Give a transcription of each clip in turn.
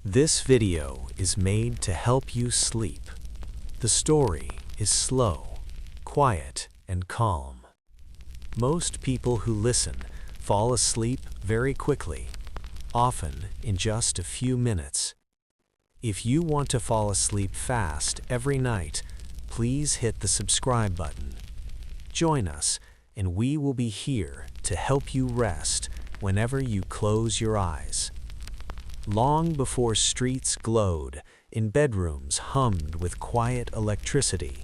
This video is made to help you sleep. The story is slow, quiet, and calm. Most people who listen fall asleep very quickly, often in just a few minutes. If you want to fall asleep fast every night, please hit the subscribe button. Join us, and we will be here to help you rest whenever you close your eyes. Long before streets glowed and bedrooms hummed with quiet electricity,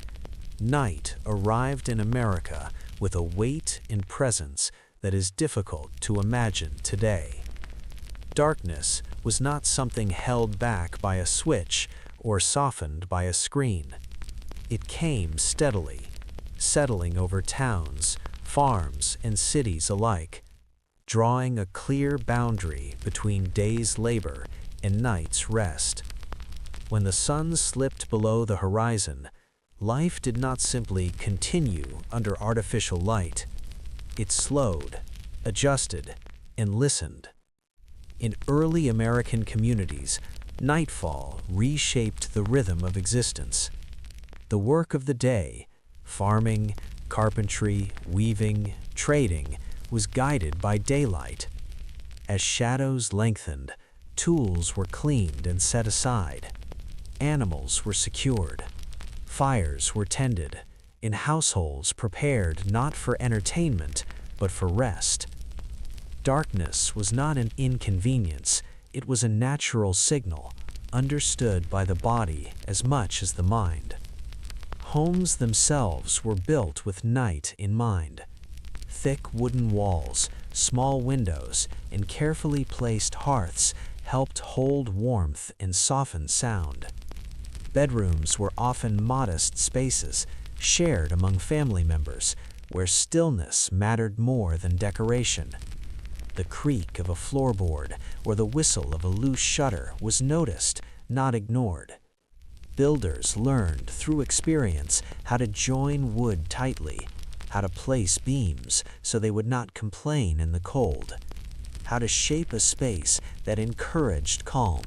night arrived in America with a weight and presence that is difficult to imagine today. Darkness was not something held back by a switch or softened by a screen. It came steadily, settling over towns, farms, and cities alike, drawing a clear boundary between day's labor and night's rest. When the sun slipped below the horizon, life did not simply continue under artificial light. It slowed, adjusted, and listened. In early American communities, nightfall reshaped the rhythm of existence. The work of the day, farming, carpentry, weaving, trading, was guided by daylight. As shadows lengthened, tools were cleaned and set aside. Animals were secured. Fires were tended, and households prepared not for entertainment, but for rest. Darkness was not an inconvenience, it was a natural signal, understood by the body as much as the mind. Homes themselves were built with night in mind. Thick wooden walls, small windows, and carefully placed hearths helped hold warmth and soften sound. Bedrooms were often modest spaces, shared among family members, where stillness mattered more than decoration. The creak of a floorboard or the whistle of a loose shutter was noticed, not ignored. Builders learned through experience how to join wood tightly, how to place beams so they would not complain in the cold, how to shape a space that encouraged calm.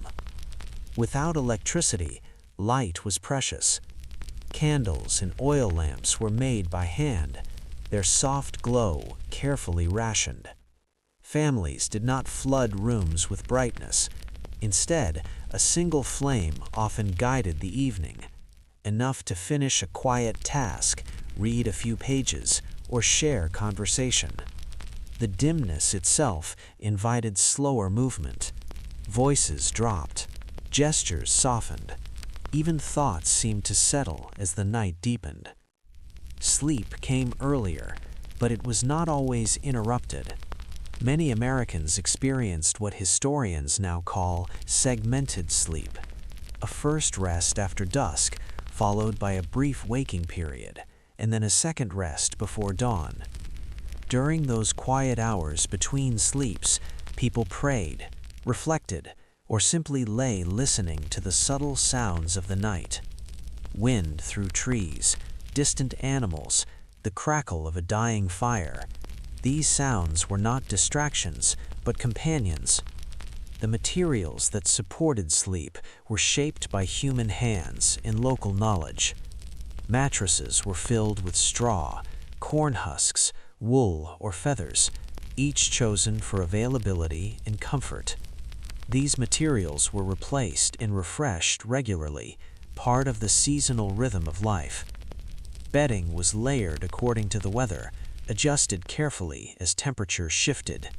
Without electricity, light was precious. Candles and oil lamps were made by hand, their soft glow carefully rationed. Families did not flood rooms with brightness. Instead, a single flame often guided the evening, enough to finish a quiet task, read a few pages, or share conversation. The dimness itself invited slower movement. Voices dropped, gestures softened, even thoughts seemed to settle as the night deepened. Sleep came earlier, but it was not always interrupted. Many Americans experienced what historians now call segmented sleep, a first rest after dusk, followed by a brief waking period, and then a second rest before dawn. During those quiet hours between sleeps, people prayed, reflected, or simply lay listening to the subtle sounds of the night. Wind through trees, distant animals, the crackle of a dying fire. These sounds were not distractions, but companions. The materials that supported sleep were shaped by human hands and local knowledge. Mattresses were filled with straw, corn husks, wool, or feathers, each chosen for availability and comfort. These materials were replaced and refreshed regularly, part of the seasonal rhythm of life. Bedding was layered according to the weather, adjusted carefully as temperature shifted.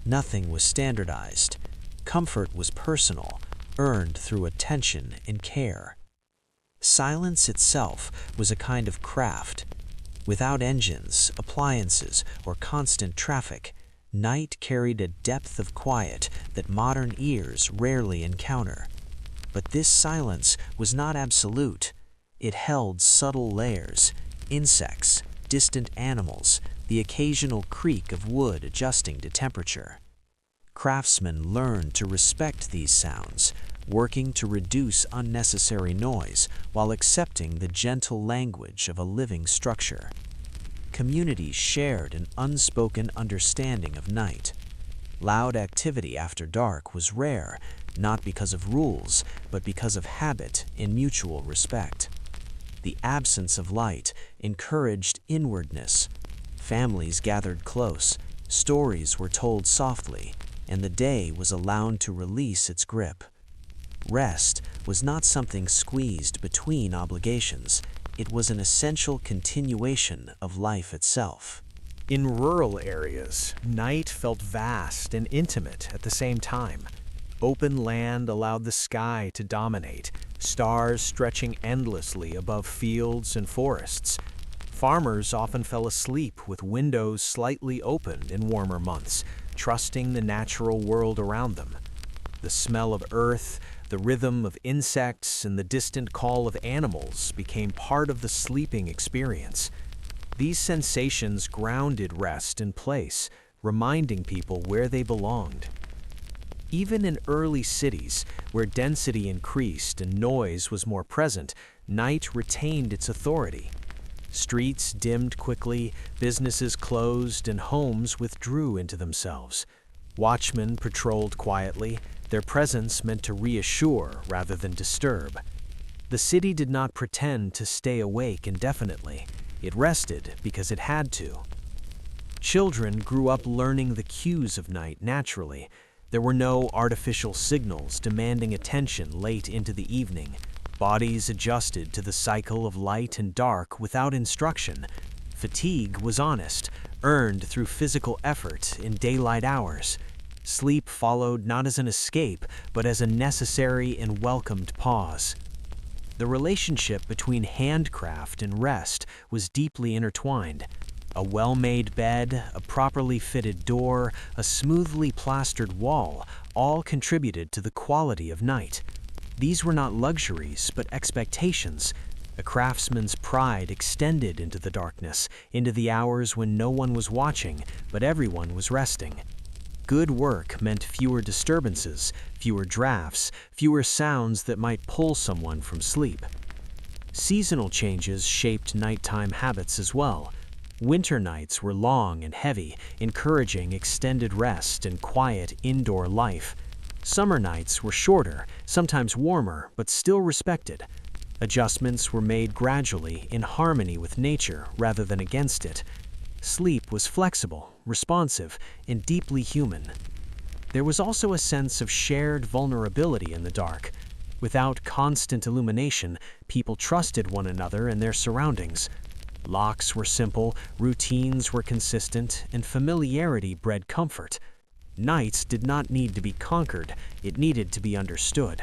Nothing was standardized. Comfort was personal, earned through attention and care. Silence itself was a kind of craft. Without engines, appliances, or constant traffic, night carried a depth of quiet that modern ears rarely encounter. But this silence was not absolute. It held subtle layers, insects, distant animals, the occasional creak of wood adjusting to temperature. Craftsmen learned to respect these sounds, working to reduce unnecessary noise while accepting the gentle language of a living structure. Communities shared an unspoken understanding of night. Loud activity after dark was rare, not because of rules, but because of habit and mutual respect. The absence of light encouraged inwardness. Families gathered close, stories were told softly, and the day was allowed to release its grip. Rest was not something squeezed between obligations. It was an essential continuation of life itself. In rural areas, night felt vast and intimate at the same time. Open land allowed the sky to dominate, stars stretching endlessly above fields and forests. Farmers often fell asleep with windows slightly opened in warmer months, trusting the natural world around them. The smell of earth, the rhythm of insects, and the distant call of animals became part of the sleeping experience. These sensations grounded rest in place, reminding people where they belonged. Even in early cities, where density increased and noise was more present, night retained its authority. Streets dimmed quickly, businesses closed, and homes withdrew into themselves. Watchmen patrolled quietly, their presence meant to reassure rather than disturb. The city did not pretend to stay awake indefinitely. It rested because it had to. Children grew up learning the cues of night naturally. There were no artificial signals demanding attention late into the evening. Bodies adjusted to the cycle of light and dark without instruction. Fatigue was honest, earned through physical effort in daylight hours. Sleep followed not as an escape, but as a necessary and welcomed pause. The relationship between handcraft and rest was deeply intertwined. A well-made bed, a properly fitted door, a smoothly plastered wall, all contributed to the quality of night. These were not luxuries, but expectations. A craftsman's pride extended into the darkness, into the hours when no one was watching, but everyone was resting. Good work meant fewer disturbances, fewer drafts, fewer sounds that might pull someone from sleep. Seasonal changes shaped nighttime habits as well. Winter nights were long and heavy, encouraging extended rest and quiet indoor life. Summer nights were shorter, sometimes warmer, but still respected. Adjustments were made gradually, in harmony with nature rather than against it. Sleep was flexible, responsive, and deeply human. There was also a sense of shared vulnerability in the dark. Without constant illumination, people trusted one another and their surroundings. Locks were simple, routines were consistent, and familiarity bred comfort. Nights did not need to be conquered, it needed to be understood.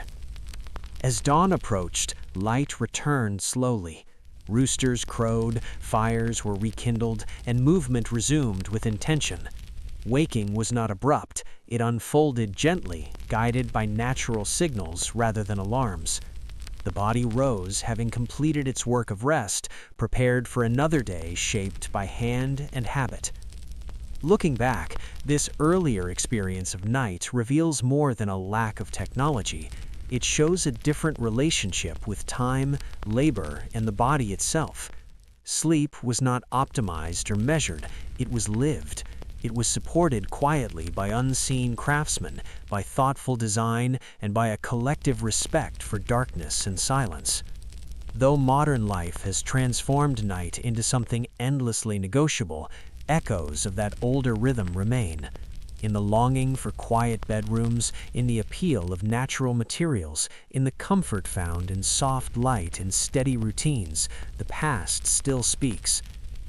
As dawn approached, light returned slowly. Roosters crowed, fires were rekindled, and movement resumed with intention. Waking was not abrupt, it unfolded gently, guided by natural signals rather than alarms. The body rose, having completed its work of rest, prepared for another day shaped by hand and habit. Looking back, this earlier experience of night reveals more than a lack of technology. It shows a different relationship with time, labor, and the body itself. Sleep was not optimized or measured, it was lived. It was supported quietly by unseen craftsmen, by thoughtful design, and by a collective respect for darkness and silence. Though modern life has transformed night into something endlessly negotiable, echoes of that older rhythm remain. In the longing for quiet bedrooms, in the appeal of natural materials, in the comfort found in soft light and steady routines, the past still speaks.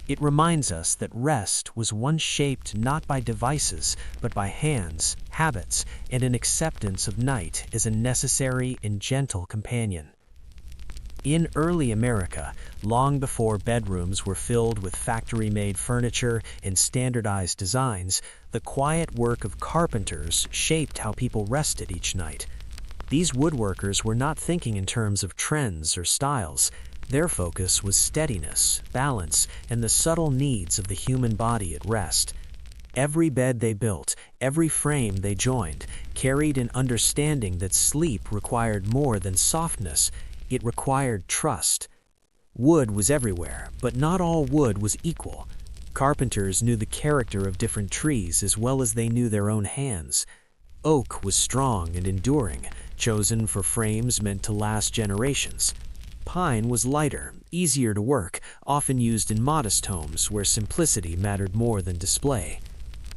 It reminds us that rest was once shaped not by devices, but by hands, habits, and an acceptance of night as a necessary and gentle companion. In early America, long before bedrooms were filled with factory-made furniture and standardized designs, the quiet work of carpenters shaped how people rested each night. These woodworkers were not thinking in terms of trends or styles. Their focus was steadiness, balance, and the subtle needs of the human body at rest. Every bed they built, every frame they joined, carried an understanding that sleep required more than softness. It required trust. Wood was everywhere, but not all wood was equal. Carpenters knew the character of different trees as well as they knew their own hands. Oak was strong and enduring, chosen for frames meant to last generations. Pine was lighter, easier to work, often used in modest homes where simplicity mattered more than display.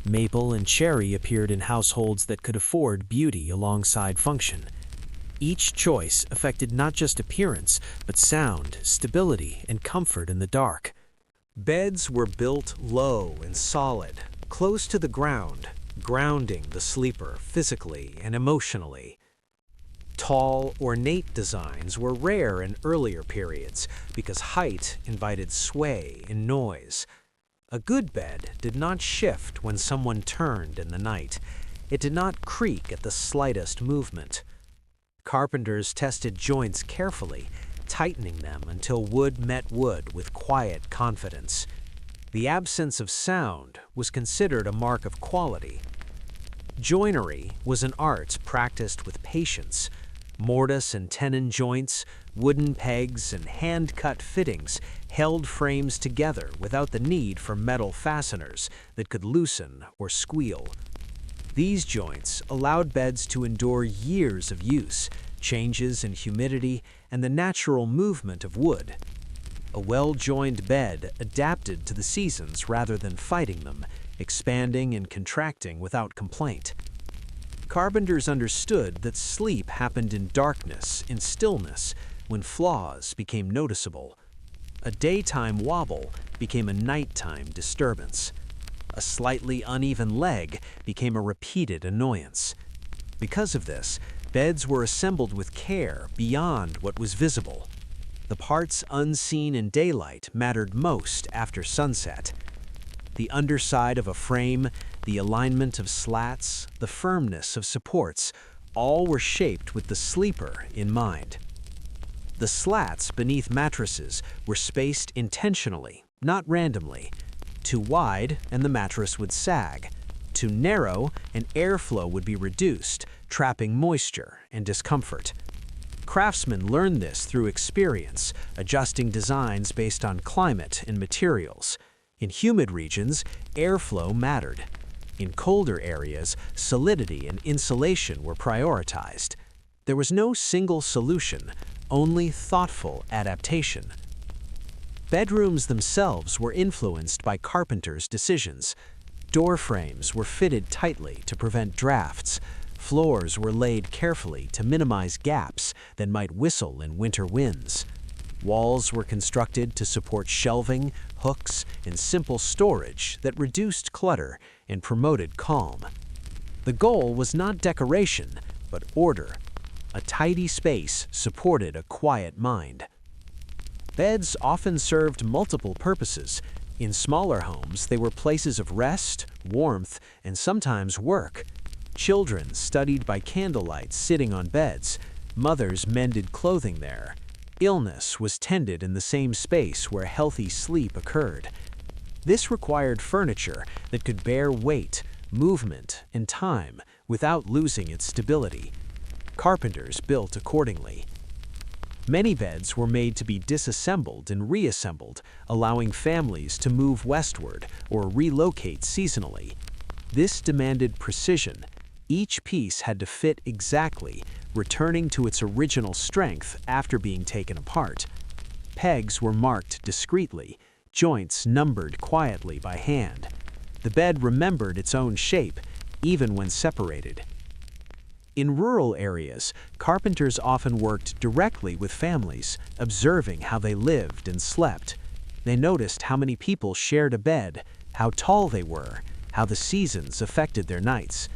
Maple and cherry appeared in households that could afford beauty alongside function. Each choice affected not just appearance, but sound, stability, and comfort in the dark. Beds were built low and solid, close to the ground, grounding the sleeper physically and emotionally. Tall, ornate designs were rare in earlier periods because height invited sway and noise. A good bed did not shift when someone turned in the night. It did not creak at the slightest movement. Carpenters tested joints carefully, tightening them until wood met wood with quiet confidence. The absence of sound was considered a mark of quality. Joinery was an art practiced with patience. Mortise and tenon joints, wooden pegs, and hand-cut fittings held frames together without the need for metal fasteners that could loosen or squeal. These joints allowed beds to endure years of use, changes in humidity, and the natural movement of wood. A well-joined bed adapted to the seasons rather than fighting them, expanding and contracting without complaint. Carpenters understood that sleep happened in darkness, in stillness, when flaws became noticeable. A daytime wobble became a nighttime disturbance. A slightly uneven leg became a repeated annoyance. Because of this, beds were assembled with care beyond what was visible. The parts unseen in daylight mattered most after sunset. The underside of a frame, the alignment of slats, the firmness of supports, all were shaped with the sleeper in mind. The slats beneath mattresses were spaced intentionally, not randomly. Too wide, and the mattress would sag. Too narrow, and airflow would be reduced, trapping moisture and discomfort. Craftsmen learned this through experience, adjusting designs based on climate and materials. In humid regions, airflow mattered. In colder areas, solidity and insulation were prioritized. There was no single solution, only thoughtful adaptation. Bedrooms themselves were influenced by carpenters' decisions. Door frames were fitted tightly to prevent drafts. Floors were laid carefully to minimize gaps that might whistle in winter winds. Walls were constructed to support shelving, hooks, and simple storage that reduced clutter and promoted calm. The goal was not decoration, but order. A tidy space supported a quiet mind. Beds often served multiple purposes. In smaller homes, they were places of rest, warmth, and sometimes work. Children studied by candlelight sitting on beds. Mothers mended clothing there. Illness was tended in the same space where healthy sleep occurred. This required furniture that could bear weight, movement, and time without losing its stability. Carpenters built accordingly. Many beds were made to be disassembled and reassembled, allowing families to move westward or relocate seasonally. This demanded precision. Each piece had to fit exactly, returning to its original strength after being taken apart. Pegs were marked discreetly, joints numbered quietly by hand. The bed remembered its own shape, even when separated. In rural areas, carpenters often worked directly with families, observing how they lived and slept. They noticed how many people shared a bed, how tall they were, how the seasons affected their nights.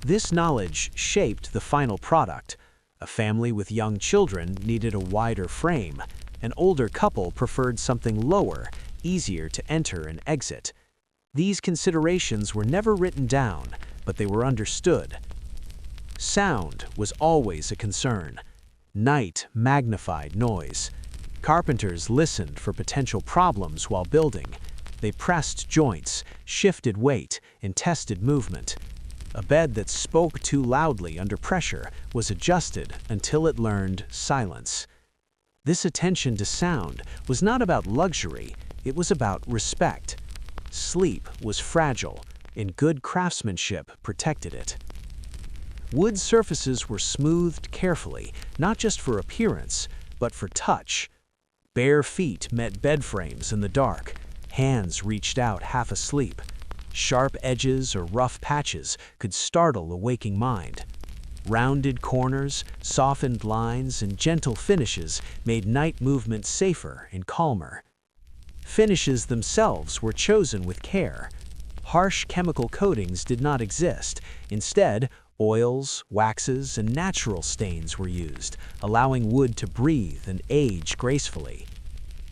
This knowledge shaped the final product. A family with young children needed a wider frame. An older couple preferred something lower, easier to enter and exit. These considerations were never written down, but they were understood. Sound was always a concern. Night magnified noise. Carpenters listened for potential problems while building. They pressed joints, shifted weight, and tested movement. A bed that spoke too loudly under pressure was adjusted until it learned silence. This attention to sound was not about luxury, it was about respect. Sleep was fragile, and good craftsmanship protected it. Wood surfaces were smoothed carefully, not just for appearance, but for touch. Bare feet met bed frames in the dark. Hands reached out half asleep. Sharp edges or rough patches could startle a waking mind. Rounded corners, softened lines, and gentle finishes made night movement safer and calmer. Finishes themselves were chosen with care. Harsh chemical coatings did not exist. Instead, oils, waxes, and natural stains were used, allowing wood to breathe and age gracefully.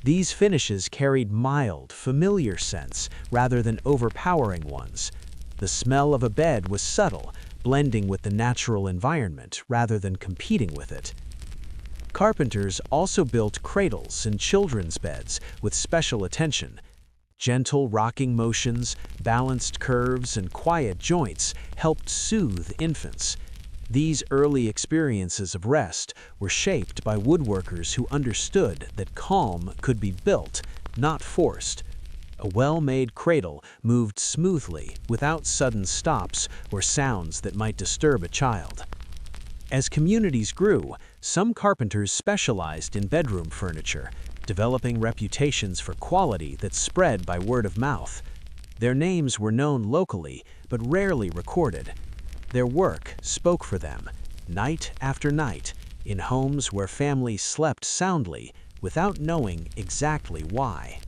These finishes carried mild, familiar scents rather than overpowering ones. The smell of a bed was subtle, blending with the natural environment rather than competing with it. Carpenters also built cradles and children's beds with special attention. Gentle rocking motions, balanced curves, and quiet joints helped soothe infants. These early experiences of rest were shaped by woodworkers who understood that calm could be built, not forced. A well-made cradle moved smoothly without sudden stops or sounds that might disturb a child. As communities grew, some carpenters specialized in bedroom furniture, developing reputations for quality that spread by word of mouth. Their names were known locally, but rarely recorded. Their work spoke for them, night after night, in homes where families slept soundly without knowing exactly why.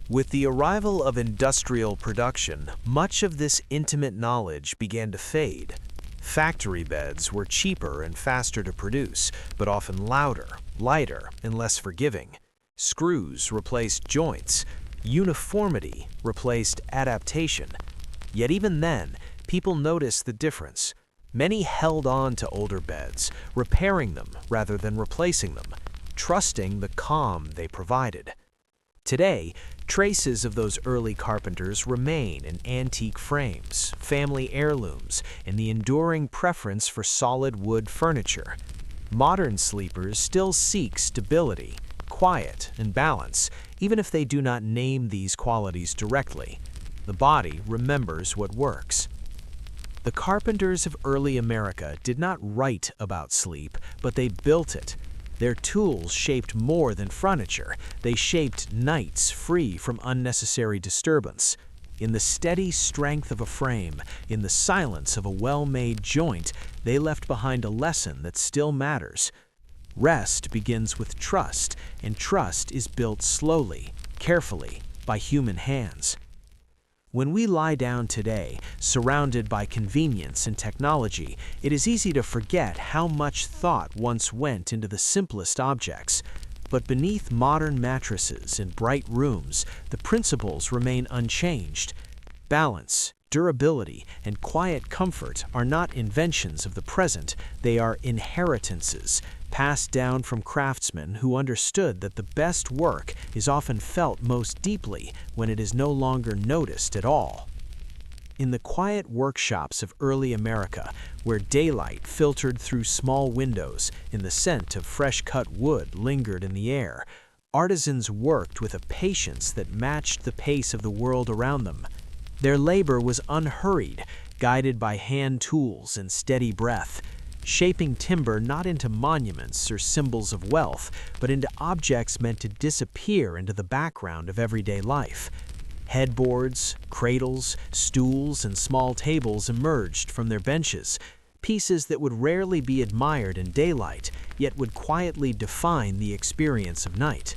With the arrival of industrial production, much of this intimate knowledge began to fade. Factory beds were cheaper and faster to produce, but often louder, lighter, and less forgiving. Screws replaced joints. Uniformity replaced adaptation. Yet even then, people noticed the difference. Many held on to older beds, repairing them rather than replacing them, trusting the calm they provided. Today, traces of those early carpenters remain in antique frames, family heirlooms, and the enduring preference for solid wood furniture. Modern sleepers still seek stability, quiet, and balance, even if they do not name these qualities directly. The body remembers what works. The carpenters of early America did not write about sleep, but they built it. Their tools shaped more than furniture. They shaped nights free from unnecessary disturbance. In the steady strength of a frame, in the silence of a well-made joint, they left behind a lesson that still matters. Rest begins with trust, and trust is built slowly, carefully, by human hands. When we lie down today, surrounded by convenience and technology, it is easy to forget how much thought once went into the simplest objects. But beneath modern mattresses in bright rooms, the principles remain unchanged. Balance, durability, and quiet comfort are not inventions of the present, they are inheritances, passed down from craftsmen who understood that the best work is often felt most deeply when it is no longer noticed at all. In the quiet workshops of early America, where daylight filtered through small windows and the scent of fresh-cut wood lingered in the air, artisans worked with a patience that matched the pace of the world around them. Their labor was unhurried, guided by hand tools and steady breath, shaping timber not into monuments or symbols of wealth, but into objects meant to disappear into the background of everyday life. Headboards, cradles, stools, and small tables emerged from their benches, pieces that would rarely be admired in daylight, yet would quietly define the experience of night.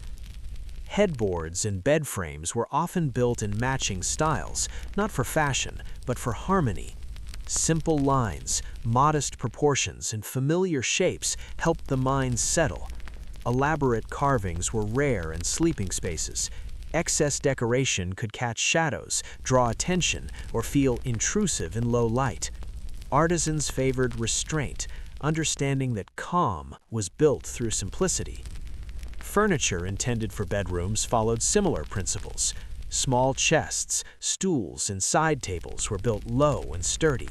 Headboards and bed frames were often built in matching styles, not for fashion, but for harmony. Simple lines, modest proportions, and familiar shapes helped the mind settle. Elaborate carvings were rare in sleeping spaces. Excess decoration could catch shadows, draw attention, or feel intrusive in low light. Artisans favored restraint, understanding that calm was built through simplicity. Furniture intended for bedrooms followed similar principles. Small chests, stools, and side tables were built low and sturdy.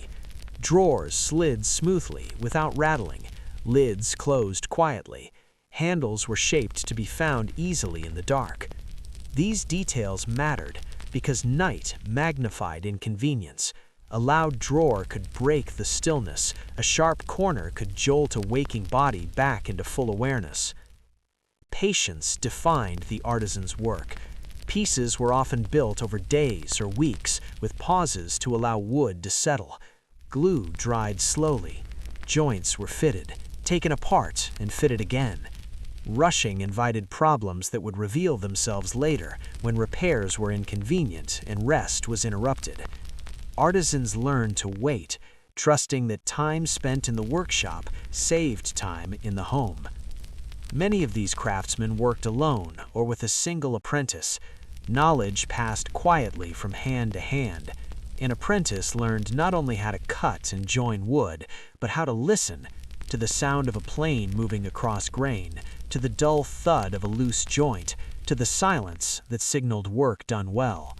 Drawers slid smoothly without rattling. Lids closed quietly. Handles were shaped to be found easily in the dark. These details mattered because night magnified inconvenience. A loud drawer could break the stillness. A sharp corner could jolt a waking body back into full awareness. Patience defined the artisan's work. Pieces were often built over days or weeks, with pauses to allow wood to settle. Glue dried slowly. Joints were fitted, taken apart, and fitted again. Rushing invited problems that would reveal themselves later when repairs were inconvenient and rest was interrupted. Artisans learned to wait, trusting that time spent in the workshop saved time in the home. Many of these craftsmen worked alone or with a single apprentice. Knowledge passed quietly from hand to hand. An apprentice learned not only how to cut and join wood, but how to listen to the sound of a plane moving across grain, to the dull thud of a loose joint, to the silence that signaled work done well.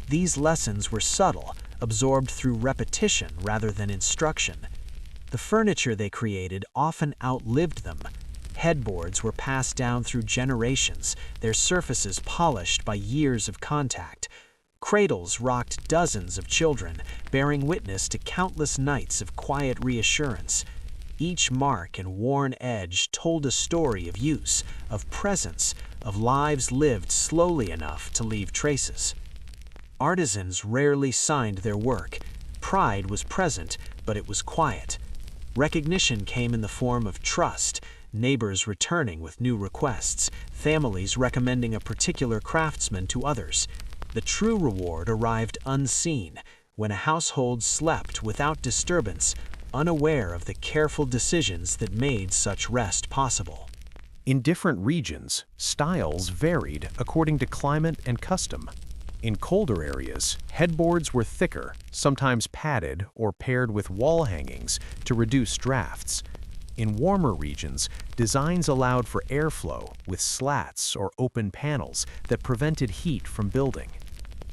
These lessons were subtle, absorbed through repetition rather than instruction. The furniture they created often outlived them. Headboards were passed down through generations, their surfaces polished by years of contact. Cradles rocked dozens of children, bearing witness to countless nights of quiet reassurance. Each mark and worn edge told a story of use, of presence, of lives lived slowly enough to leave traces. Artisans rarely signed their work. Pride was present, but it was quiet. Recognition came in the form of trust, neighbors returning with new requests, families recommending a particular craftsman to others. The true reward arrived unseen, when a household slept without disturbance, unaware of the careful decisions that made such rest possible. In different regions, styles varied according to climate and custom. In colder areas, headboards were thicker, sometimes padded or paired with wall hangings to reduce drafts. In warmer regions, designs allowed for airflow with slats or open panels that prevented heat from building.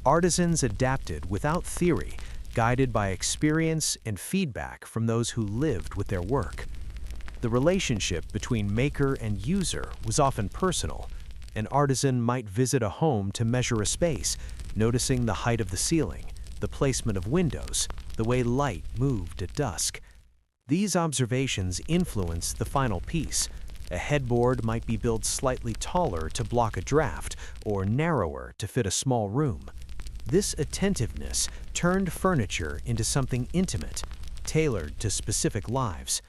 Artisans adapted without theory, guided by experience and feedback from those who lived with their work. The relationship between maker and user was often personal. An artisan might visit a home to measure a space, noticing the height of the ceiling, the placement of windows, the way light moved at dusk. These observations influenced the final piece. A headboard might be built slightly taller to block a draft or narrower to fit a small room. This attentiveness turned furniture into something intimate, tailored to specific lives.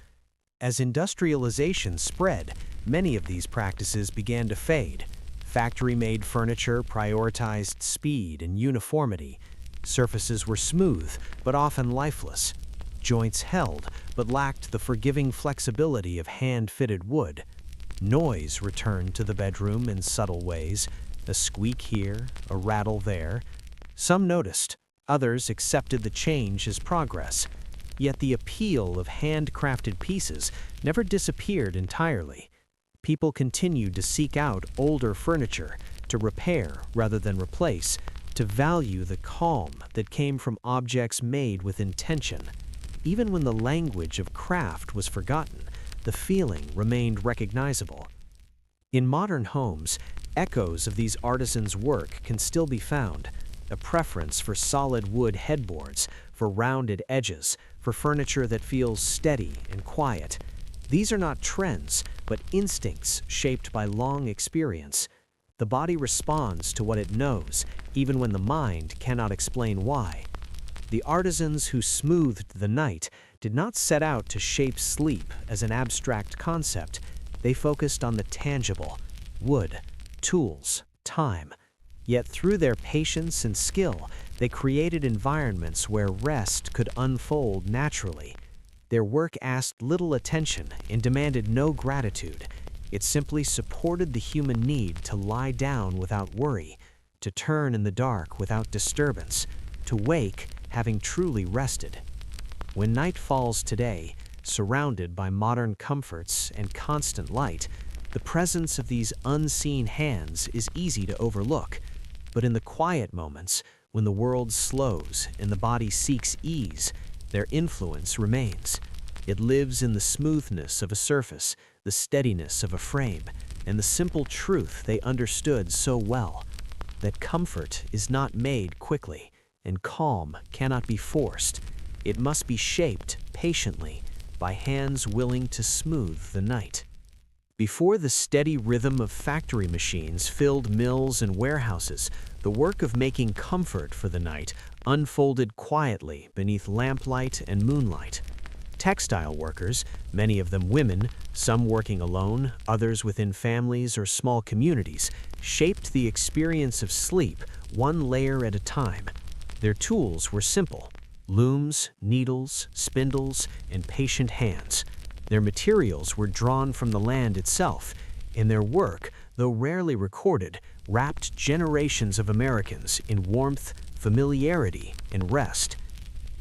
As industrialization spread, many of these practices began to fade. Factory-made furniture prioritized speed and uniformity. Surfaces were smooth, but often lifeless. Joints held, but lacked the forgiving flexibility of hand-fitted wood. Noise returned to the bedroom in subtle ways, a squeak here, a rattle there. Some noticed, others accepted the change as progress. Yet the appeal of handcrafted pieces never disappeared entirely. People continued to seek out older furniture, to repair rather than replace, to value the calm that came from objects made with intention. Even when the language of craft was forgotten, the feeling remained recognizable. In modern homes, echoes of these artisans' work can still be found. A preference for solid wood headboards, for rounded edges, for furniture that feels steady and quiet. These are not trends, but instincts shaped by long experience. The body responds to what it knows, even when the mind cannot explain why. The artisans who smoothed the night did not set out to shape sleep as an abstract concept. They focused on the tangible: wood, tools, time. Yet through their patience and skill, they created environments where rest could unfold naturally. Their work asked little attention and demanded no gratitude. It simply supported the human need to lie down without worry, to turn in the dark without disturbance, to wake having truly rested. When night falls today, surrounded by modern comforts and constant light, the presence of these unseen hands is easy to overlook. But in the quiet moments, when the world slows and the body seeks ease, their influence remains. It lives in the smoothness of a surface, the steadiness of a frame, and the simple truth they understood so well, that comfort is not made quickly, and calm cannot be forced. It must be shaped patiently by hands willing to smooth the night. Before the steady rhythm of factory machines filled mills and warehouses, the work of making comfort for the night unfolded quietly beneath lamplight and moonlight. Textile workers, many of them women, some working alone, others within families or small communities, shaped the experience of sleep one layer at a time. Their tools were simple: looms, needles, spindles, and patient hands. Their materials were drawn from the land itself, and their work, though rarely recorded, wrapped generations of Americans in warmth, familiarity, and rest.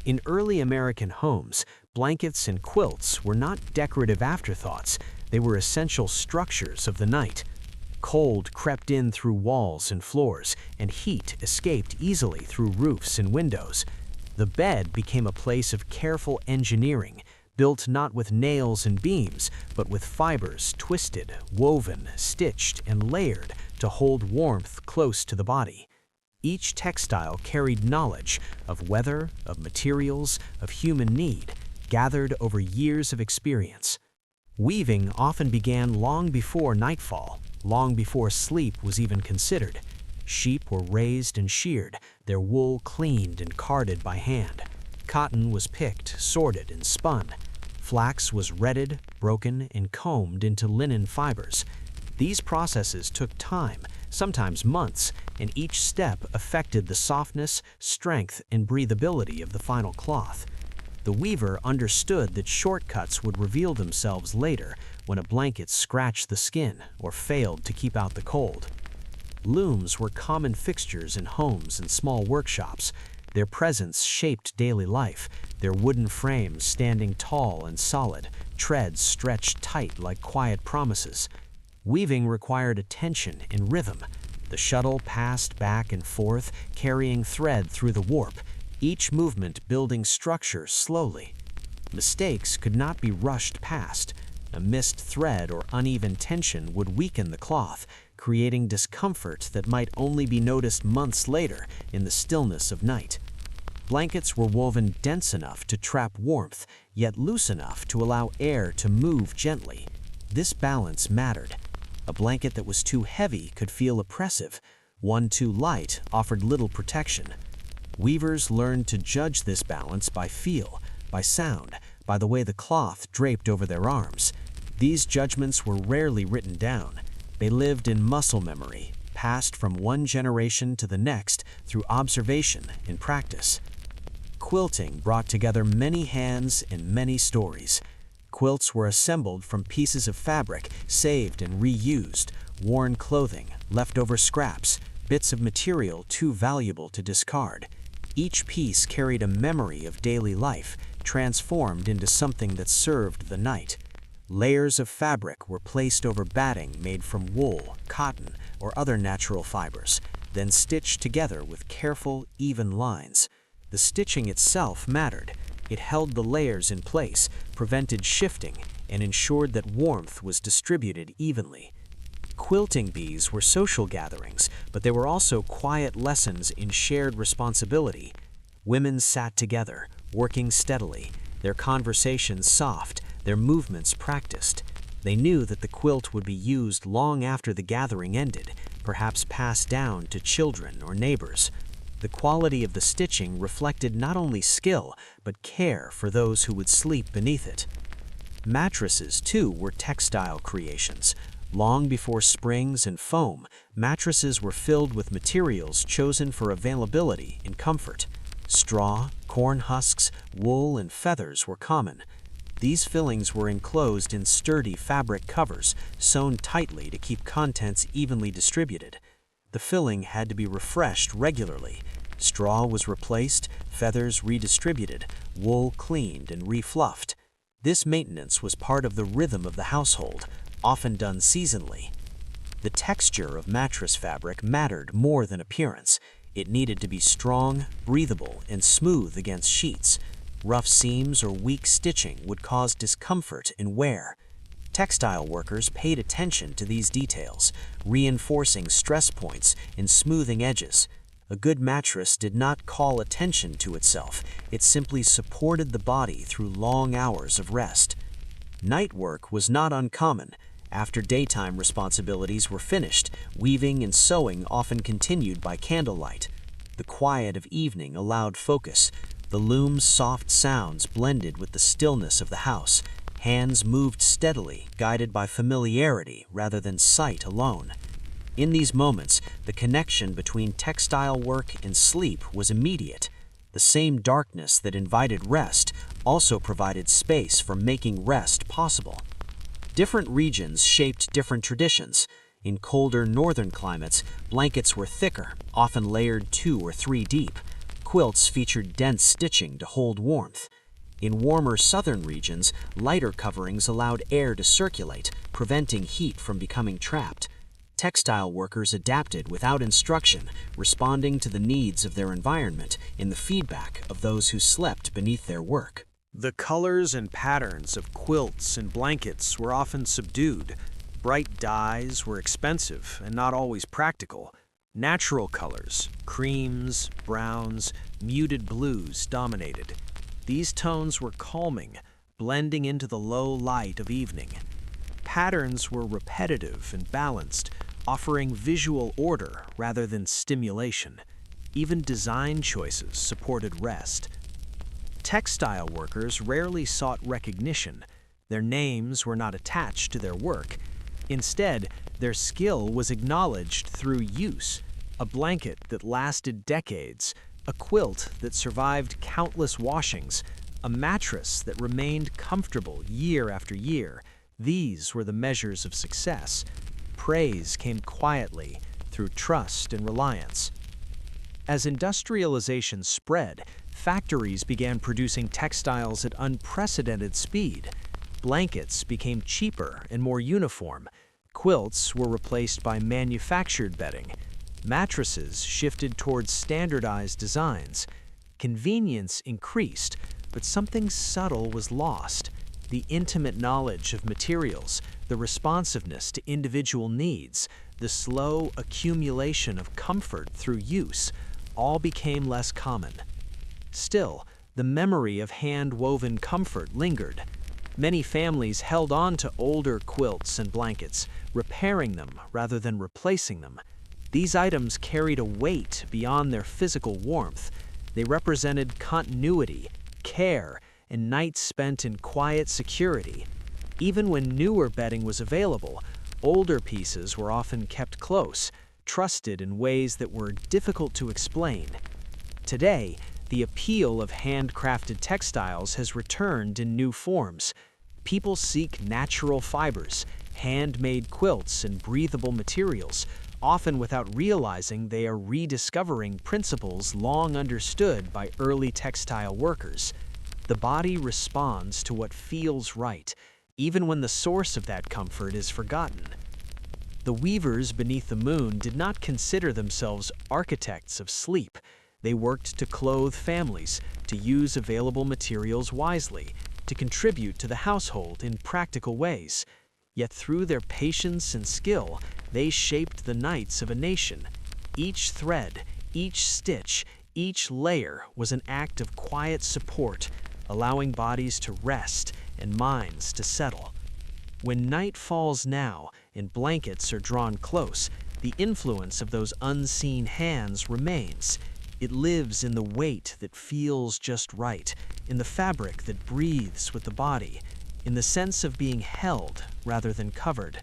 In early American homes, blankets and quilts were not decorative afterthoughts, they were essential structures of the night. Cold crept in through walls and floors, and heat escaped easily through roofs and windows. The bed became a place of careful engineering, built not with nails and beams, but with fibers twisted, woven, stitched, and layered to hold warmth close to the body. Each textile carried knowledge of weather, of materials, of human need, gathered over years of experience. Weaving often began long before nightfall, long before sleep was even considered. Sheep were raised and sheared, their wool cleaned and carded by hand. Cotton was picked, sorted, and spun. Flax was retted, broken, and combed into linen fibers. These processes took time, sometimes months, and each step affected the softness, strength, and breathability of the final cloth. The weaver understood that shortcuts would reveal themselves later when a blanket scratched the skin or failed to keep out the cold. Looms were common fixtures in homes and small workshops. Their presence shaped daily life, their wooden frames standing tall and solid, treads stretched tight like quiet promises. Weaving required attention and rhythm. The shuttle passed back and forth, carrying thread through the warp, each movement building structure slowly. Mistakes could not be rushed past. A missed thread or uneven tension would weaken the cloth, creating discomfort that might only be noticed months later in the stillness of night. Blankets were woven dense enough to trap warmth, yet loose enough to allow air to move gently. This balance mattered. A blanket that was too heavy could feel oppressive. One too light offered little protection. Weavers learned to judge this balance by feel, by sound, by the way the cloth draped over their arms. These judgments were rarely written down. They lived in muscle memory, passed from one generation to the next through observation and practice. Quilting brought together many hands and many stories. Quilts were assembled from pieces of fabric saved and reused, worn clothing, leftover scraps, bits of material too valuable to discard. Each piece carried a memory of daily life, transformed into something that served the night. Layers of fabric were placed over batting made from wool, cotton, or other natural fibers, then stitched together with careful, even lines. The stitching itself mattered. It held the layers in place, prevented shifting, and ensured that warmth was distributed evenly. Quilting bees were social gatherings, but they were also quiet lessons in shared responsibility. Women sat together, working steadily, their conversations soft, their movements practiced. They knew that the quilt would be used long after the gathering ended, perhaps passed down to children or neighbors. The quality of the stitching reflected not only skill, but care for those who would sleep beneath it. Mattresses, too, were textile creations. Long before springs and foam, mattresses were filled with materials chosen for availability and comfort. Straw, corn husks, wool, and feathers were common. These fillings were enclosed in sturdy fabric covers, sewn tightly to keep contents evenly distributed. The filling had to be refreshed regularly. Straw was replaced, feathers redistributed, wool cleaned and refluffed. This maintenance was part of the rhythm of the household, often done seasonally. The texture of mattress fabric mattered more than appearance. It needed to be strong, breathable, and smooth against sheets. Rough seams or weak stitching would cause discomfort and wear. Textile workers paid attention to these details, reinforcing stress points and smoothing edges. A good mattress did not call attention to itself, it simply supported the body through long hours of rest. Night work was not uncommon. After daytime responsibilities were finished, weaving and sewing often continued by candlelight. The quiet of evening allowed focus. The loom's soft sounds blended with the stillness of the house. Hands moved steadily, guided by familiarity rather than sight alone. In these moments, the connection between textile work and sleep was immediate. The same darkness that invited rest also provided space for making rest possible. Different regions shaped different traditions. In colder northern climates, blankets were thicker, often layered 2 or 3 deep. Quilts featured dense stitching to hold warmth. In warmer southern regions, lighter coverings allowed air to circulate, preventing heat from becoming trapped. Textile workers adapted without instruction, responding to the needs of their environment in the feedback of those who slept beneath their work. The colors and patterns of quilts and blankets were often subdued. Bright dyes were expensive and not always practical. Natural colors, creams, browns, muted blues dominated. These tones were calming, blending into the low light of evening. Patterns were repetitive and balanced, offering visual order rather than stimulation. Even design choices supported rest. Textile workers rarely sought recognition. Their names were not attached to their work. Instead, their skill was acknowledged through use. A blanket that lasted decades, a quilt that survived countless washings, a mattress that remained comfortable year after year. These were the measures of success. Praise came quietly through trust and reliance. As industrialization spread, factories began producing textiles at unprecedented speed. Blankets became cheaper and more uniform. Quilts were replaced by manufactured bedding. Mattresses shifted towards standardized designs. Convenience increased, but something subtle was lost. The intimate knowledge of materials, the responsiveness to individual needs, the slow accumulation of comfort through use, all became less common. Still, the memory of hand-woven comfort lingered. Many families held on to older quilts and blankets, repairing them rather than replacing them. These items carried a weight beyond their physical warmth. They represented continuity, care, and nights spent in quiet security. Even when newer bedding was available, older pieces were often kept close, trusted in ways that were difficult to explain. Today, the appeal of handcrafted textiles has returned in new forms. People seek natural fibers, handmade quilts, and breathable materials, often without realizing they are rediscovering principles long understood by early textile workers. The body responds to what feels right, even when the source of that comfort is forgotten. The weavers beneath the moon did not consider themselves architects of sleep. They worked to clothe families, to use available materials wisely, to contribute to the household in practical ways. Yet through their patience and skill, they shaped the nights of a nation. Each thread, each stitch, each layer was an act of quiet support, allowing bodies to rest and minds to settle. When night falls now and blankets are drawn close, the influence of those unseen hands remains. It lives in the weight that feels just right, in the fabric that breathes with the body, in the sense of being held rather than covered.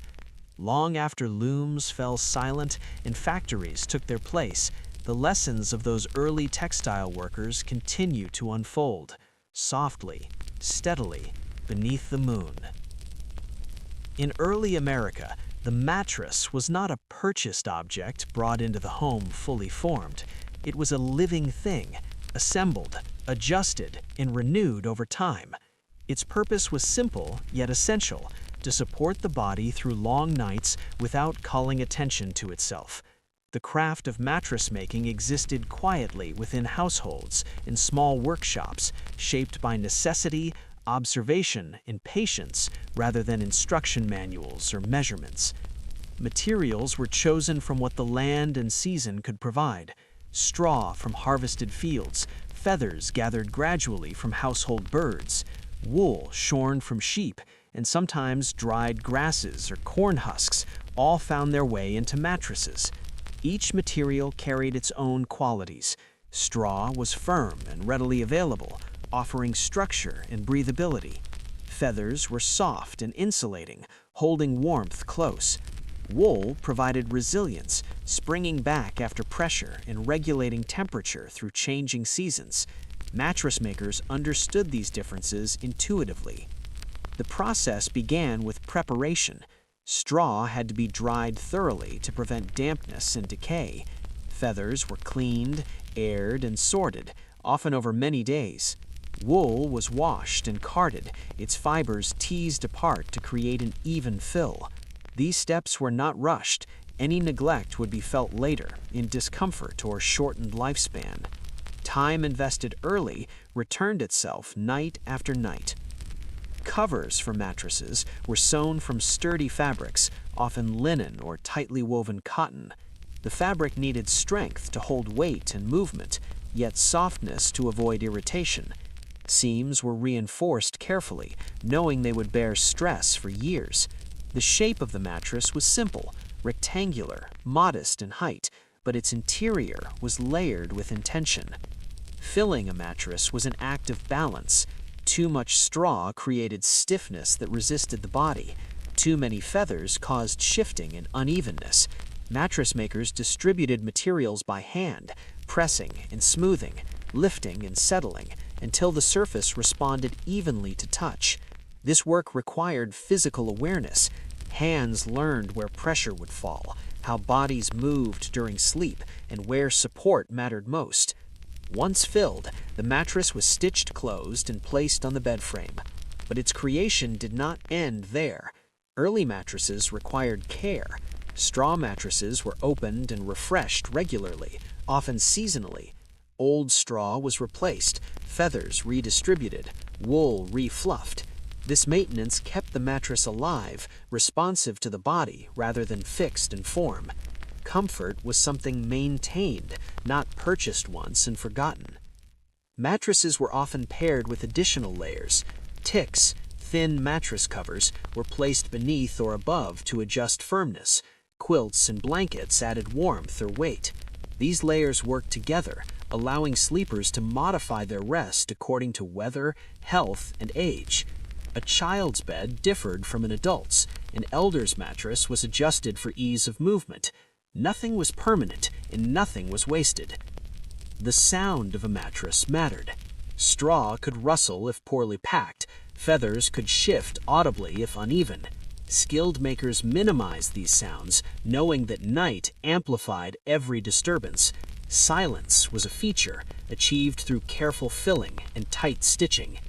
Long after looms fell silent and factories took their place, the lessons of those early textile workers continue to unfold, softly, steadily, beneath the moon. In early America, the mattress was not a purchased object brought into the home fully formed. It was a living thing, assembled, adjusted, and renewed over time. Its purpose was simple yet essential, to support the body through long nights without calling attention to itself. The craft of mattress making existed quietly within households, in small workshops, shaped by necessity, observation, and patience, rather than instruction manuals or measurements. Materials were chosen from what the land and season could provide. straw from harvested fields, feathers gathered gradually from household birds, wool shorn from sheep, and sometimes dried grasses or corn husks all found their way into mattresses. Each material carried its own qualities. Straw was firm and readily available, offering structure and breathability. Feathers were soft and insulating, holding warmth close. Wool provided resilience, springing back after pressure and regulating temperature through changing seasons. Mattress makers understood these differences intuitively. The process began with preparation. Straw had to be dried thoroughly to prevent dampness and decay. Feathers were cleaned, aired, and sorted, often over many days. Wool was washed and carded, its fibers teased apart to create an even fill. These steps were not rushed. Any neglect would be felt later in discomfort or shortened lifespan. Time invested early returned itself night after night. Covers for mattresses were sewn from sturdy fabrics, often linen or tightly woven cotton. The fabric needed strength to hold weight and movement, yet softness to avoid irritation. Seams were reinforced carefully, knowing they would bear stress for years. The shape of the mattress was simple, rectangular, modest in height, but its interior was layered with intention. Filling a mattress was an act of balance. Too much straw created stiffness that resisted the body. Too many feathers caused shifting and unevenness. Mattress makers distributed materials by hand, pressing and smoothing, lifting and settling, until the surface responded evenly to touch. This work required physical awareness. Hands learned where pressure would fall, how bodies moved during sleep, and where support mattered most. Once filled, the mattress was stitched closed and placed on the bedframe. But its creation did not end there. Early mattresses required care. Straw mattresses were opened and refreshed regularly, often seasonally. Old straw was replaced, feathers redistributed, wool refluffed. This maintenance kept the mattress alive, responsive to the body rather than fixed in form. Comfort was something maintained, not purchased once and forgotten. Mattresses were often paired with additional layers. Ticks, thin mattress covers, were placed beneath or above to adjust firmness. Quilts and blankets added warmth or weight. These layers worked together, allowing sleepers to modify their rest according to weather, health, and age. A child's bed differed from an adult's. An elder's mattress was adjusted for ease of movement. Nothing was permanent, and nothing was wasted. The sound of a mattress mattered. Straw could rustle if poorly packed. Feathers could shift audibly if uneven. Skilled makers minimized these sounds, knowing that night amplified every disturbance. Silence was a feature, achieved through careful filling and tight stitching.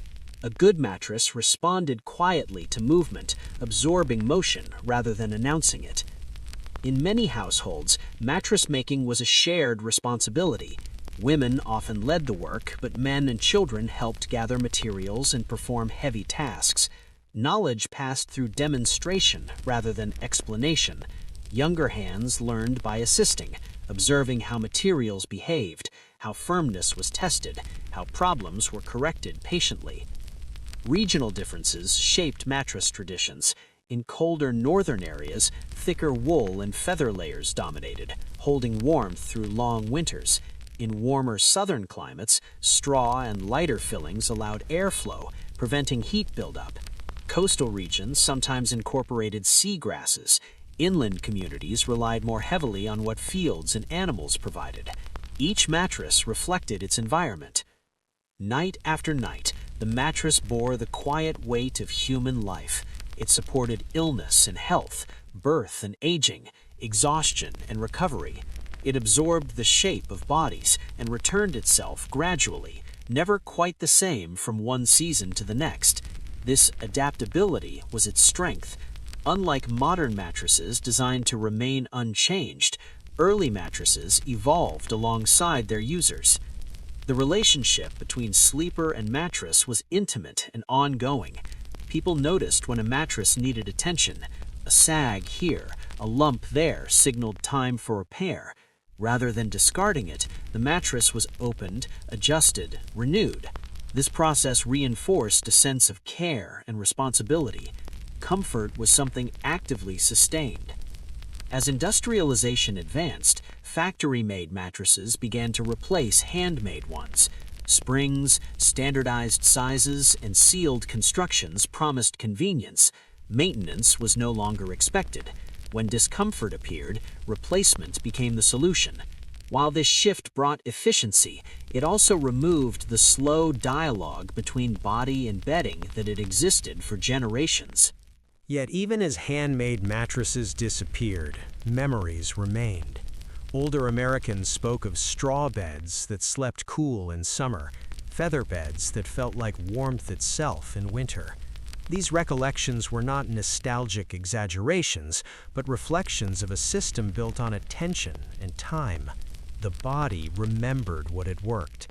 A good mattress responded quietly to movement, absorbing motion rather than announcing it. In many households, mattress making was a shared responsibility. Women often led the work, but men and children helped gather materials and perform heavy tasks. Knowledge passed through demonstration rather than explanation. Younger hands learned by assisting, observing how materials behaved, how firmness was tested, how problems were corrected patiently. Regional differences shaped mattress traditions. In colder northern areas, thicker wool and feather layers dominated, holding warmth through long winters. In warmer southern climates, straw and lighter fillings allowed airflow, preventing heat buildup. Coastal regions sometimes incorporated sea grasses. Inland communities relied more heavily on what fields and animals provided. Each mattress reflected its environment. Night after night, the mattress bore the quiet weight of human life. It supported illness and health, birth and aging, exhaustion and recovery. It absorbed the shape of bodies and returned itself gradually, never quite the same from one season to the next. This adaptability was its strength. Unlike modern mattresses designed to remain unchanged, early mattresses evolved alongside their users. The relationship between sleeper and mattress was intimate and ongoing. People noticed when a mattress needed attention. A sag here, a lump there signaled time for repair. Rather than discarding it, the mattress was opened, adjusted, renewed. This process reinforced a sense of care and responsibility. Comfort was something actively sustained. As industrialization advanced, factory-made mattresses began to replace handmade ones. Springs, standardized sizes, and sealed constructions promised convenience. Maintenance was no longer expected. When discomfort appeared, replacement became the solution. While this shift brought efficiency, it also removed the slow dialogue between body and bedding that had existed for generations. Yet even as handmade mattresses disappeared, memories remained. Older Americans spoke of straw beds that slept cool in summer, feather beds that felt like warmth itself in winter. These recollections were not nostalgic exaggerations, but reflections of a system built on attention and time. The body remembered what had worked.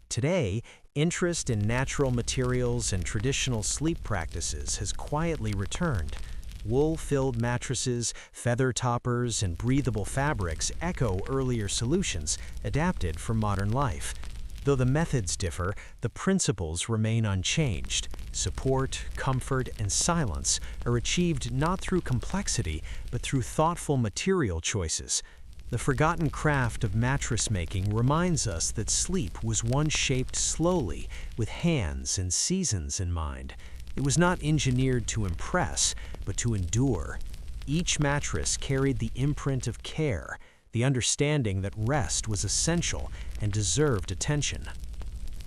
Today, interest in natural materials and traditional sleep practices has quietly returned. Wool-filled mattresses, feather toppers, and breathable fabrics echo earlier solutions adapted for modern life. Though the methods differ, the principles remain unchanged. Support, comfort, and silence are achieved not through complexity, but through thoughtful material choices. The forgotten craft of mattress making reminds us that sleep was one shaped slowly, with hands and seasons in mind. It was not engineered to impress, but to endure. Each mattress carried the imprint of care, the understanding that rest was essential and deserved attention.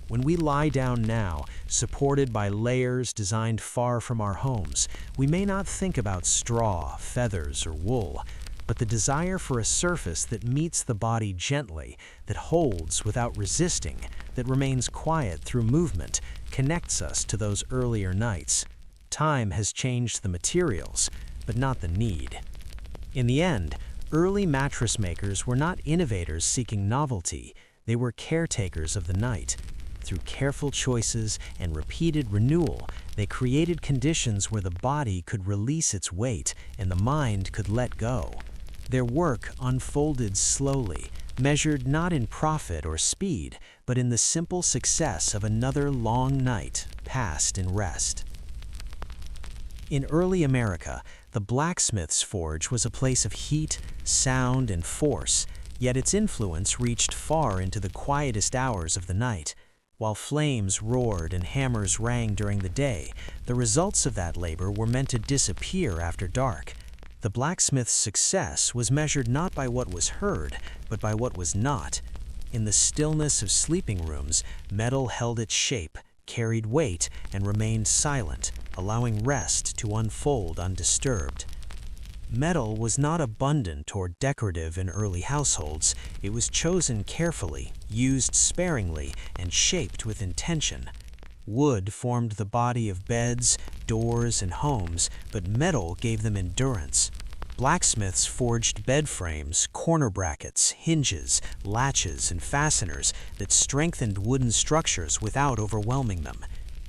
When we lie down now, supported by layers designed far from our homes, we may not think about straw, feathers, or wool, but the desire for a surface that meets the body gently, that holds without resisting, that remains quiet through movement, connects us to those earlier nights. Time has changed the materials, but not the need. In the end, early mattress makers were not innovators seeking novelty, they were caretakers of the night. Through careful choices and repeated renewal, they created conditions where the body could release its weight and the mind could let go. Their work unfolded slowly, measured not in profit or speed, but in the simple success of another long night passed in rest. In early America, the blacksmith's forge was a place of heat, sound, and force, yet its influence reached far into the quietest hours of the night. While flames roared and hammers rang during the day, the results of that labor were meant to disappear after dark. The blacksmith's success was measured not by what was heard, but by what was not. In the stillness of sleeping rooms, metal held its shape, carried weight, and remained silent, allowing rest to unfold undisturbed. Metal was not abundant or decorative in early households. It was chosen carefully, used sparingly, and shaped with intention. Wood formed the body of beds, doors, and homes, but metal gave them endurance. Blacksmiths forged bed frames, corner brackets, hinges, latches, and fasteners that strengthened wooden structures without overwhelming them.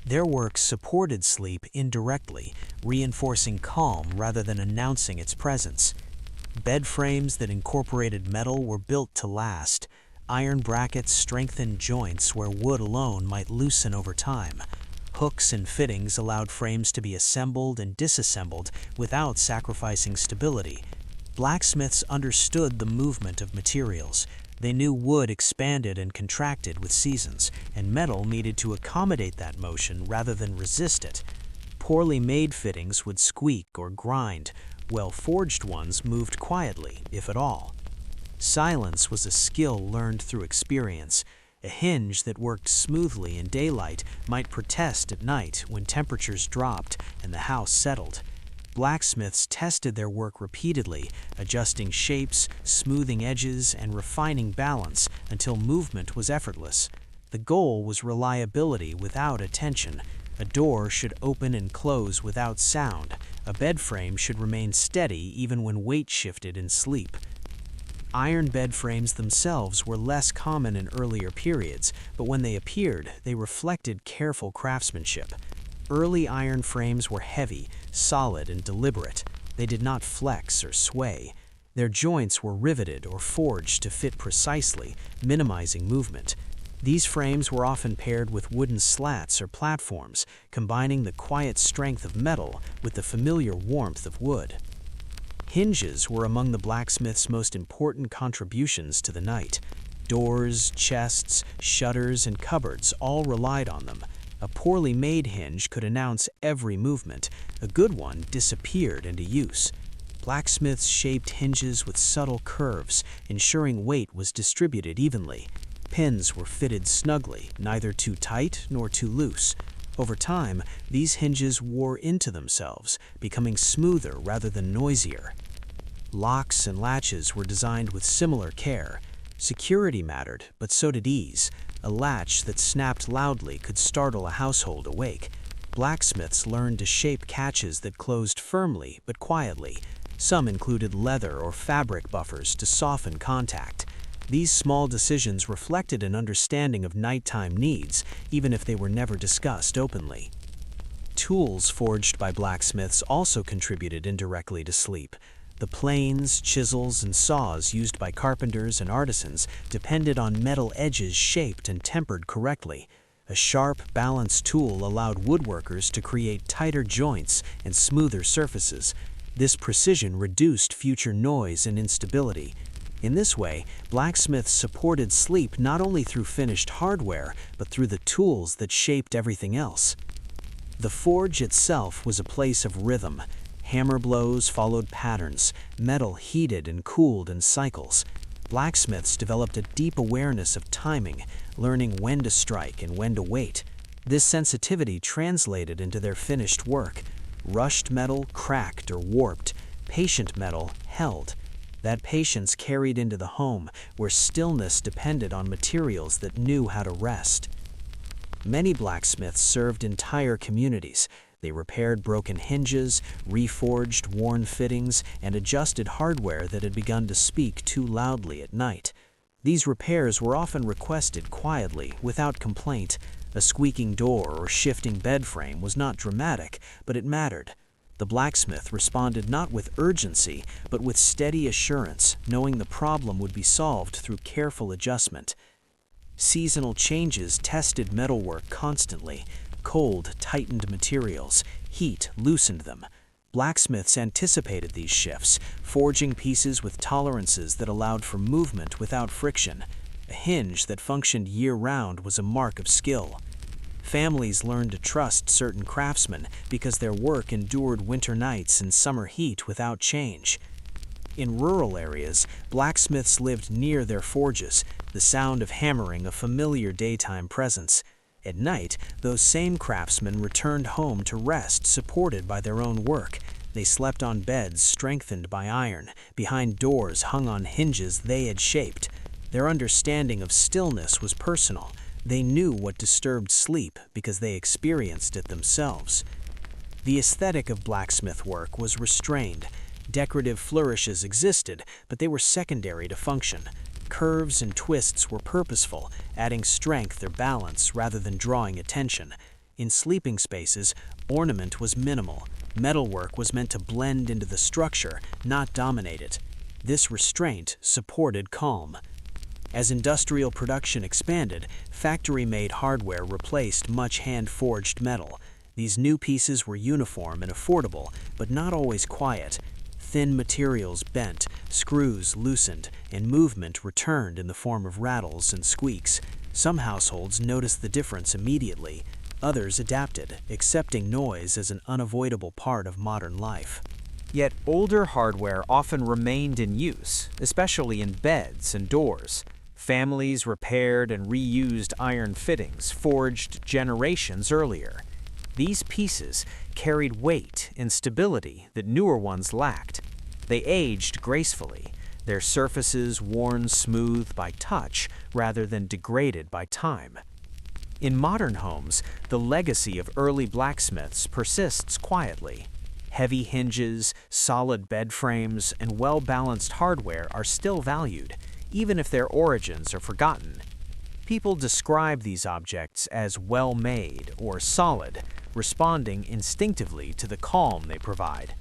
Their work supported sleep indirectly, reinforcing calm rather than announcing its presence. Bed frames that incorporated metal were built to last. Iron brackets strengthened joints where wood alone might loosen over time. Hooks and fittings allowed frames to be assembled and disassembled without sacrificing stability. Blacksmiths understood the movement of materials. They knew wood expanded and contracted with seasons, and metal needed to accommodate that motion rather than resist it. Poorly made fittings would squeak or grind, well-forged ones moved quietly, if at all. Silence was a skill learned through experience. A hinge that worked smoothly in daylight might protest at night when temperatures dropped and the house settled. Blacksmiths tested their work repeatedly, adjusting shapes, smoothing edges, and refining balance until movement was effortless. The goal was reliability without attention. A door should open and close without sound. A bed frame should remain steady even when weight shifted in sleep. Iron bed frames themselves were less common in earlier periods, but when they appeared, they reflected careful craftsmanship. Early iron frames were heavy, solid, and deliberate. They did not flex or sway. Their joints were riveted or forged to fit precisely, minimizing movement. These frames were often paired with wooden slats or platforms, combining the quiet strength of metal with the familiar warmth of wood. Hinges were among the blacksmith's most important contributions to the night. Doors, chests, shutters, and cupboards all relied on them. A poorly made hinge could announce every movement. A good one disappeared into use. Blacksmiths shaped hinges with subtle curves, ensuring weight was distributed evenly. Pins were fitted snugly, neither too tight nor too loose. Over time, these hinges wore into themselves, becoming smoother rather than noisier. Locks and latches were designed with similar care. Security mattered, but so did ease. A latch that snapped loudly could startle a household awake. Blacksmiths learned to shape catches that closed firmly but quietly. Some included leather or fabric buffers to soften contact. These small decisions reflected an understanding of nighttime needs, even if they were never discussed openly. Tools forged by blacksmiths also contributed indirectly to sleep. The planes, chisels, and saws used by carpenters and artisans depended on metal edges shaped and tempered correctly. A sharp, balanced tool allowed woodworkers to create tighter joints and smoother surfaces. This precision reduced future noise and instability. In this way, blacksmiths supported sleep not only through finished hardware, but through the tools that shaped everything else. The forge itself was a place of rhythm. Hammer blows followed patterns, metal heated and cooled in cycles. Blacksmiths developed a deep awareness of timing, learning when to strike and when to wait. This sensitivity translated into their finished work. Rushed metal cracked or warped, patient metal held. That patience carried into the home, where stillness depended on materials that knew how to rest. Many blacksmiths served entire communities. They repaired broken hinges, reforged worn fittings, and adjusted hardware that had begun to speak too loudly at night. These repairs were often requested quietly, without complaint. A squeaking door or shifting bed frame was not dramatic, but it mattered. The blacksmith responded not with urgency, but with steady assurance, knowing the problem would be solved through careful adjustment. Seasonal changes tested metalwork constantly. Cold tightened materials, heat loosened them. Blacksmiths anticipated these shifts, forging pieces with tolerances that allowed for movement without friction. A hinge that functioned year-round was a mark of skill. Families learned to trust certain craftsmen because their work endured winter nights and summer heat without change. In rural areas, blacksmiths lived near their forges, the sound of hammering a familiar daytime presence. At night, those same craftsmen returned home to rest, supported by their own work. They slept on beds strengthened by iron, behind doors hung on hinges they had shaped. Their understanding of stillness was personal. They knew what disturbed sleep because they experienced it themselves. The aesthetic of blacksmith work was restrained. Decorative flourishes existed, but they were secondary to function. Curves and twists were purposeful, adding strength or balance rather than drawing attention. In sleeping spaces, ornament was minimal. Metalwork was meant to blend into the structure, not dominate it. This restraint supported calm. As industrial production expanded, factory-made hardware replaced much hand-forged metal. These new pieces were uniform and affordable, but not always quiet. Thin materials bent, screws loosened, and movement returned in the form of rattles and squeaks. Some households noticed the difference immediately. Others adapted, accepting noise as an unavoidable part of modern life. Yet older hardware often remained in use, especially in beds and doors. Families repaired and reused iron fittings forged generations earlier. These pieces carried weight and stability that newer ones lacked. They aged gracefully, their surfaces worn smooth by touch rather than degraded by time. In modern homes, the legacy of early blacksmiths persists quietly. Heavy hinges, solid bed frames, and well-balanced hardware are still valued, even if their origins are forgotten. People describe these objects as well-made or solid, responding instinctively to the calm they provide.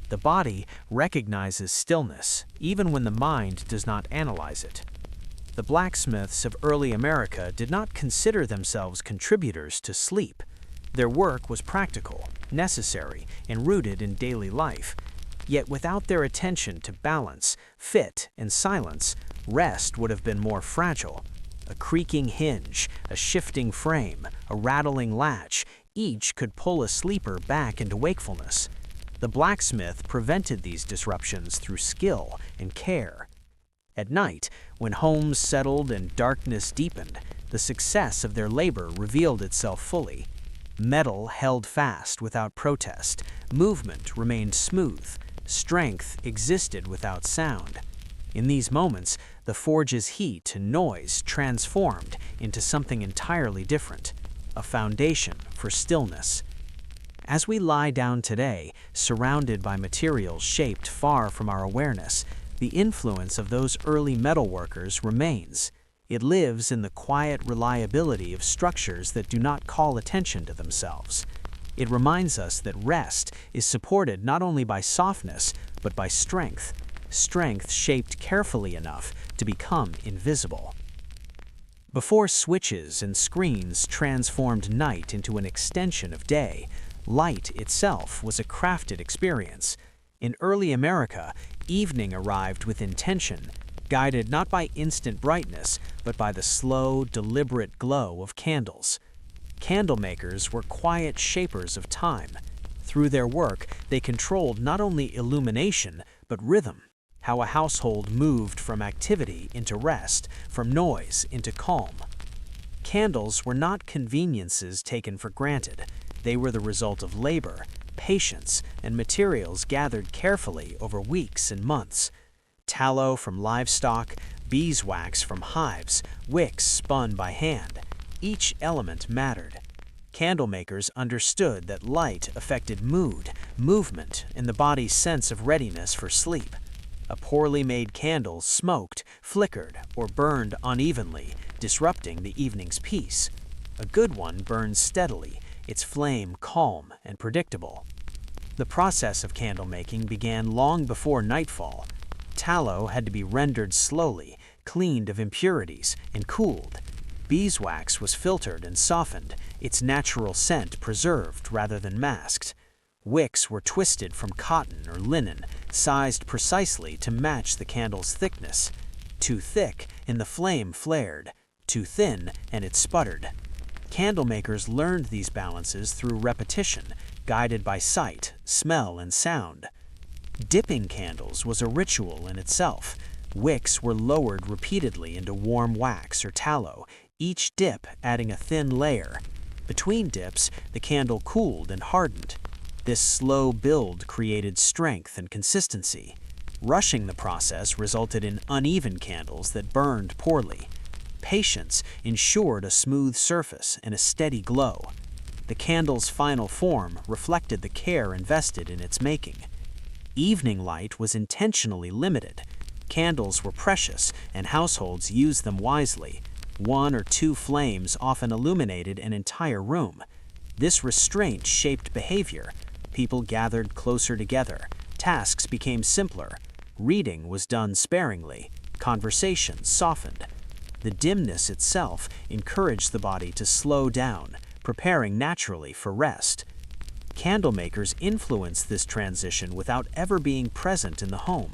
The body recognizes stillness, even when the mind does not analyze it. The blacksmiths of early America did not consider themselves contributors to sleep. Their work was practical, necessary, and rooted in daily life. Yet without their attention to balance, fit, and silence, rest would have been more fragile. A creaking hinge, a shifting frame, a rattling latch, each could pull a sleeper back into wakefulness. The blacksmith prevented these disruptions through skill and care. At night, when homes settled and darkness deepened, the success of their labor revealed itself fully. Metal held fast without protest, movement remained smooth, strength existed without sound. In these moments, the forge's heat and noise transformed into something entirely different, a foundation for stillness. As we lie down today, surrounded by materials shaped far from our awareness, the influence of those early metalworkers remains. It lives in the quiet reliability of structures that do not call attention to themselves. It reminds us that rest is supported not only by softness, but by strength, strength shaped carefully enough to become invisible. Before switches and screens transformed night into an extension of day, light itself was a crafted experience. In early America, evening arrived with intention, guided not by instant brightness, but by the slow, deliberate glow of candles. Candle makers were quiet shapers of time. Through their work, they controlled not only illumination, but rhythm, how a household moved from activity into rest, from noise into calm. Candles were not conveniences taken for granted. They were the result of labor, patience, and materials gathered carefully over weeks and months. Tallow from livestock, beeswax from hives, wicks spun by hand. Each element mattered. Candle makers understood that light affected mood, movement, and the body's sense of readiness for sleep. A poorly made candle smoked, flickered, or burned unevenly, disrupting the evening's peace. A good one burned steadily, its flame calm and predictable. The process of candle making began long before nightfall. Tallow had to be rendered slowly, cleaned of impurities, and cooled. Beeswax was filtered and softened, its natural scent preserved rather than masked. Wicks were twisted from cotton or linen, sized precisely to match the candle's thickness. Too thick, and the flame flared. Too thin, and it sputtered. Candle makers learned these balances through repetition, guided by sight, smell, and sound. Dipping candles was a ritual in itself. Wicks were lowered repeatedly into warm wax or tallow, each dip adding a thin layer. Between dips, the candle cooled and hardened. This slow build created strength and consistency. Rushing the process resulted in uneven candles that burned poorly. Patience ensured a smooth surface and a steady glow. The candle's final form reflected the care invested in its making. Evening light was intentionally limited. Candles were precious, and households used them wisely. 1 or 2 flames often illuminated an entire room. This restraint shaped behavior. People gathered closer together. Tasks became simpler. Reading was done sparingly. Conversation softened. The dimness itself encouraged the body to slow down, preparing naturally for rest. Candle makers influenced this transition without ever being present in the home.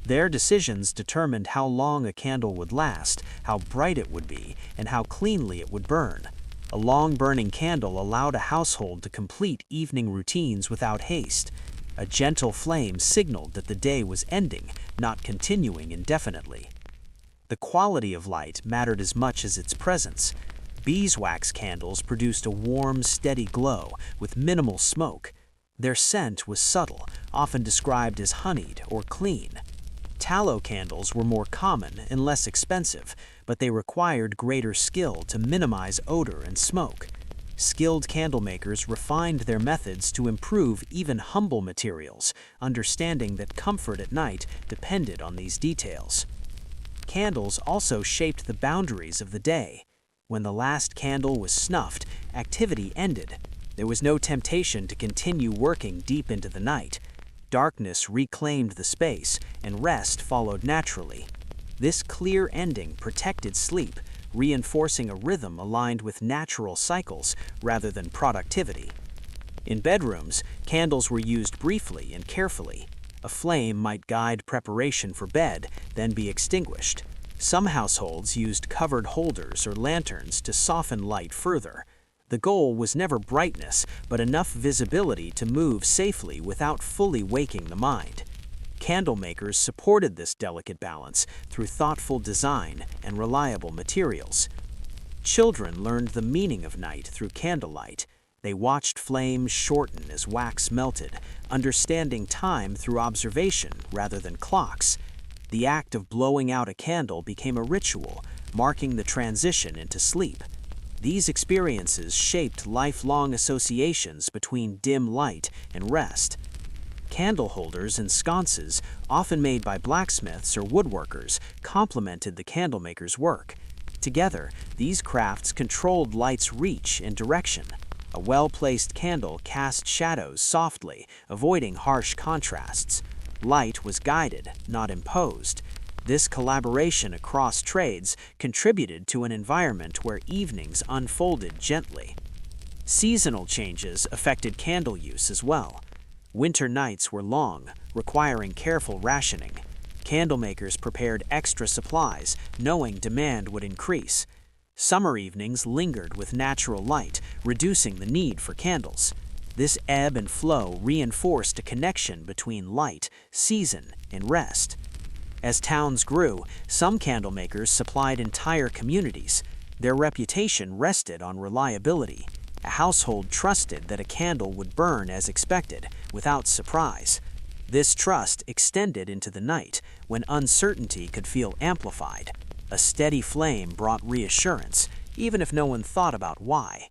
Their decisions determined how long a candle would last, how bright it would be, and how cleanly it would burn. A long-burning candle allowed a household to complete evening routines without haste. A gentle flame signaled that the day was ending, not continuing indefinitely. The quality of light mattered as much as its presence. Beeswax candles produced a warm, steady glow with minimal smoke. Their scent was subtle, often described as honeyed or clean. Tallow candles were more common and less expensive, but they required greater skill to minimize odor and smoke. Skilled candle makers refined their methods to improve even humble materials, understanding that comfort at night depended on these details. Candles also shaped the boundaries of the day. When the last candle was snuffed, activity ended. There was no temptation to continue working deep into the night. Darkness reclaimed the space, and rest followed naturally. This clear ending protected sleep, reinforcing a rhythm aligned with natural cycles rather than productivity. In bedrooms, candles were used briefly and carefully. A flame might guide preparation for bed, then be extinguished. Some households used covered holders or lanterns to soften light further. The goal was never brightness, but enough visibility to move safely without fully waking the mind. Candle makers supported this delicate balance through thoughtful design and reliable materials. Children learned the meaning of night through candlelight. They watched flames shorten as wax melted, understanding time through observation rather than clocks. The act of blowing out a candle became a ritual, marking the transition into sleep. These experiences shaped lifelong associations between dim light and rest. Candle holders and sconces, often made by blacksmiths or woodworkers, complemented the candlemaker's work. Together, these crafts controlled light's reach and direction. A well-placed candle cast shadows softly, avoiding harsh contrasts. Light was guided, not imposed. This collaboration across trades contributed to an environment where evenings unfolded gently. Seasonal changes affected candle use as well. Winter nights were long, requiring careful rationing. Candlemakers prepared extra supplies, knowing demand would increase. Summer evenings lingered with natural light, reducing the need for candles. This ebb and flow reinforced a connection between light, season, and rest. As towns grew, some candlemakers supplied entire communities. Their reputation rested on reliability. A household trusted that a candle would burn as expected, without surprise. This trust extended into the night, when uncertainty could feel amplified. A steady flame brought reassurance, even if no one thought about why.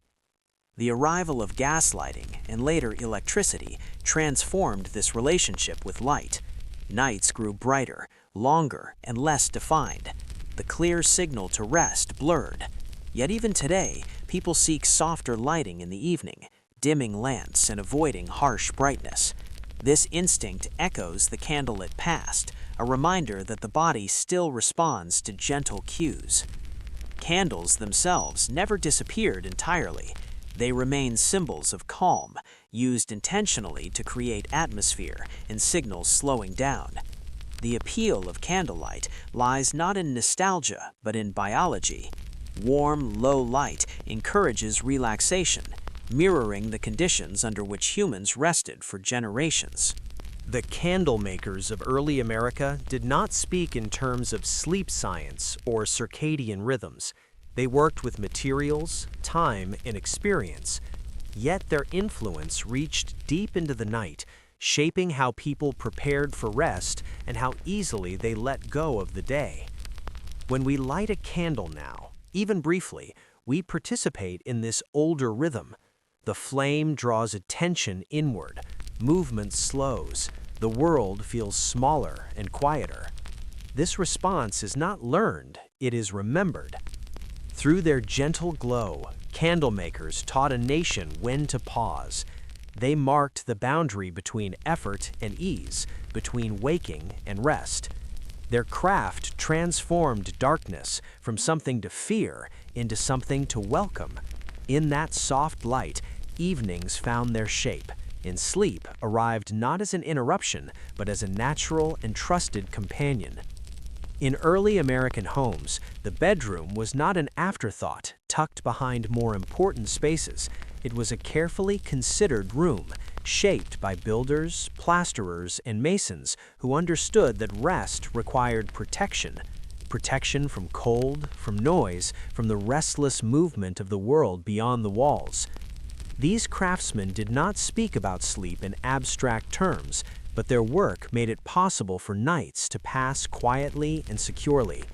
The arrival of gaslighting and later electricity transformed this relationship with light. Nights grew brighter, longer, and less defined. The clear signal to rest blurred. Yet even today, people seek softer lighting in the evening, dimming lamps and avoiding harsh brightness. This instinct echoes the candlelit past, a reminder that the body still responds to gentle cues. Candles themselves never disappeared entirely. They remain symbols of calm, used intentionally to create atmosphere and signal slowing down. The appeal of candlelight lies not in nostalgia, but in biology. Warm, low light encourages relaxation, mirroring the conditions under which humans rested for generations. The candle makers of early America did not speak in terms of sleep science or circadian rhythms. They worked with materials, time, and experience. Yet their influence reached deep into the night, shaping how people prepared for rest and how easily they let go of the day. When we light a candle now, even briefly, we participate in this older rhythm. The flame draws attention inward, movement slows, the world feels smaller and quieter. This response is not learned, it is remembered. Through their gentle glow, candle makers taught a nation when to pause. They marked the boundary between effort and ease, between waking and rest. Their craft transformed darkness from something to fear into something to welcome. In that soft light, evenings found their shape, and sleep arrived not as an interruption, but as a natural and trusted companion. In early American homes, the bedroom was not an afterthought tucked behind more important spaces. It was a carefully considered room, shaped by builders, plasterers, and masons who understood that rest required protection. Protection from cold, from noise, from the restless movement of the world beyond the walls. These craftsmen did not speak about sleep in abstract terms, but their work made it possible for nights to pass quietly and securely.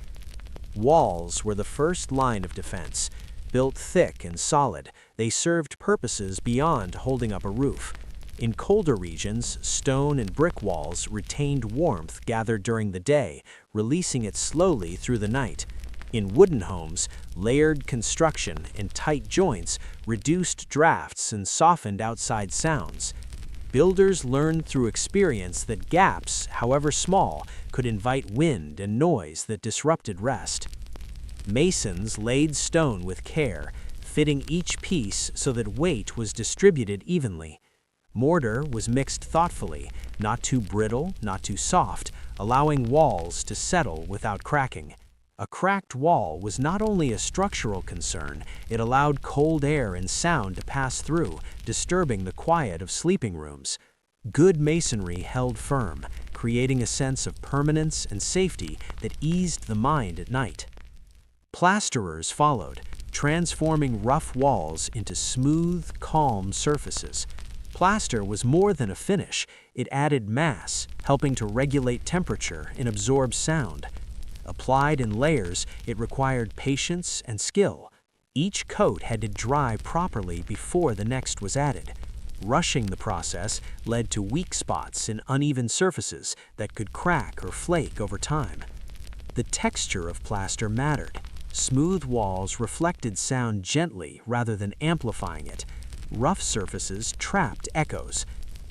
Walls were the first line of defense. Built thick and solid, they served purposes beyond holding up a roof. In colder regions, stone and brick walls retained warmth gathered during the day, releasing it slowly through the night. In wooden homes, layered construction and tight joints reduced drafts and softened outside sounds. Builders learned through experience that gaps, however small, could invite wind and noise that disrupted rest. Masons laid stone with care, fitting each piece so that weight was distributed evenly. Mortar was mixed thoughtfully, not too brittle, not too soft, allowing walls to settle without cracking. A cracked wall was not only a structural concern, it allowed cold air and sound to pass through, disturbing the quiet of sleeping rooms. Good masonry held firm, creating a sense of permanence and safety that eased the mind at night. Plasterers followed, transforming rough walls into smooth, calm surfaces. Plaster was more than a finish, it added mass, helping to regulate temperature and absorb sound. Applied in layers, it required patience and skill. Each coat had to dry properly before the next was added. Rushing the process led to weak spots in uneven surfaces that could crack or flake over time. The texture of plaster mattered. Smooth walls reflected sound gently rather than amplifying it. Rough surfaces trapped echoes.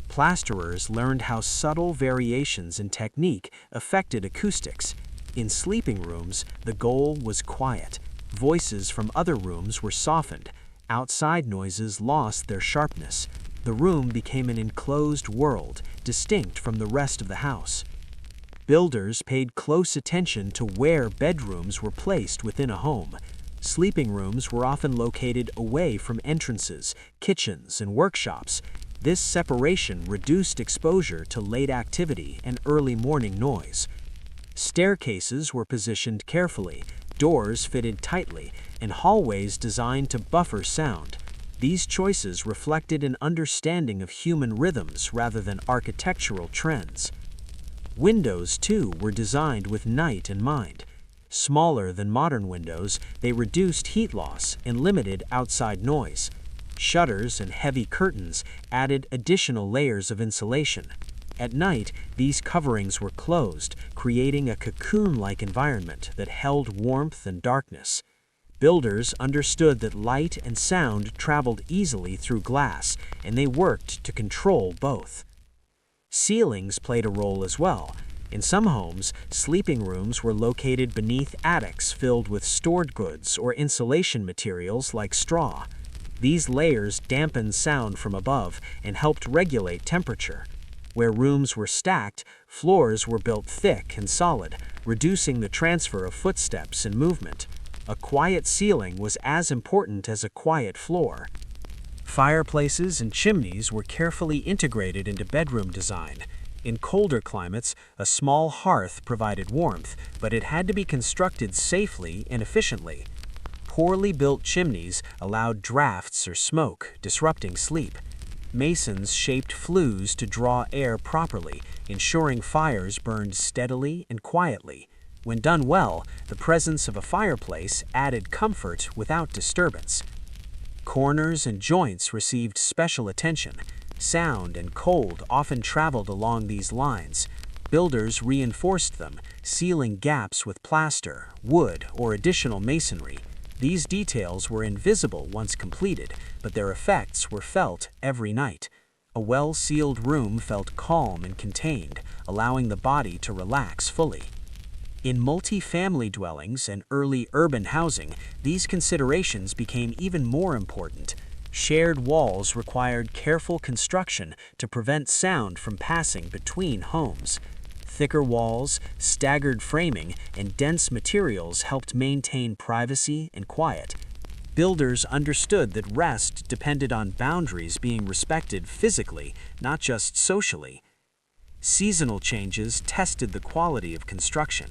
Plasterers learned how subtle variations in technique affected acoustics. In sleeping rooms, the goal was quiet. Voices from other rooms were softened. Outside noises lost their sharpness. The room became an enclosed world, distinct from the rest of the house. Builders paid close attention to where bedrooms were placed within a home. Sleeping rooms were often located away from entrances, kitchens, and workshops. This separation reduced exposure to late activity and early morning noise. Staircases were positioned carefully, doors fitted tightly, and hallways designed to buffer sound. These choices reflected an understanding of human rhythms rather than architectural trends. Windows, too, were designed with night in mind. Smaller than modern windows, they reduced heat loss and limited outside noise. Shutters and heavy curtains added additional layers of insulation. At night, these coverings were closed, creating a cocoon-like environment that held warmth and darkness. Builders understood that light and sound traveled easily through glass, and they worked to control both. Ceilings played a role as well. In some homes, sleeping rooms were located beneath attics filled with stored goods or insulation materials like straw. These layers dampened sound from above and helped regulate temperature. Where rooms were stacked, floors were built thick and solid, reducing the transfer of footsteps and movement. A quiet ceiling was as important as a quiet floor. Fireplaces and chimneys were carefully integrated into bedroom design. In colder climates, a small hearth provided warmth, but it had to be constructed safely and efficiently. Poorly built chimneys allowed drafts or smoke, disrupting sleep. Masons shaped flues to draw air properly, ensuring fires burned steadily and quietly. When done well, the presence of a fireplace added comfort without disturbance. Corners and joints received special attention. Sound and cold often traveled along these lines. Builders reinforced them, sealing gaps with plaster, wood, or additional masonry. These details were invisible once completed, but their effects were felt every night. A well-sealed room felt calm and contained, allowing the body to relax fully. In multi-family dwellings and early urban housing, these considerations became even more important. Shared walls required careful construction to prevent sound from passing between homes. Thicker walls, staggered framing, and dense materials helped maintain privacy and quiet. Builders understood that rest depended on boundaries being respected physically, not just socially. Seasonal changes tested the quality of construction.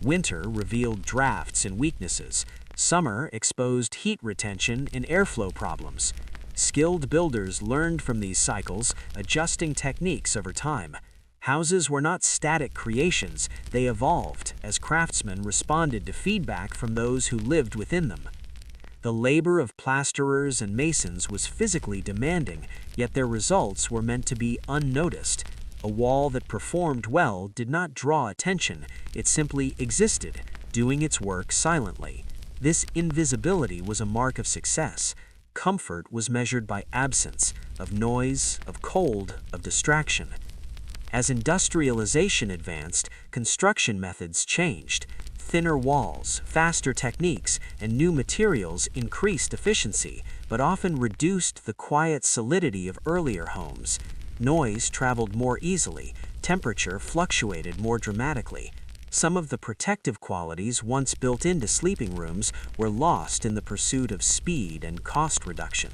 Winter revealed drafts and weaknesses. Summer exposed heat retention and airflow problems. Skilled builders learned from these cycles, adjusting techniques over time. Houses were not static creations, they evolved as craftsmen responded to feedback from those who lived within them. The labor of plasterers and masons was physically demanding, yet their results were meant to be unnoticed. A wall that performed well did not draw attention, it simply existed, doing its work silently. This invisibility was a mark of success. comfort was measured by absence of noise, of cold, of distraction. As industrialization advanced, construction methods changed. Thinner walls, faster techniques, and new materials increased efficiency, but often reduced the quiet solidity of earlier homes. Noise traveled more easily, temperature fluctuated more dramatically. Some of the protective qualities once built into sleeping rooms were lost in the pursuit of speed and cost reduction.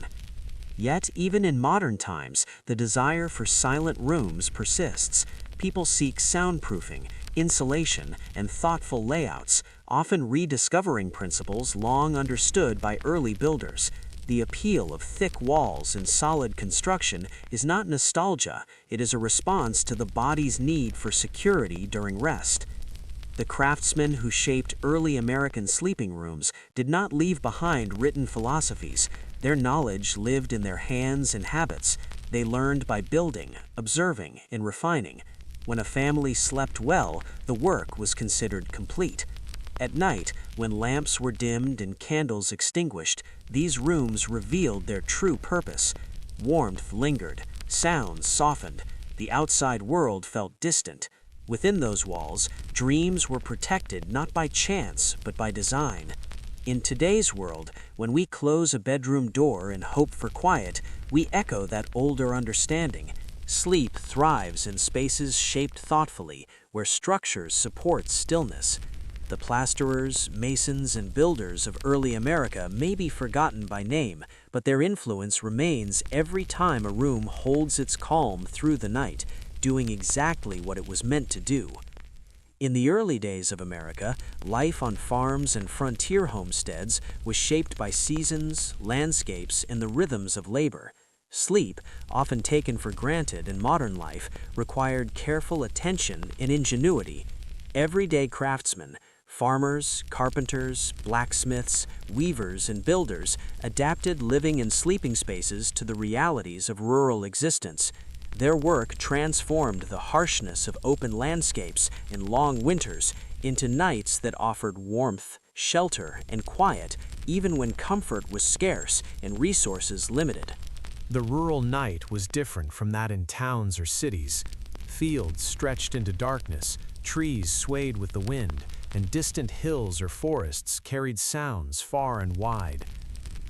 Yet, even in modern times, the desire for silent rooms persists. People seek soundproofing, insulation, and thoughtful layouts, often rediscovering principles long understood by early builders. The appeal of thick walls and solid construction is not nostalgia, it is a response to the body's need for security during rest. The craftsmen who shaped early American sleeping rooms did not leave behind written philosophies. Their knowledge lived in their hands and habits. They learned by building, observing, and refining. When a family slept well, the work was considered complete. At night, when lamps were dimmed and candles extinguished, these rooms revealed their true purpose. Warmth lingered, sounds softened, the outside world felt distant. Within those walls, dreams were protected not by chance, but by design. In today's world, when we close a bedroom door and hope for quiet, we echo that older understanding. Sleep thrives in spaces shaped thoughtfully, where structures support stillness. The plasterers, masons, and builders of early America may be forgotten by name, but their influence remains every time a room holds its calm through the night, doing exactly what it was meant to do. In the early days of America, life on farms and frontier homesteads was shaped by seasons, landscapes, and the rhythms of labor. Sleep, often taken for granted in modern life, required careful attention and ingenuity. Everyday craftsmen, farmers, carpenters, blacksmiths, weavers, and builders adapted living and sleeping spaces to the realities of rural existence. Their work transformed the harshness of open landscapes and long winters into nights that offered warmth, shelter, and quiet, even when comfort was scarce and resources limited. The rural night was different from that in towns or cities. Fields stretched into darkness, trees swayed with the wind, and distant hills or forests carried sounds far and wide.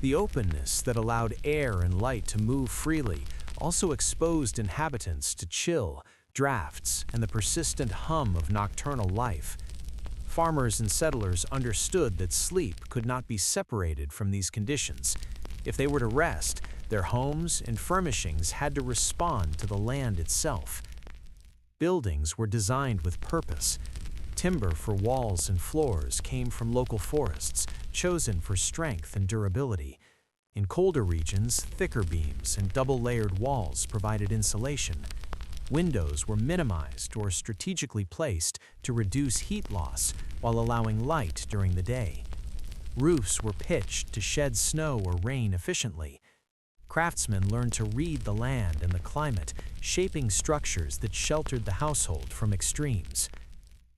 The openness that allowed air and light to move freely also exposed inhabitants to chill, drafts, and the persistent hum of nocturnal life. Farmers and settlers understood that sleep could not be separated from these conditions. If they were to rest, their homes and furnishings had to respond to the land itself. Buildings were designed with purpose. Timber for walls and floors came from local forests, chosen for strength and durability. In colder regions, thicker beams and double-layered walls provided insulation. Windows were minimized or strategically placed to reduce heat loss while allowing light during the day. Roofs were pitched to shed snow or rain efficiently. Craftsmen learned to read the land and the climate, shaping structures that sheltered the household from extremes.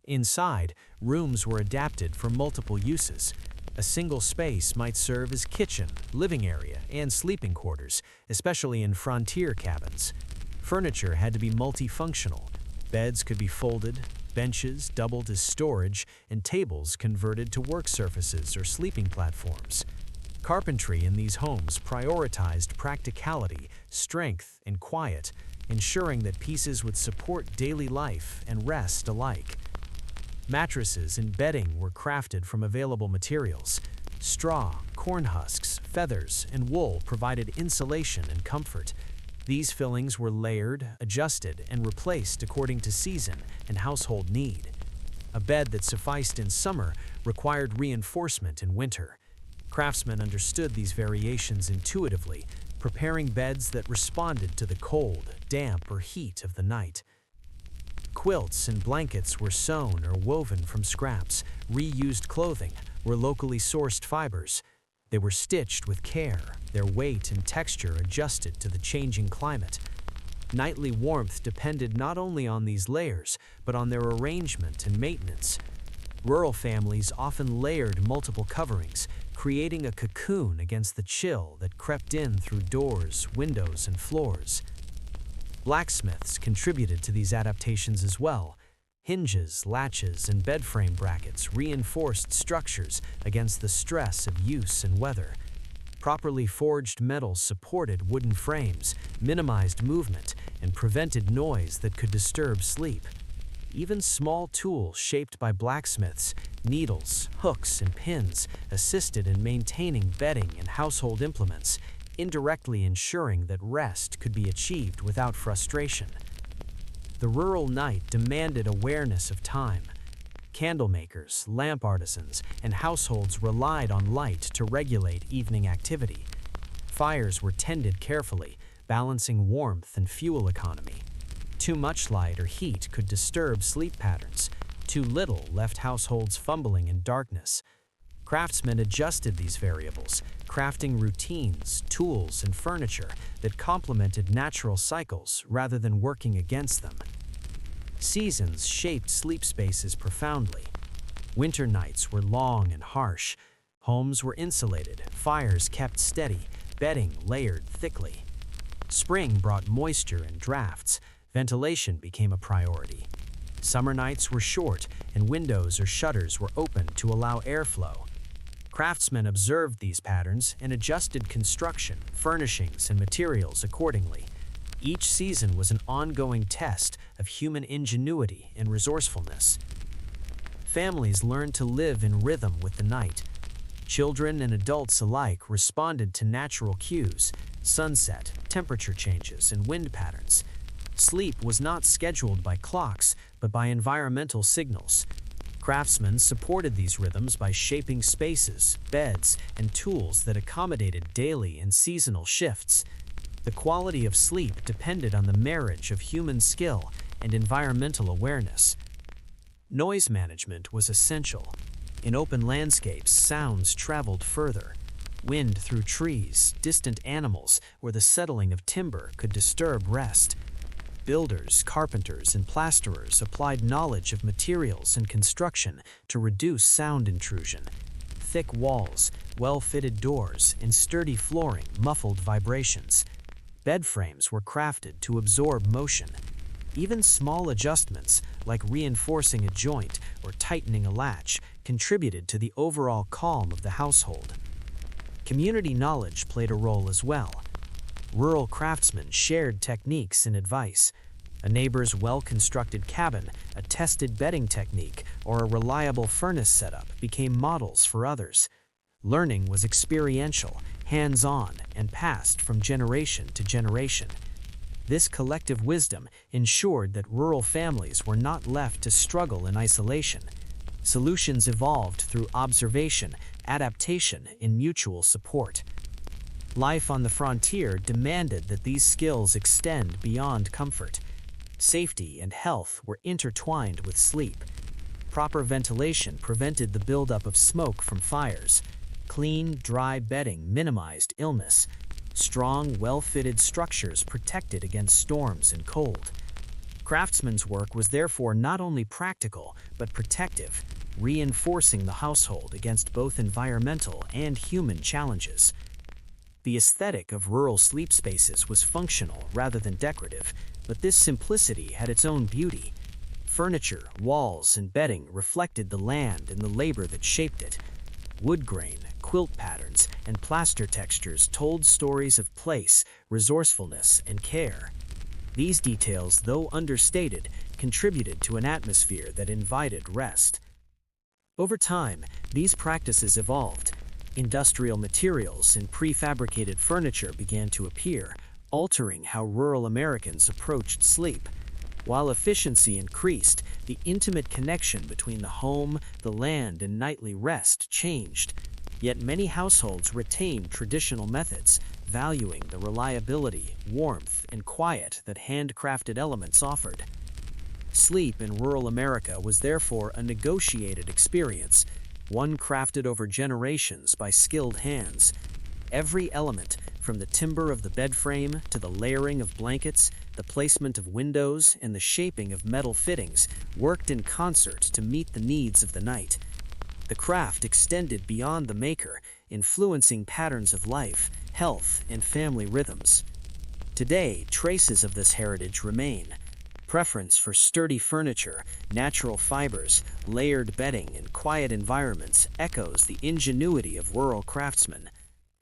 Inside, rooms were adapted for multiple uses. A single space might serve as kitchen, living area, and sleeping quarters, especially in frontier cabins. Furniture had to be multifunctional. Beds could be folded, benches doubled as storage, and tables converted to work surfaces or sleeping platforms. Carpentry in these homes prioritized practicality, strength, and quiet, ensuring that pieces would support daily life and rest alike. Mattresses and bedding were crafted from available materials. Straw, corn husks, feathers, and wool provided insulation and comfort. These fillings were layered, adjusted, and replaced according to season and household need. A bed that sufficed in summer required reinforcement in winter. Craftsmen understood these variations intuitively, preparing beds that responded to the cold, damp, or heat of the night. Quilts and blankets were sewn or woven from scraps. Reused clothing were locally sourced fibers. They were stitched with care, their weight and texture adjusted to the changing climate. Nightly warmth depended not only on these layers, but on their arrangement and maintenance. Rural families often layered multiple coverings, creating a cocoon against the chill that crept in through doors, windows, and floors. Blacksmiths contributed to these adaptations as well. Hinges, latches, and bedframe brackets reinforced structures against the stress of use and weather. Properly forged metals supported wooden frames, minimized movement, and prevented noise that could disturb sleep. Even small tools shaped by blacksmiths, needles, hooks, and pins, assisted in maintaining bedding and household implements, indirectly ensuring that rest could be achieved without frustration. The rural night demanded awareness of time. Candlemakers, lamp artisans, and households relied on light to regulate evening activity. Fires were tended carefully, balancing warmth and fuel economy. Too much light or heat could disturb sleep patterns. Too little left households fumbling in darkness. Craftsmen adjusted these variables, crafting routines, tools, and furniture that complemented natural cycles rather than working against them. Seasons shaped sleep spaces profoundly. Winter nights were long and harsh. Homes were insulated, fires kept steady, bedding layered thickly. Spring brought moisture and drafts. Ventilation became a priority. Summer nights were short, and windows or shutters were open to allow airflow. Craftsmen observed these patterns and adjusted construction, furnishings, and materials accordingly. Each season was an ongoing test of human ingenuity and resourcefulness. Families learned to live in rhythm with the night. Children and adults alike responded to natural cues, sunset, temperature changes, and wind patterns. Sleep was not scheduled by clocks, but by environmental signals. Craftsmen supported these rhythms by shaping spaces, beds, and tools that accommodated daily and seasonal shifts. The quality of sleep depended on the marriage of human skill and environmental awareness. Noise management was essential. In open landscapes, sounds traveled further. Wind through trees, distant animals, or the settling of timber could disturb rest. Builders, carpenters, and plasterers applied knowledge of materials and construction to reduce sound intrusion. Thick walls, well-fitted doors, and sturdy flooring muffled vibrations. Bed frames were crafted to absorb motion. Even small adjustments, like reinforcing a joint or tightening a latch, contributed to the overall calm of the household. Community knowledge played a role as well. Rural craftsmen shared techniques and advice. A neighbor's well-constructed cabin, a tested bedding technique, or a reliable furnace setup became models for others. Learning was experiential, hands-on, and passed from generation to generation. This collective wisdom ensured that rural families were not left to struggle in isolation. Solutions evolved through observation, adaptation, and mutual support. Life on the frontier demanded that these skills extend beyond comfort. Safety and health were intertwined with sleep. Proper ventilation prevented the buildup of smoke from fires. Clean, dry bedding minimized illness. Strong, well-fitted structures protected against storms and cold. Craftsmen's work was therefore not only practical, but protective, reinforcing the household against both environmental and human challenges. The aesthetic of rural sleep spaces was functional rather than decorative, but this simplicity had its own beauty. Furniture, walls, and bedding reflected the land and the labor that shaped it. Wood grain, quilt patterns, and plaster textures told stories of place, resourcefulness, and care. These details, though understated, contributed to an atmosphere that invited rest. Over time, these practices evolved. Industrial materials and prefabricated furniture began to appear, altering how rural Americans approached sleep. While efficiency increased, the intimate connection between the home, the land, and nightly rest changed. Yet many households retained traditional methods, valuing the reliability, warmth, and quiet that handcrafted elements offered. Sleep in rural America was therefore a negotiated experience, one crafted over generations by skilled hands. Every element, from the timber of the bed frame to the layering of blankets, the placement of windows, and the shaping of metal fittings, worked in concert to meet the needs of the night. The craft extended beyond the maker, influencing patterns of life, health, and family rhythms. Today, traces of this heritage remain. Preference for sturdy furniture, natural fibers, layered bedding, and quiet environments echoes the ingenuity of rural craftsmen.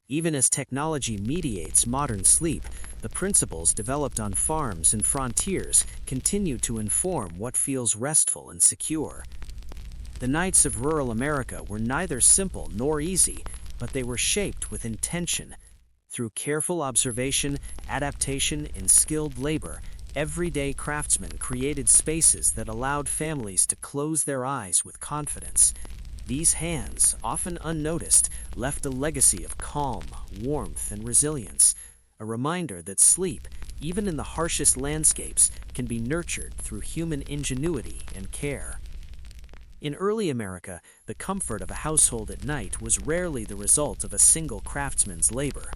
Even as technology mediates modern sleep, the principles developed on farms and frontiers continue to inform what feels restful and secure. The nights of rural America were neither simple nor easy, but they were shaped with intention. Through careful observation, adaptation, and skilled labor, everyday craftsmen created spaces that allowed families to close their eyes with confidence. These hands, often unnoticed, left a legacy of calm, warmth, and resilience, a reminder that sleep, even in the harshest landscapes, can be nurtured through human ingenuity and care. In early America, the comfort of a household at night was rarely the result of a single craftsman's labor.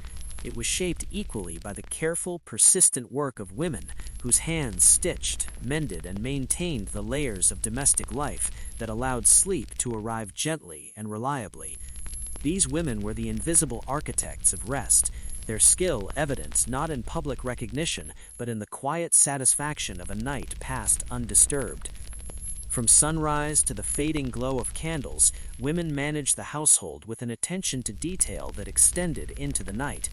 It was shaped equally by the careful, persistent work of women whose hands stitched, mended, and maintained the layers of domestic life that allowed sleep to arrive gently and reliably. These women were the invisible architects of rest, their skill evident not in public recognition but in the quiet satisfaction of a night passed undisturbed. From sunrise to the fading glow of candles, women managed the household with an attention to detail that extended into the night.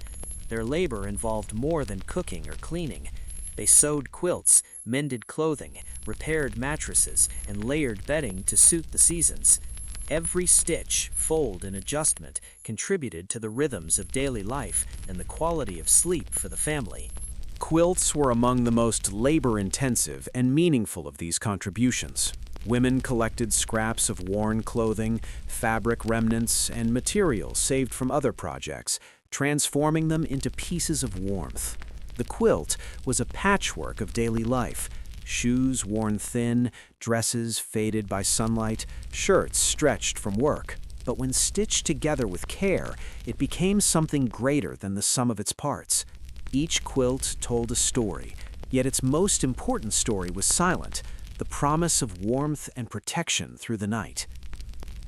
Their labor involved more than cooking or cleaning. They sewed quilts, mended clothing, repaired mattresses, and layered bedding to suit the seasons. Every stitch, fold, and adjustment contributed to the rhythms of daily life and the quality of sleep for the family. Quilts were among the most labor-intensive and meaningful of these contributions. Women collected scraps of worn clothing, fabric remnants, and materials saved from other projects, transforming them into pieces of warmth. The quilt was a patchwork of daily life: shoes worn thin, dresses faded by sunlight, shirts stretched from work. But when stitched together with care, it became something greater than the sum of its parts. Each quilt told a story, yet its most important story was silent: the promise of warmth and protection through the night.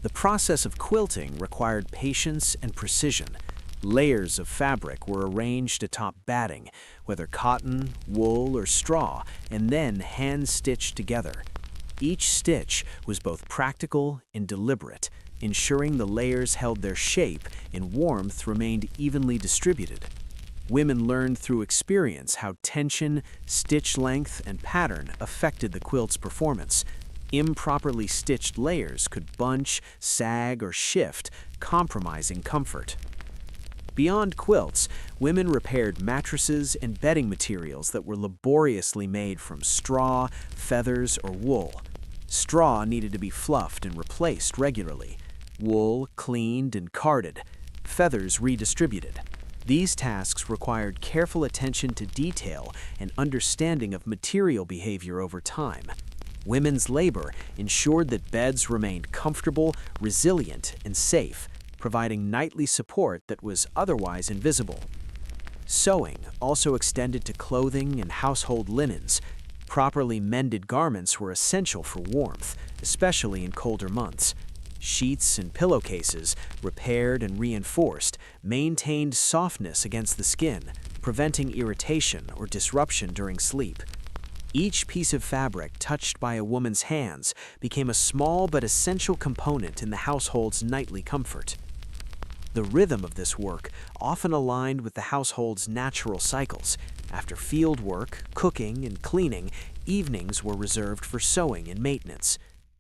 The process of quilting required patience and precision. Layers of fabric were arranged atop batting, whether cotton, wool, or straw, and then hand-stitched together. Each stitch was both practical and deliberate, ensuring the layers held their shape and warmth remained evenly distributed. Women learned through experience how tension, stitch length, and pattern affected the quilt's performance. Improperly stitched layers could bunch, sag, or shift, compromising comfort. Beyond quilts, women repaired mattresses and bedding materials that were laboriously made from straw, feathers, or wool. Straw needed to be fluffed and replaced regularly. Wool cleaned and carded. Feathers redistributed. These tasks required careful attention to detail and understanding of material behavior over time. Women's labor ensured that beds remained comfortable, resilient, and safe, providing nightly support that was otherwise invisible. Sewing also extended to clothing and household linens. Properly mended garments were essential for warmth, especially in colder months. Sheets and pillowcases, repaired and reinforced, maintained softness against the skin, preventing irritation or disruption during sleep. Each piece of fabric touched by a woman's hands became a small but essential component in the household's nightly comfort. The rhythm of this work often aligned with the household's natural cycles. After field work, cooking, and cleaning, evenings were reserved for sewing and maintenance.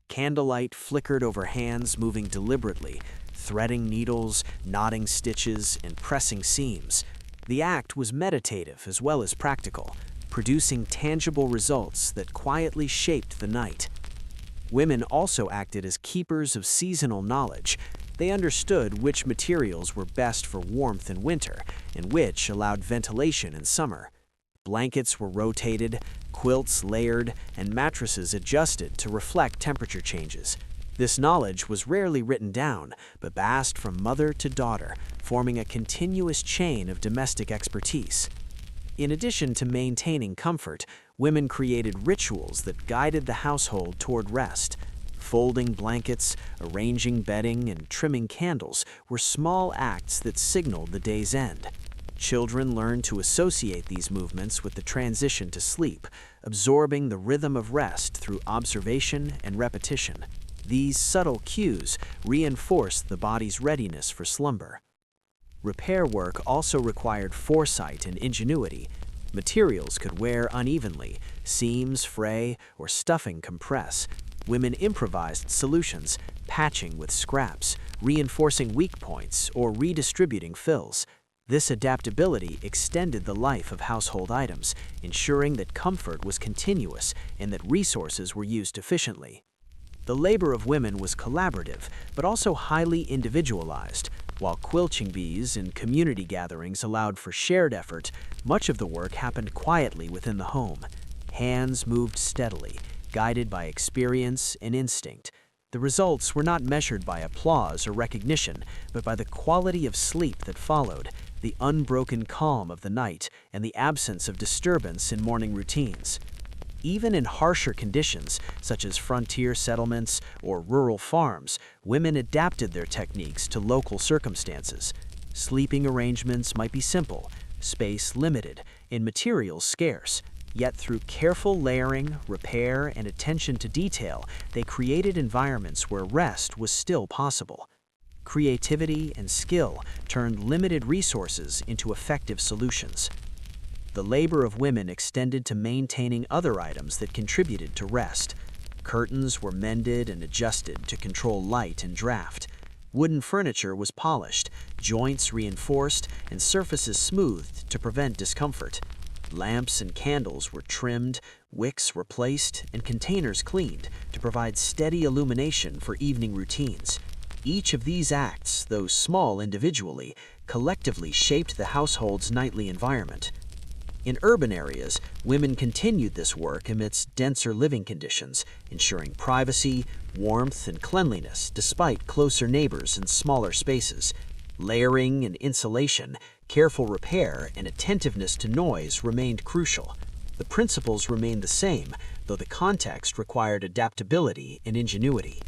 Candlelight flickered over hands moving deliberately, threading needles, knotting stitches, and pressing seams. The act was meditative as well as practical, producing tangible results that quietly shaped the night. Women also acted as keepers of seasonal knowledge. They understood which materials were best for warmth in winter and which allowed ventilation in summer. Blankets were rotated, quilts layered, and mattresses adjusted to reflect temperature changes. This knowledge was rarely written down, but passed from mother to daughter, forming a continuous chain of domestic expertise. In addition to maintaining comfort, women created rituals that guided the household toward rest. Folding blankets, arranging bedding, and trimming candles were small acts that signaled the day's end. Children learned to associate these movements with the transition to sleep, absorbing the rhythm of rest through observation and repetition. These subtle cues reinforced the body's readiness for slumber. Repair work also required foresight and ingenuity. Materials could wear unevenly, seams fray, or stuffing compress. Women improvised solutions, patching with scraps, reinforcing weak points, or redistributing fills. This adaptability extended the life of household items, ensuring that comfort was continuous and that resources were used efficiently. The labor of women was collaborative, but also highly individualized. While quilting bees and community gatherings allowed for shared effort, much of the work happened quietly within the home. Hands moved steadily, guided by experience and instinct. The results were not measured by applause or recognition, but by the quality of sleep that followed, the unbroken calm of the night, and the absence of disturbance in morning routines. Even in harsher conditions, such as frontier settlements or rural farms, women adapted their techniques to local circumstances. Sleeping arrangements might be simple, space limited, and materials scarce. Yet through careful layering, repair, and attention to detail, they created environments where rest was still possible. Creativity and skill turned limited resources into effective solutions. The labor of women extended to maintaining other items that contributed to rest. Curtains were mended and adjusted to control light and draft. Wooden furniture was polished, joints reinforced, and surfaces smoothed to prevent discomfort. Lamps and candles were trimmed, wicks replaced, and containers cleaned to provide steady illumination for evening routines. Each of these acts, though small individually, collectively shaped the household's nightly environment. In urban areas, women continued this work amidst denser living conditions, ensuring privacy, warmth, and cleanliness despite closer neighbors and smaller spaces. Layering and insulation, careful repair, and attentiveness to noise remained crucial. The principles remained the same, though the context required adaptability and ingenuity.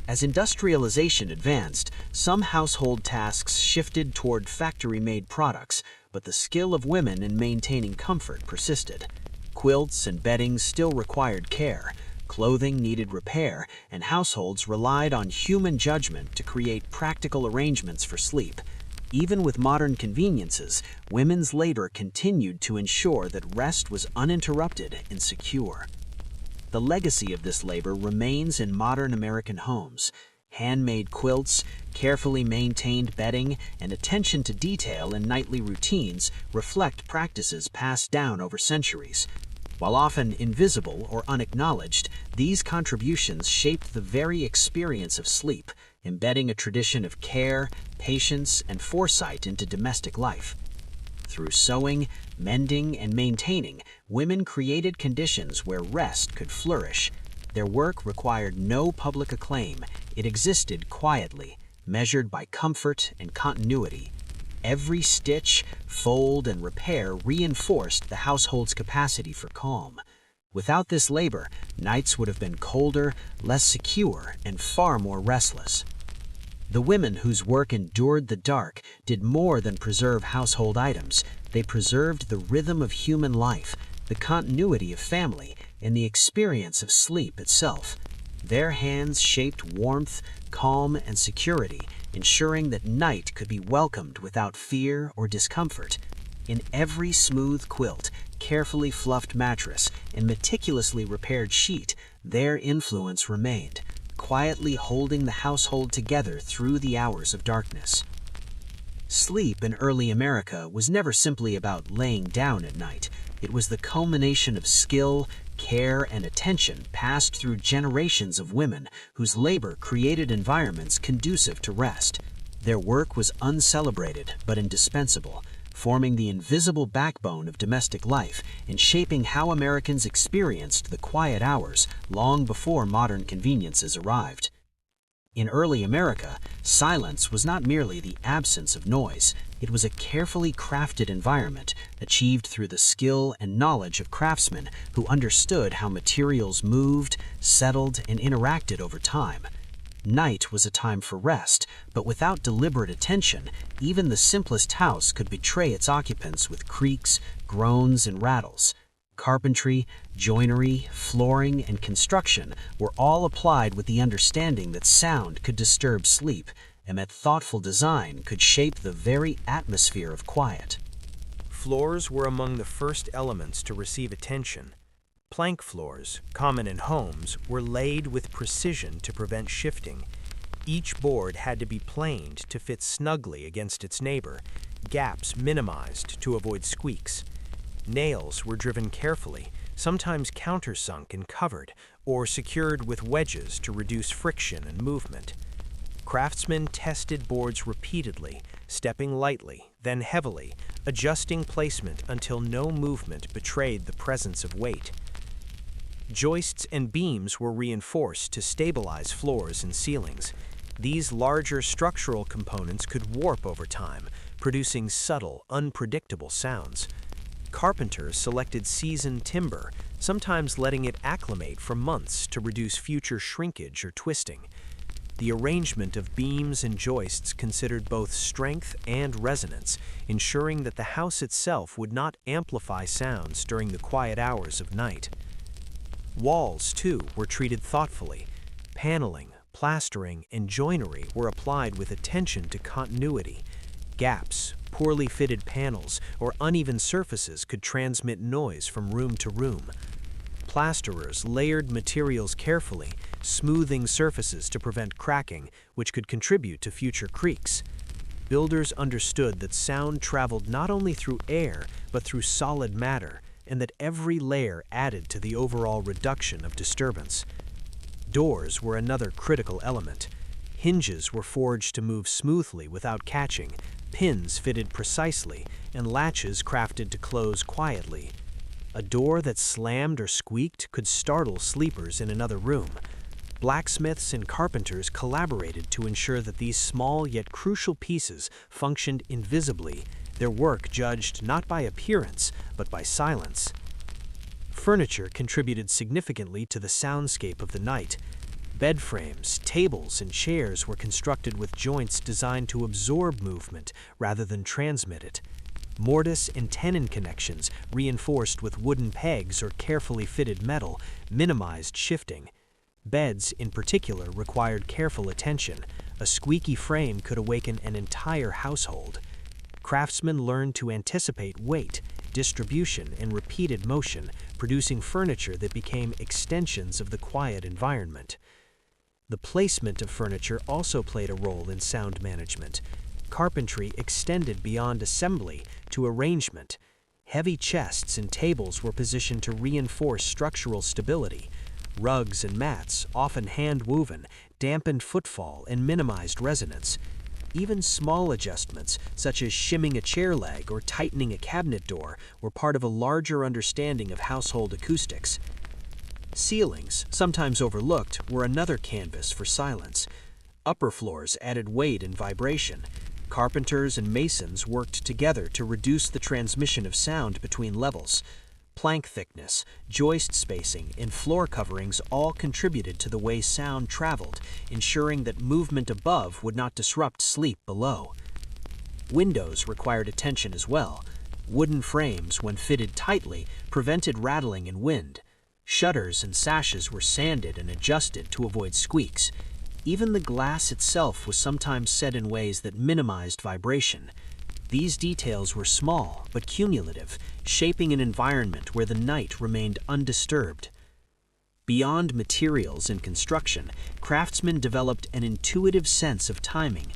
As industrialization advanced, some household tasks shifted toward factory-made products, but the skill of women in maintaining comfort persisted. Quilts and bedding still required care, clothing needed repair, and households relied on human judgment to create practical arrangements for sleep. Even with modern conveniences, women's labor continued to ensure that rest was uninterrupted and secure. The legacy of this labor remains in modern American homes. Handmade quilts, carefully maintained bedding, and attention to detail in nightly routines reflect practices passed down over centuries. While often invisible or unacknowledged, these contributions shaped the very experience of sleep, embedding a tradition of care, patience, and foresight into domestic life. Through sewing, mending, and maintaining, women created conditions where rest could flourish. Their work required no public acclaim. It existed quietly, measured by comfort and continuity. Every stitch, fold, and repair reinforced the household's capacity for calm. Without this labor, nights would have been colder, less secure, and far more restless. The women whose work endured the dark did more than preserve household items. They preserved the rhythm of human life, the continuity of family, and the experience of sleep itself. Their hands shaped warmth, calm, and security, ensuring that night could be welcomed without fear or discomfort. In every smooth quilt, carefully fluffed mattress, and meticulously repaired sheet, their influence remained, quietly holding the household together through the hours of darkness. Sleep in early America was never simply about laying down at night. It was the culmination of skill, care, and attention passed through generations of women whose labor created environments conducive to rest. Their work was uncelebrated but indispensable, forming the invisible backbone of domestic life and shaping how Americans experienced the quiet hours long before modern conveniences arrived. In early America, silence was not merely the absence of noise, It was a carefully crafted environment, achieved through the skill and knowledge of craftsmen who understood how materials moved, settled, and interacted over time. Night was a time for rest, but without deliberate attention, even the simplest house could betray its occupants with creaks, groans, and rattles. Carpentry, joinery, flooring, and construction were all applied with the understanding that sound could disturb sleep, and that thoughtful design could shape the very atmosphere of quiet. Floors were among the first elements to receive attention. Plank floors, common in homes, were laid with precision to prevent shifting. Each board had to be planed to fit snugly against its neighbor, gaps minimized to avoid squeaks. Nails were driven carefully, sometimes countersunk and covered, or secured with wedges to reduce friction and movement. Craftsmen tested boards repeatedly, stepping lightly, then heavily, adjusting placement until no movement betrayed the presence of weight. Joists and beams were reinforced to stabilize floors and ceilings. These larger structural components could warp over time, producing subtle, unpredictable sounds. Carpenters selected seasoned timber, sometimes letting it acclimate for months to reduce future shrinkage or twisting. The arrangement of beams and joists considered both strength and resonance, ensuring that the house itself would not amplify sounds during the quiet hours of night. Walls, too, were treated thoughtfully. Paneling, plastering, and joinery were applied with attention to continuity. Gaps, poorly fitted panels, or uneven surfaces could transmit noise from room to room. Plasterers layered materials carefully, smoothing surfaces to prevent cracking, which could contribute to future creaks. Builders understood that sound traveled not only through air, but through solid matter, and that every layer added to the overall reduction of disturbance. Doors were another critical element. Hinges were forged to move smoothly without catching, pins fitted precisely, and latches crafted to close quietly. A door that slammed or squeaked could startle sleepers in another room. Blacksmiths and carpenters collaborated to ensure that these small yet crucial pieces functioned invisibly, their work judged not by appearance, but by silence. Furniture contributed significantly to the soundscape of the night. Bedframes, tables, and chairs were constructed with joints designed to absorb movement rather than transmit it. Mortise and tenon connections, reinforced with wooden pegs or carefully fitted metal, minimized shifting. Beds, in particular, required careful attention. A squeaky frame could awaken an entire household. Craftsmen learned to anticipate weight, distribution, and repeated motion, producing furniture that became extensions of the quiet environment. The placement of furniture also played a role in sound management. Carpentry extended beyond assembly to arrangement. Heavy chests and tables were positioned to reinforce structural stability. Rugs and mats, often hand-woven, dampened footfall and minimized resonance. Even small adjustments, such as shimming a chair leg or tightening a cabinet door, were part of a larger understanding of household acoustics. Ceilings, sometimes overlooked, were another canvas for silence. Upper floors added weight and vibration. Carpenters and masons worked together to reduce the transmission of sound between levels. Plank thickness, joist spacing, and floor coverings all contributed to the way sound traveled, ensuring that movement above would not disrupt sleep below. Windows required attention as well. Wooden frames, when fitted tightly, prevented rattling and wind. Shutters and sashes were sanded and adjusted to avoid squeaks. Even the glass itself was sometimes set in ways that minimized vibration. These details were small but cumulative, shaping an environment where the night remained undisturbed. Beyond materials and construction, craftsmen developed an intuitive sense of timing.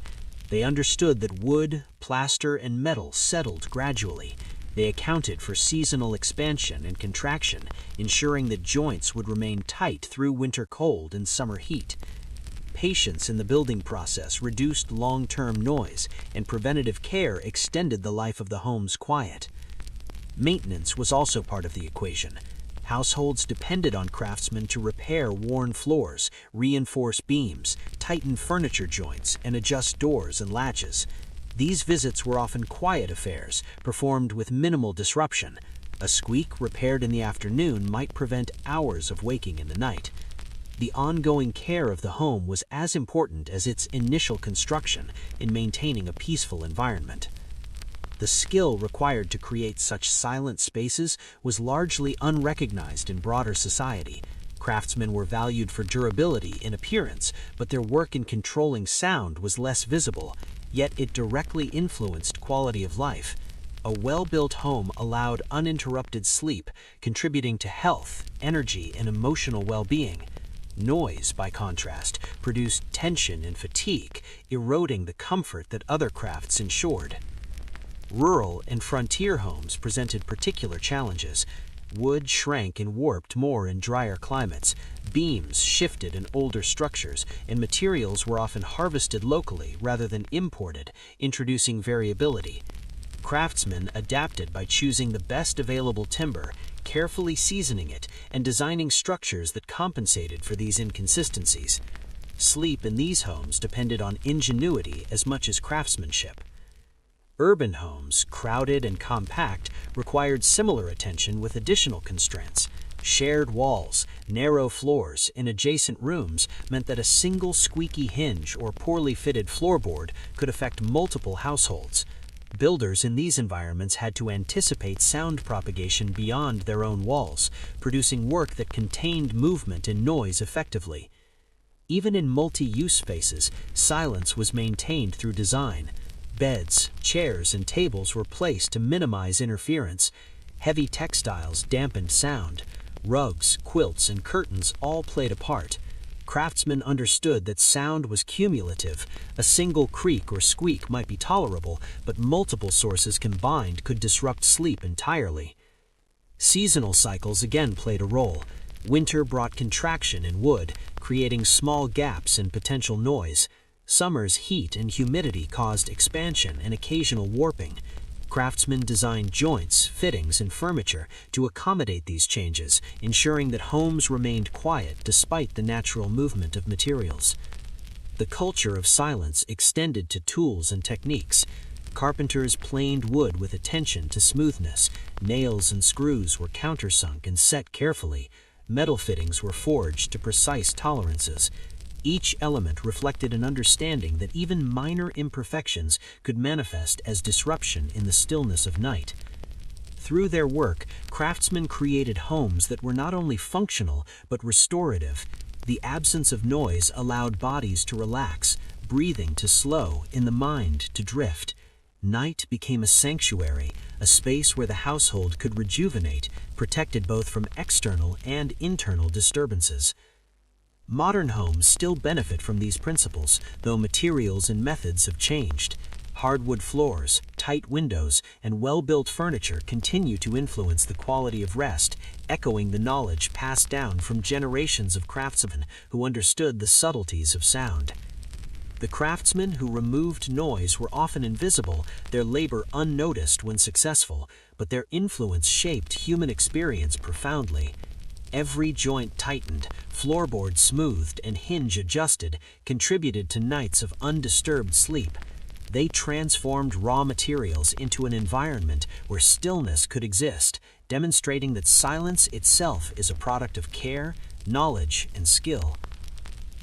They understood that wood, plaster, and metal settled gradually. They accounted for seasonal expansion and contraction, ensuring that joints would remain tight through winter cold and summer heat. Patience in the building process reduced long-term noise, and preventative care extended the life of the home's quiet. Maintenance was also part of the equation. Households depended on craftsmen to repair worn floors, reinforce beams, tighten furniture joints, and adjust doors and latches. These visits were often quiet affairs, performed with minimal disruption. A squeak repaired in the afternoon might prevent hours of waking in the night. The ongoing care of the home was as important as its initial construction in maintaining a peaceful environment. The skill required to create such silent spaces was largely unrecognized in broader society. Craftsmen were valued for durability in appearance, but their work in controlling sound was less visible, yet it directly influenced quality of life. A well-built home allowed uninterrupted sleep, contributing to health, energy, and emotional well-being. Noise, by contrast, produced tension and fatigue, eroding the comfort that other crafts ensured. Rural and frontier homes presented particular challenges. Wood shrank and warped more in drier climates, beams shifted in older structures, and materials were often harvested locally rather than imported, introducing variability. Craftsmen adapted by choosing the best available timber, carefully seasoning it, and designing structures that compensated for these inconsistencies. Sleep in these homes depended on ingenuity as much as craftsmanship. Urban homes, crowded and compact, required similar attention with additional constraints. Shared walls, narrow floors, and adjacent rooms meant that a single squeaky hinge or poorly fitted floorboard could affect multiple households. Builders in these environments had to anticipate sound propagation beyond their own walls, producing work that contained movement and noise effectively. Even in multi-use spaces, silence was maintained through design. Beds, chairs, and tables were placed to minimize interference. Heavy textiles dampened sound. Rugs, quilts, and curtains all played a part. Craftsmen understood that sound was cumulative. A single creak or squeak might be tolerable, but multiple sources combined could disrupt sleep entirely. Seasonal cycles again played a role. Winter brought contraction in wood, creating small gaps in potential noise. Summer's heat and humidity caused expansion and occasional warping. Craftsmen designed joints, fittings, and furniture to accommodate these changes, ensuring that homes remained quiet despite the natural movement of materials. The culture of silence extended to tools and techniques. Carpenters planed wood with attention to smoothness. Nails and screws were countersunk and set carefully. Metal fittings were forged to precise tolerances. Each element reflected an understanding that even minor imperfections could manifest as disruption in the stillness of night. Through their work, craftsmen created homes that were not only functional but restorative. The absence of noise allowed bodies to relax, breathing to slow, and the mind to drift. Night became a sanctuary, a space where the household could rejuvenate, protected both from external and internal disturbances. Modern homes still benefit from these principles, though materials and methods have changed. Hardwood floors, tight windows, and well-built furniture continue to influence the quality of rest, echoing the knowledge passed down from generations of craftsmen who understood the subtleties of sound. The craftsmen who removed noise were often invisible, their labor unnoticed when successful, but their influence shaped human experience profoundly. Every joint tightened, floorboard smoothed, and hinge adjusted contributed to nights of undisturbed sleep. They transformed raw materials into an environment where stillness could exist, demonstrating that silence itself is a product of care, knowledge, and skill.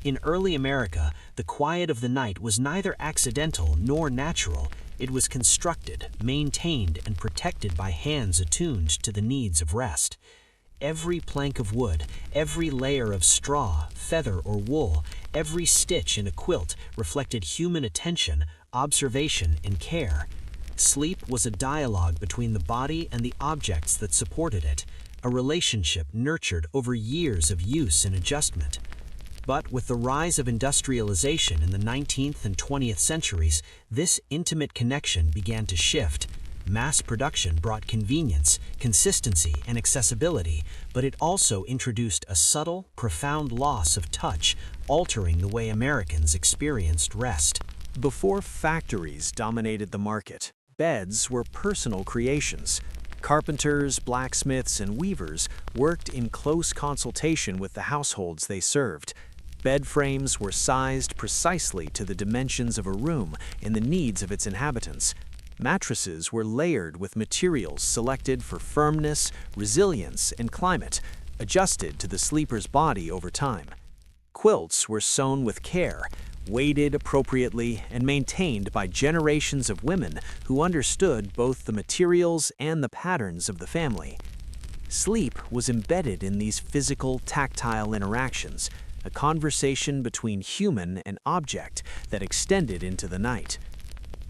In early America, the quiet of the night was neither accidental nor natural. It was constructed, maintained, and protected by hands attuned to the needs of rest. Every plank of wood, every layer of straw, feather, or wool, every stitch in a quilt reflected human attention, observation, and care. Sleep was a dialogue between the body and the objects that supported it, a relationship nurtured over years of use and adjustment. But with the rise of industrialization in the 19th and 20th centuries, this intimate connection began to shift. Mass production brought convenience, consistency, and accessibility, but it also introduced a subtle, profound loss of touch, altering the way Americans experienced rest. Before factories dominated the market, beds were personal creations. Carpenters, blacksmiths, and weavers worked in close consultation with the households they served. Bed frames were sized precisely to the dimensions of a room and the needs of its inhabitants. Mattresses were layered with materials selected for firmness, resilience, and climate, adjusted to the sleeper's body over time. Quilts were sewn with care, weighted appropriately, and maintained by generations of women who understood both the materials and the patterns of the family. Sleep was embedded in these physical, tactile interactions, a conversation between human and object that extended into the night.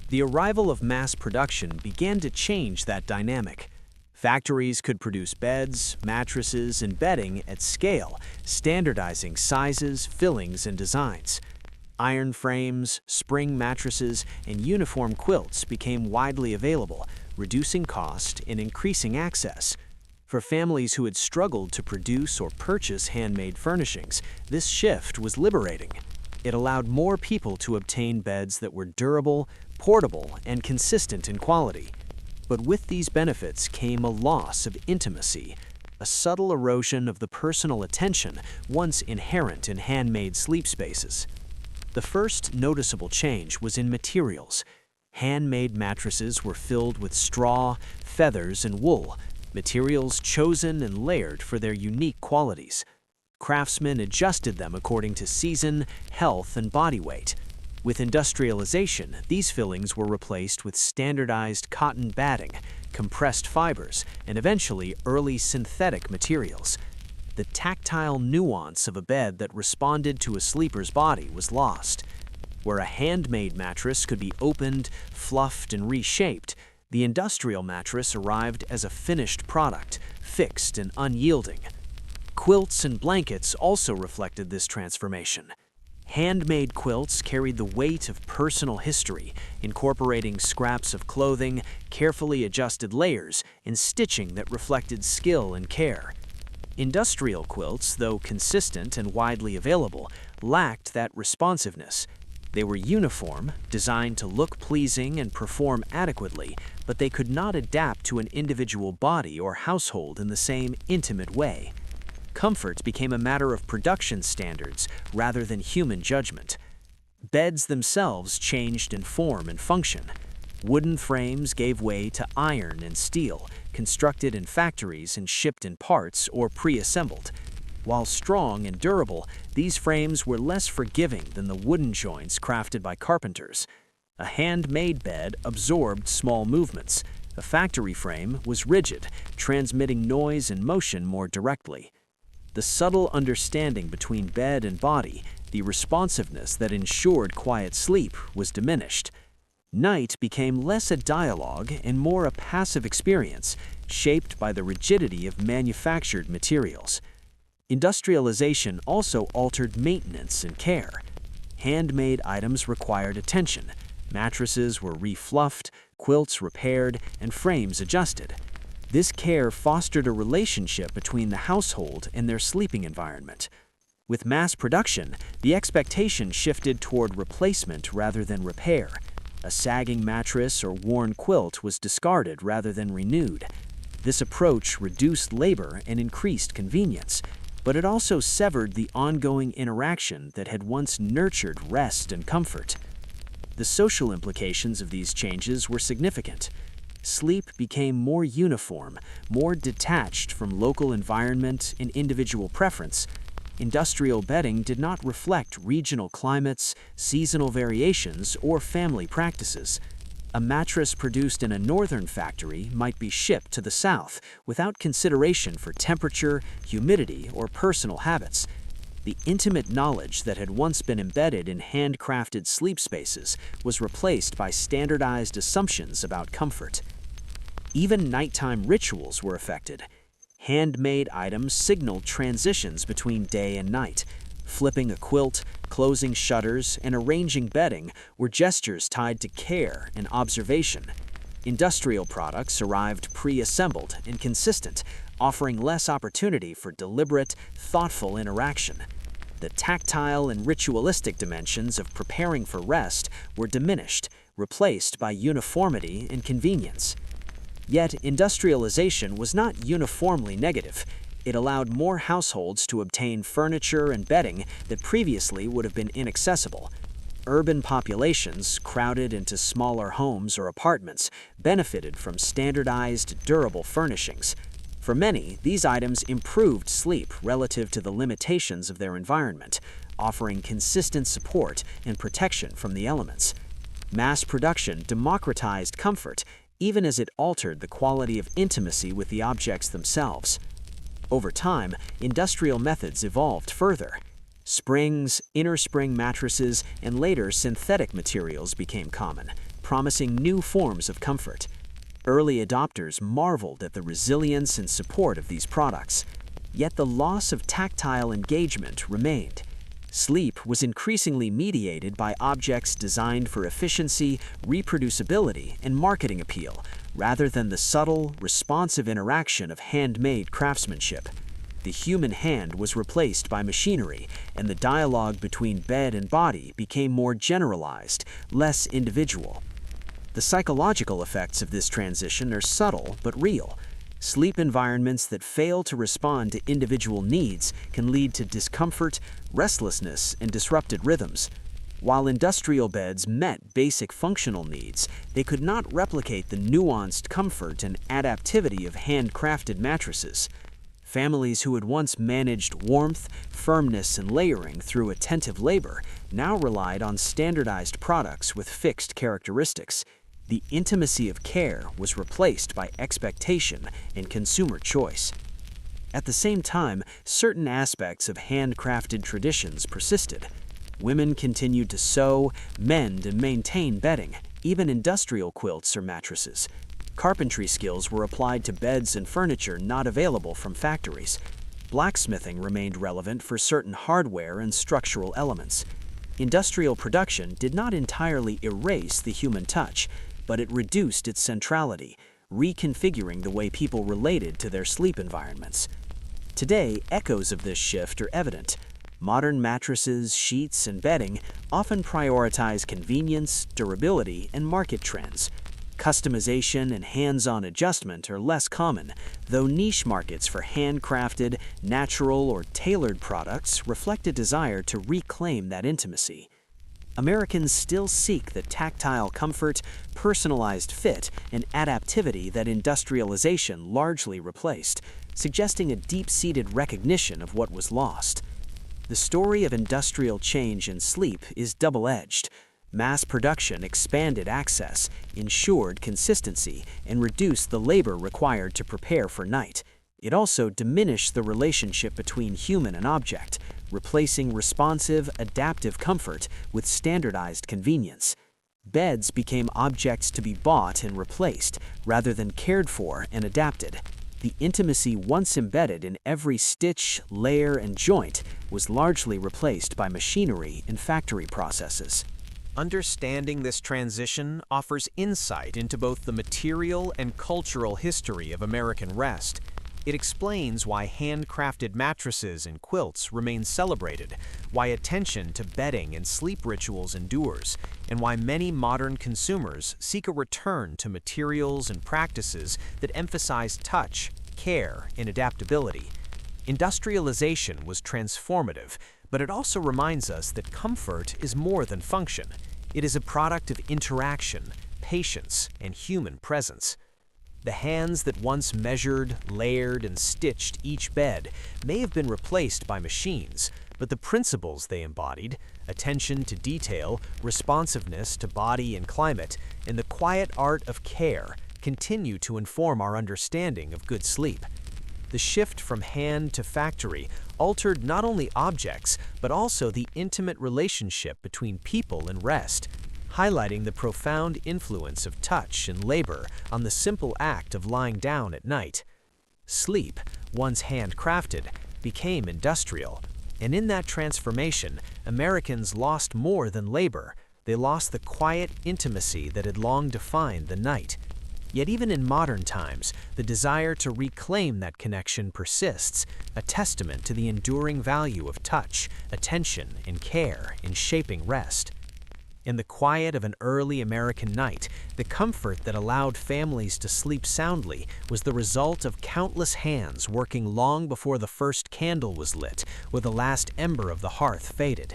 The arrival of mass production began to change that dynamic. Factories could produce beds, mattresses, and bedding at scale, standardizing sizes, fillings, and designs. Iron frames, spring mattresses, and uniform quilts became widely available, reducing cost and increasing access. For families who had struggled to produce or purchase handmade furnishings, this shift was liberating. It allowed more people to obtain beds that were durable, portable, and consistent in quality. But with these benefits came a loss of intimacy, a subtle erosion of the personal attention once inherent in handmade sleep spaces. The first noticeable change was in materials. Handmade mattresses were filled with straw, feathers, and wool, materials chosen and layered for their unique qualities. Craftsmen adjusted them according to season, health, and body weight. With industrialization, these fillings were replaced with standardized cotton batting, compressed fibers, and eventually early synthetic materials. The tactile nuance of a bed that responded to a sleeper's body was lost. Where a handmade mattress could be opened, fluffed, and reshaped, the industrial mattress arrived as a finished product, fixed and unyielding. Quilts and blankets also reflected this transformation. Handmade quilts carried the weight of personal history, incorporating scraps of clothing, carefully adjusted layers, and stitching that reflected skill and care. Industrial quilts, though consistent and widely available, lacked that responsiveness. They were uniform, designed to look pleasing and perform adequately, but they could not adapt to an individual body or household in the same intimate way. Comfort became a matter of production standards rather than human judgment. Beds themselves changed in form and function. Wooden frames gave way to iron and steel, constructed in factories and shipped in parts or pre-assembled. While strong and durable, these frames were less forgiving than the wooden joints crafted by carpenters. A handmade bed absorbed small movements. A factory frame was rigid, transmitting noise and motion more directly. The subtle understanding between bed and body, the responsiveness that ensured quiet sleep, was diminished. Night became less a dialogue and more a passive experience, shaped by the rigidity of manufactured materials. Industrialization also altered maintenance and care. Handmade items required attention. Mattresses were refluffed, quilts repaired, and frames adjusted. This care fostered a relationship between the household and their sleeping environment. With mass production, the expectation shifted toward replacement rather than repair. A sagging mattress or worn quilt was discarded rather than renewed. This approach reduced labor and increased convenience, but it also severed the ongoing interaction that had once nurtured rest and comfort. The social implications of these changes were significant. Sleep became more uniform, more detached from local environment and individual preference. Industrial bedding did not reflect regional climates, seasonal variations, or family practices. A mattress produced in a northern factory might be shipped to the south without consideration for temperature, humidity, or personal habits. The intimate knowledge that had once been embedded in handcrafted sleep spaces was replaced by standardized assumptions about comfort. Even nighttime rituals were affected. Handmade items signaled transitions between day and night. Flipping a quilt, closing shutters, and arranging bedding were gestures tied to care and observation. Industrial products arrived pre-assembled and consistent, offering less opportunity for deliberate, thoughtful interaction. The tactile and ritualistic dimensions of preparing for rest were diminished, replaced by uniformity and convenience. Yet industrialization was not uniformly negative. It allowed more households to obtain furniture and bedding that previously would have been inaccessible. Urban populations, crowded into smaller homes or apartments, benefited from standardized, durable furnishings. For many, these items improved sleep relative to the limitations of their environment, offering consistent support and protection from the elements. Mass production democratized comfort, even as it altered the quality of intimacy with the objects themselves. Over time, industrial methods evolved further. Springs, inner spring mattresses, and later synthetic materials became common, promising new forms of comfort. Early adopters marveled at the resilience and support of these products. Yet the loss of tactile engagement remained. Sleep was increasingly mediated by objects designed for efficiency, reproducibility, and marketing appeal, rather than the subtle, responsive interaction of handmade craftsmanship. The human hand was replaced by machinery, and the dialogue between bed and body became more generalized, less individual. The psychological effects of this transition are subtle but real. Sleep environments that fail to respond to individual needs can lead to discomfort, restlessness, and disrupted rhythms. While industrial beds met basic functional needs, they could not replicate the nuanced comfort and adaptivity of handcrafted mattresses. Families who had once managed warmth, firmness, and layering through attentive labor now relied on standardized products with fixed characteristics. The intimacy of care was replaced by expectation and consumer choice. At the same time, certain aspects of handcrafted traditions persisted. Women continued to sew, mend, and maintain bedding, even industrial quilts or mattresses. Carpentry skills were applied to beds and furniture not available from factories. Blacksmithing remained relevant for certain hardware and structural elements. Industrial production did not entirely erase the human touch, but it reduced its centrality, reconfiguring the way people related to their sleep environments. Today, echoes of this shift are evident. Modern mattresses, sheets, and bedding often prioritize convenience, durability, and market trends. Customization and hands-on adjustment are less common, though niche markets for handcrafted, natural, or tailored products reflect a desire to reclaim that intimacy. Americans still seek the tactile comfort, personalized fit, and adaptivity that industrialization largely replaced, suggesting a deep-seated recognition of what was lost. The story of industrial change in sleep is double-edged. Mass production expanded access, ensured consistency, and reduced the labor required to prepare for night. It also diminished the relationship between human and object, replacing responsive, adaptive comfort with standardized convenience. Beds became objects to be bought and replaced, rather than cared for and adapted. The intimacy once embedded in every stitch, layer, and joint was largely replaced by machinery and factory processes. Understanding this transition offers insight into both the material and cultural history of American rest. It explains why handcrafted mattresses and quilts remain celebrated, why attention to bedding and sleep rituals endures, and why many modern consumers seek a return to materials and practices that emphasize touch, care, and adaptability. Industrialization was transformative, but it also reminds us that comfort is more than function. It is a product of interaction, patience, and human presence. The hands that once measured, layered, and stitched each bed may have been replaced by machines, but the principles they embodied, attention to detail, responsiveness to body and climate, and the quiet art of care, continue to inform our understanding of good sleep. The shift from hand to factory altered not only objects, but also the intimate relationship between people and rest, highlighting the profound influence of touch and labor on the simple act of lying down at night. Sleep, once handcrafted, became industrial, and in that transformation, Americans lost more than labor. They lost the quiet intimacy that had long defined the night. Yet even in modern times, the desire to reclaim that connection persists, a testament to the enduring value of touch, attention, and care in shaping rest. In the quiet of an early American night, the comfort that allowed families to sleep soundly was the result of countless hands working long before the first candle was lit or the last ember of the hearth faded.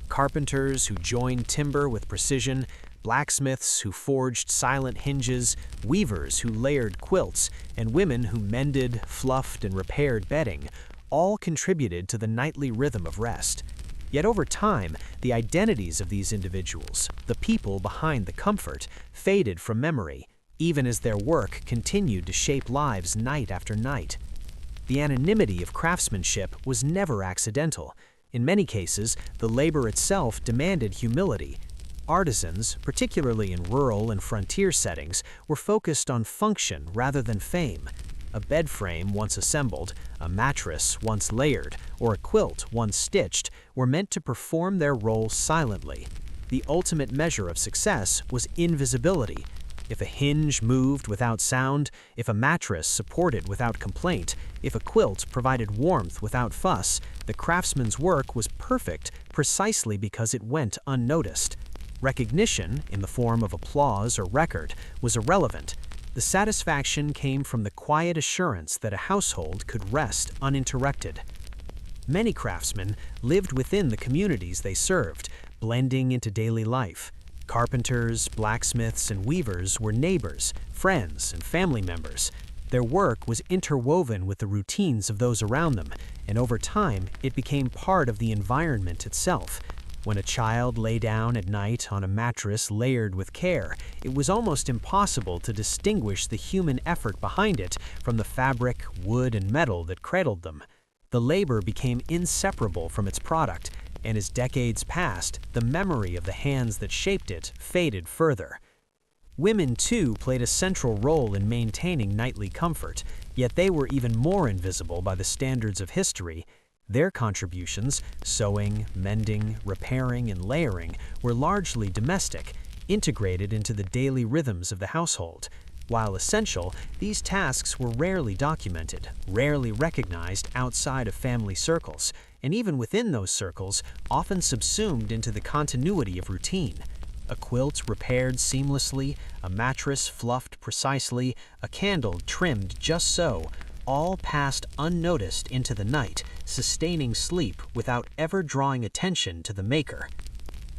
Carpenters who joined timber with precision, blacksmiths who forged silent hinges, weavers who layered quilts, and women who mended, fluffed, and repaired bedding, all contributed to the nightly rhythm of rest. Yet over time, the identities of these individuals, the people behind the comfort, faded from memory, even as their work continued to shape lives night after night. The anonymity of craftsmanship was never accidental. In many cases, the labor itself demanded humility. Artisans, particularly in rural and frontier settings, were focused on function rather than fame. A bed frame once assembled, a mattress once layered, or a quilt once stitched were meant to perform their role silently. The ultimate measure of success was invisibility. If a hinge moved without sound, if a mattress supported without complaint, if a quilt provided warmth without fuss, the craftsman's work was perfect precisely because it went unnoticed. Recognition, in the form of applause or record, was irrelevant. The satisfaction came from the quiet assurance that a household could rest uninterrupted. Many craftsmen lived within the communities they served, blending into daily life. Carpenters, blacksmiths, and weavers were neighbors, friends, and family members. Their work was interwoven with the routines of those around them, and over time, it became part of the environment itself. When a child lay down at night on a mattress layered with care, it was almost impossible to distinguish the human effort behind it from the fabric, wood, and metal that cradled them. The labor became inseparable from its product, and as decades passed, the memory of the hands that shaped it faded further. Women, too, played a central role in maintaining nightly comfort, yet they were even more invisible by the standards of history. Their contributions, sewing, mending, repairing, and layering, were largely domestic, integrated into the daily rhythms of the household. While essential, these tasks were rarely documented, rarely recognized outside of family circles, and even within those circles, often subsumed into the continuity of routine. A quilt repaired seamlessly, a mattress fluffed precisely, a candle trimmed just so, all passed unnoticed into the night, sustaining sleep without ever drawing attention to the maker.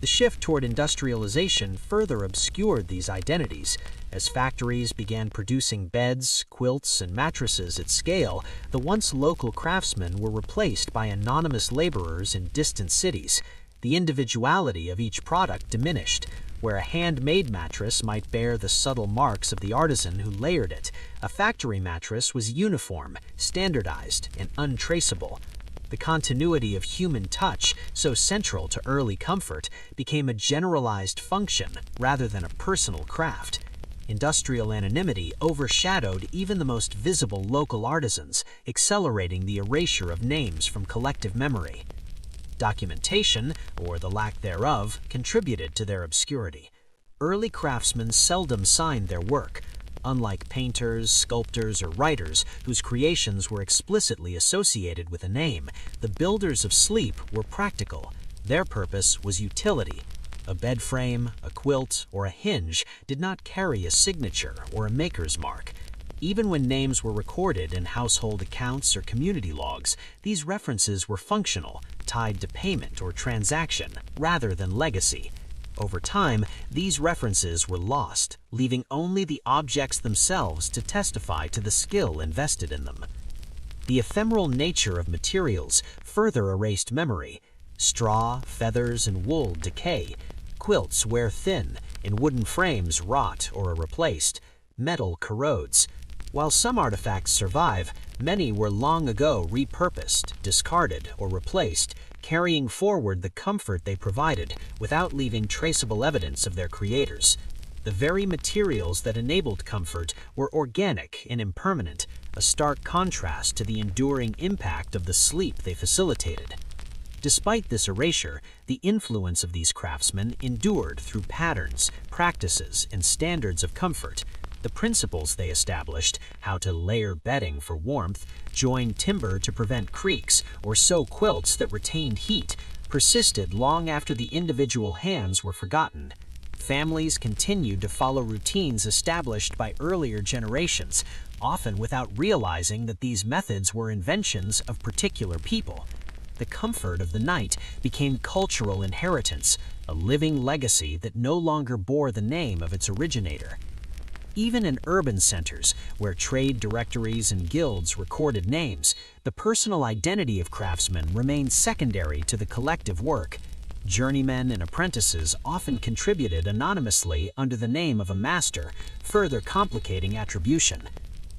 The shift toward industrialization further obscured these identities. As factories began producing beds, quilts, and mattresses at scale, the once local craftsmen were replaced by anonymous laborers in distant cities. The individuality of each product diminished. Where a handmade mattress might bear the subtle marks of the artisan who layered it, a factory mattress was uniform, standardized, and untraceable. The continuity of human touch, so central to early comfort, became a generalized function rather than a personal craft. Industrial anonymity overshadowed even the most visible local artisans, accelerating the erasure of names from collective memory. Documentation, or the lack thereof, contributed to their obscurity. Early craftsmen seldom signed their work. Unlike painters, sculptors, or writers, whose creations were explicitly associated with a name, the builders of sleep were practical. Their purpose was utility. A bed frame, a quilt, or a hinge did not carry a signature or a maker's mark. Even when names were recorded in household accounts or community logs, these references were functional, tied to payment or transaction, rather than legacy. Over time, these references were lost, leaving only the objects themselves to testify to the skill invested in them. The ephemeral nature of materials further erased memory. Straw, feathers, and wool decay. Quilts wear thin, and wooden frames rot or are replaced. Metal corrodes. While some artifacts survive, many were long ago repurposed, discarded, or replaced, carrying forward the comfort they provided without leaving traceable evidence of their creators. The very materials that enabled comfort were organic and impermanent, a stark contrast to the enduring impact of the sleep they facilitated. Despite this erasure, the influence of these craftsmen endured through patterns, practices, and standards of comfort. The principles they established, how to layer bedding for warmth, join timber to prevent creaks, or sew quilts that retained heat, persisted long after the individual hands were forgotten. Families continued to follow routines established by earlier generations, often without realizing that these methods were inventions of particular people. The comfort of the night became cultural inheritance, a living legacy that no longer bore the name of its originator. Even in urban centers, where trade directories and guilds recorded names, the personal identity of craftsmen remained secondary to the collective work. Journeymen and apprentices often contributed anonymously under the name of a master, further complicating attribution.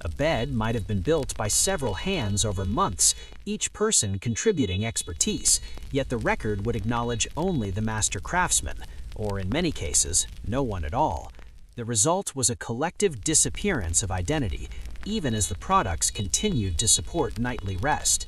A bed might have been built by several hands over months, each person contributing expertise, yet the record would acknowledge only the master craftsman, or in many cases, no one at all. The result was a collective disappearance of identity, even as the products continued to support nightly rest.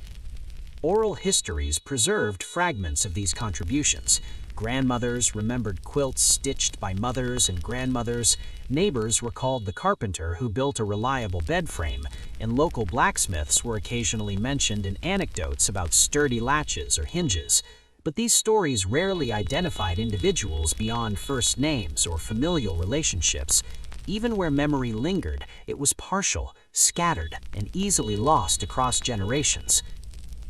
Oral histories preserved fragments of these contributions. Grandmothers remembered quilts stitched by mothers and grandmothers, neighbors recalled the carpenter who built a reliable bed frame, and local blacksmiths were occasionally mentioned in anecdotes about sturdy latches or hinges. But these stories rarely identified individuals beyond first names or familial relationships. Even where memory lingered, it was partial, scattered, and easily lost across generations.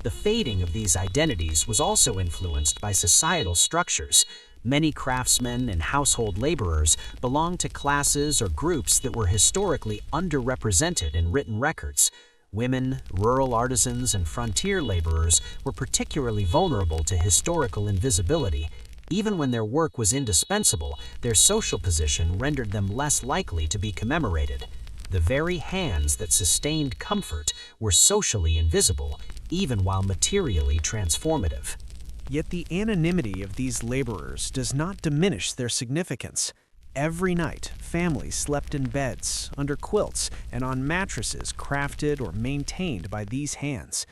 The fading of these identities was also influenced by societal structures. Many craftsmen and household laborers belonged to classes or groups that were historically underrepresented in written records. Women, rural artisans, and frontier laborers were particularly vulnerable to historical invisibility. Even when their work was indispensable, their social position rendered them less likely to be commemorated. The very hands that sustained comfort were socially invisible, even while materially transformative. Yet the anonymity of these laborers does not diminish their significance. Every night, families slept in beds, under quilts, and on mattresses crafted or maintained by these hands.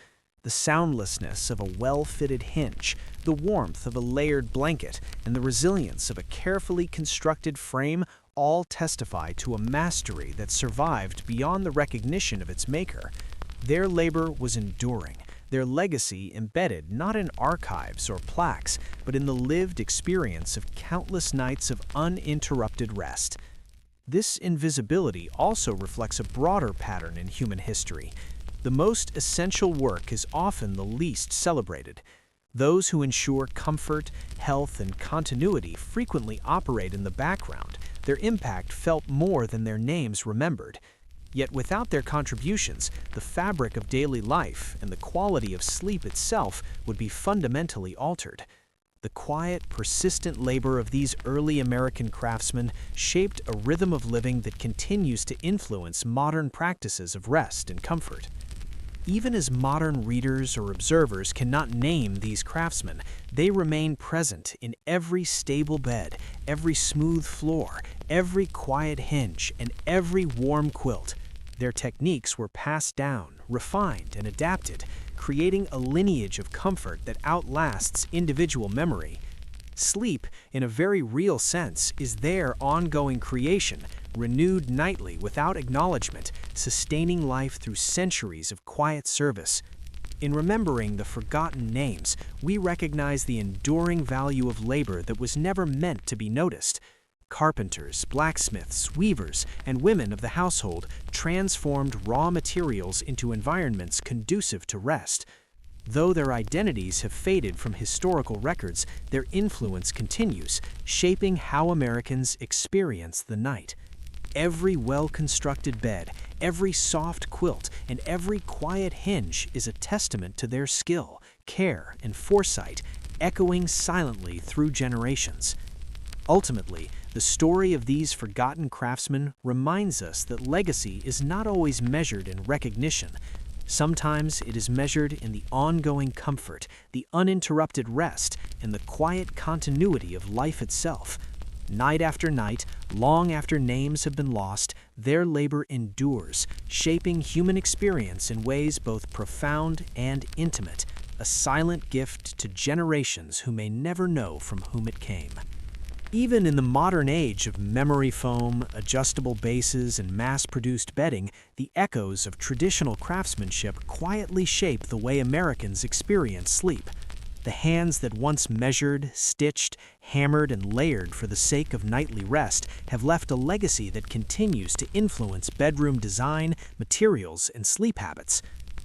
The soundlessness of a well-fitted hinge, the warmth of a layered blanket, and the resilience of a carefully constructed frame all testify to a mastery that survived beyond the recognition of its maker. Their labor was enduring, their legacy embedded not in archives or plaques, but in the lived experience of countless nights of uninterrupted rest. This invisibility also reflects a broader pattern in human history. The most essential work is often the least celebrated. Those who ensure comfort, health, and continuity frequently operate in the background. Their impact felt more than their names remembered. Yet without their contributions, the fabric of daily life and the quality of sleep itself would be fundamentally altered. The quiet, persistent labor of these early American craftsmen shaped a rhythm of living that continues to influence modern practices of rest and comfort. Even as modern readers or observers cannot name these craftsmen, they remain present in every stable bed, every smooth floor, every quiet hinge, and every warm quilt. Their techniques were passed down, refined, and adapted, creating a lineage of comfort that outlasts individual memory. Sleep, in a very real sense, is their ongoing creation, renewed nightly without acknowledgement, sustaining life through centuries of quiet service. In remembering the forgotten names, we recognize the enduring value of labor that was never meant to be noticed. Carpenters, blacksmiths, weavers, and women of the household transformed raw materials into environments conducive to rest. Though their identities have faded from historical records, their influence continues, shaping how Americans experience the night. Every well-constructed bed, every soft quilt, and every quiet hinge is a testament to their skill, care, and foresight, echoing silently through generations. Ultimately, the story of these forgotten craftsmen reminds us that legacy is not always measured in recognition. Sometimes it is measured in the ongoing comfort, the uninterrupted rest, and the quiet continuity of life itself. Night after night, long after names have been lost, their labor endures, shaping human experience in ways both profound and intimate, a silent gift to generations who may never know from whom it came. Even in the modern age of memory foam, adjustable bases, and mass-produced bedding, the echoes of traditional craftsmanship quietly shape the way Americans experience sleep. The hands that once measured, stitched, hammered, and layered for the sake of nightly rest have left a legacy that continues to influence bedroom design, materials, and sleep habits.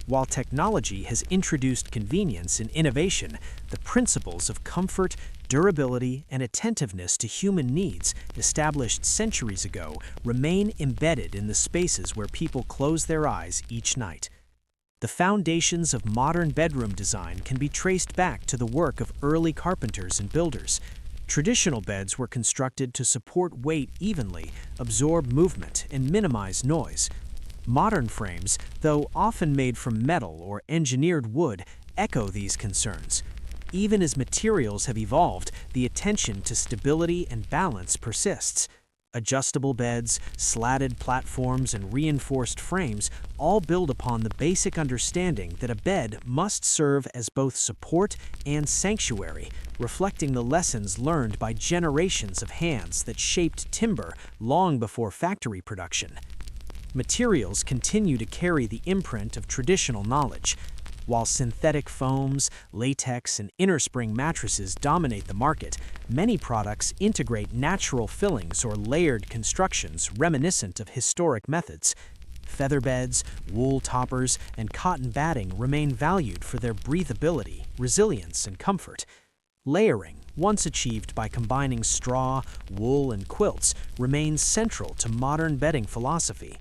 While technology has introduced convenience and innovation, the principles of comfort, durability, and attentiveness to human needs established centuries ago remain embedded in the spaces where people close their eyes each night. The foundations of modern bedroom design can be traced back to the work of early carpenters and builders. Traditional beds were constructed to support weight evenly, absorb movement, and minimize noise. Modern frames, though often made from metal or engineered wood, echo these concerns. Even as materials have evolved, the attention to stability and balance persists. Adjustable beds, slatted platforms, and reinforced frames all build upon the basic understanding that a bed must serve as both support and sanctuary, reflecting the lessons learned by generations of hands that shaped timber long before factory production. Materials continue to carry the imprint of traditional knowledge. While synthetic foams, latex, and innerspring mattresses dominate the market, many products integrate natural fillings or layered constructions reminiscent of historic methods. Feather beds, wool toppers, and cotton batting remain valued for their breathability, resilience, and comfort. Layering, once achieved by combining straw, wool, and quilts, remains central to modern bedding philosophy.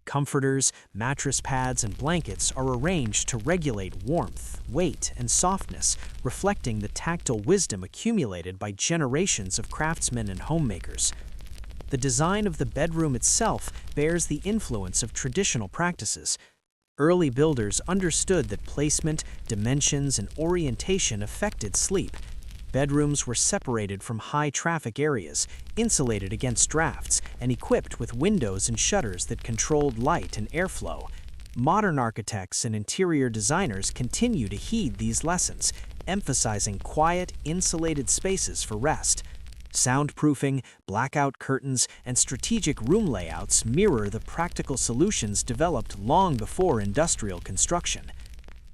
Comforters, mattress pads, and blankets are arranged to regulate warmth, weight, and softness, reflecting the tactile wisdom accumulated by generations of craftsmen and homemakers. The design of the bedroom itself bears the influence of traditional practices. Early builders understood that placement, dimensions, and orientation affected sleep. Bedrooms were separated from high-traffic areas, insulated against drafts, and equipped with windows and shutters that controlled light and airflow. Modern architects and interior designers continue to heed these lessons, emphasizing quiet, insulated spaces for rest. Soundproofing, blackout curtains, and strategic room layouts mirror the practical solutions developed long before industrial construction.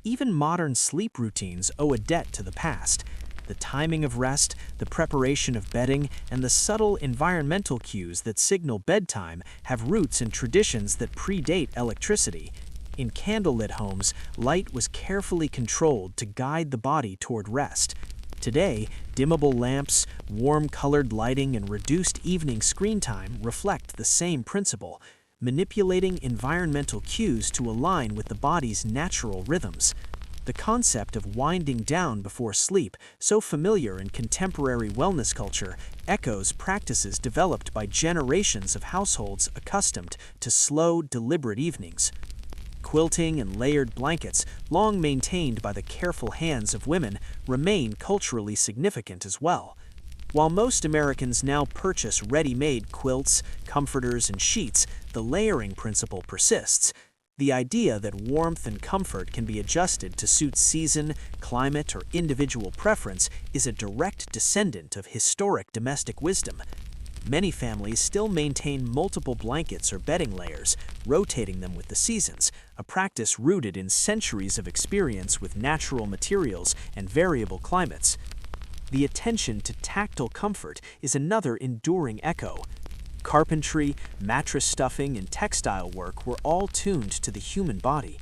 Even modern sleep routines owe a debt to the past. The timing of rest, the preparation of bedding, and the subtle environmental cues that signal bedtime have roots in traditions that predate electricity. In candlelit homes, light was carefully controlled to guide the body toward rest. Today, dimmable lamps, warm-colored lighting, and reduced evening screen time reflect the same principle, manipulating environmental cues to align with the body's natural rhythms. The concept of winding down before sleep, so familiar in contemporary wellness culture, echoes practices developed by generations of households accustomed to slow, deliberate evenings. Quilting and layered blankets, long maintained by the careful hands of women, remain culturally significant as well. While most Americans now purchase ready-made quilts, comforters, and sheets, the layering principle persists. The idea that warmth and comfort can be adjusted to suit season, climate, or individual preference is a direct descendant of historic domestic wisdom. Many families still maintain multiple blankets or bedding layers, rotating them with the seasons, a practice rooted in centuries of experience with natural materials and variable climates. The attention to tactile comfort is another enduring echo. Carpentry, mattress stuffing, and textile work were all tuned to the human body.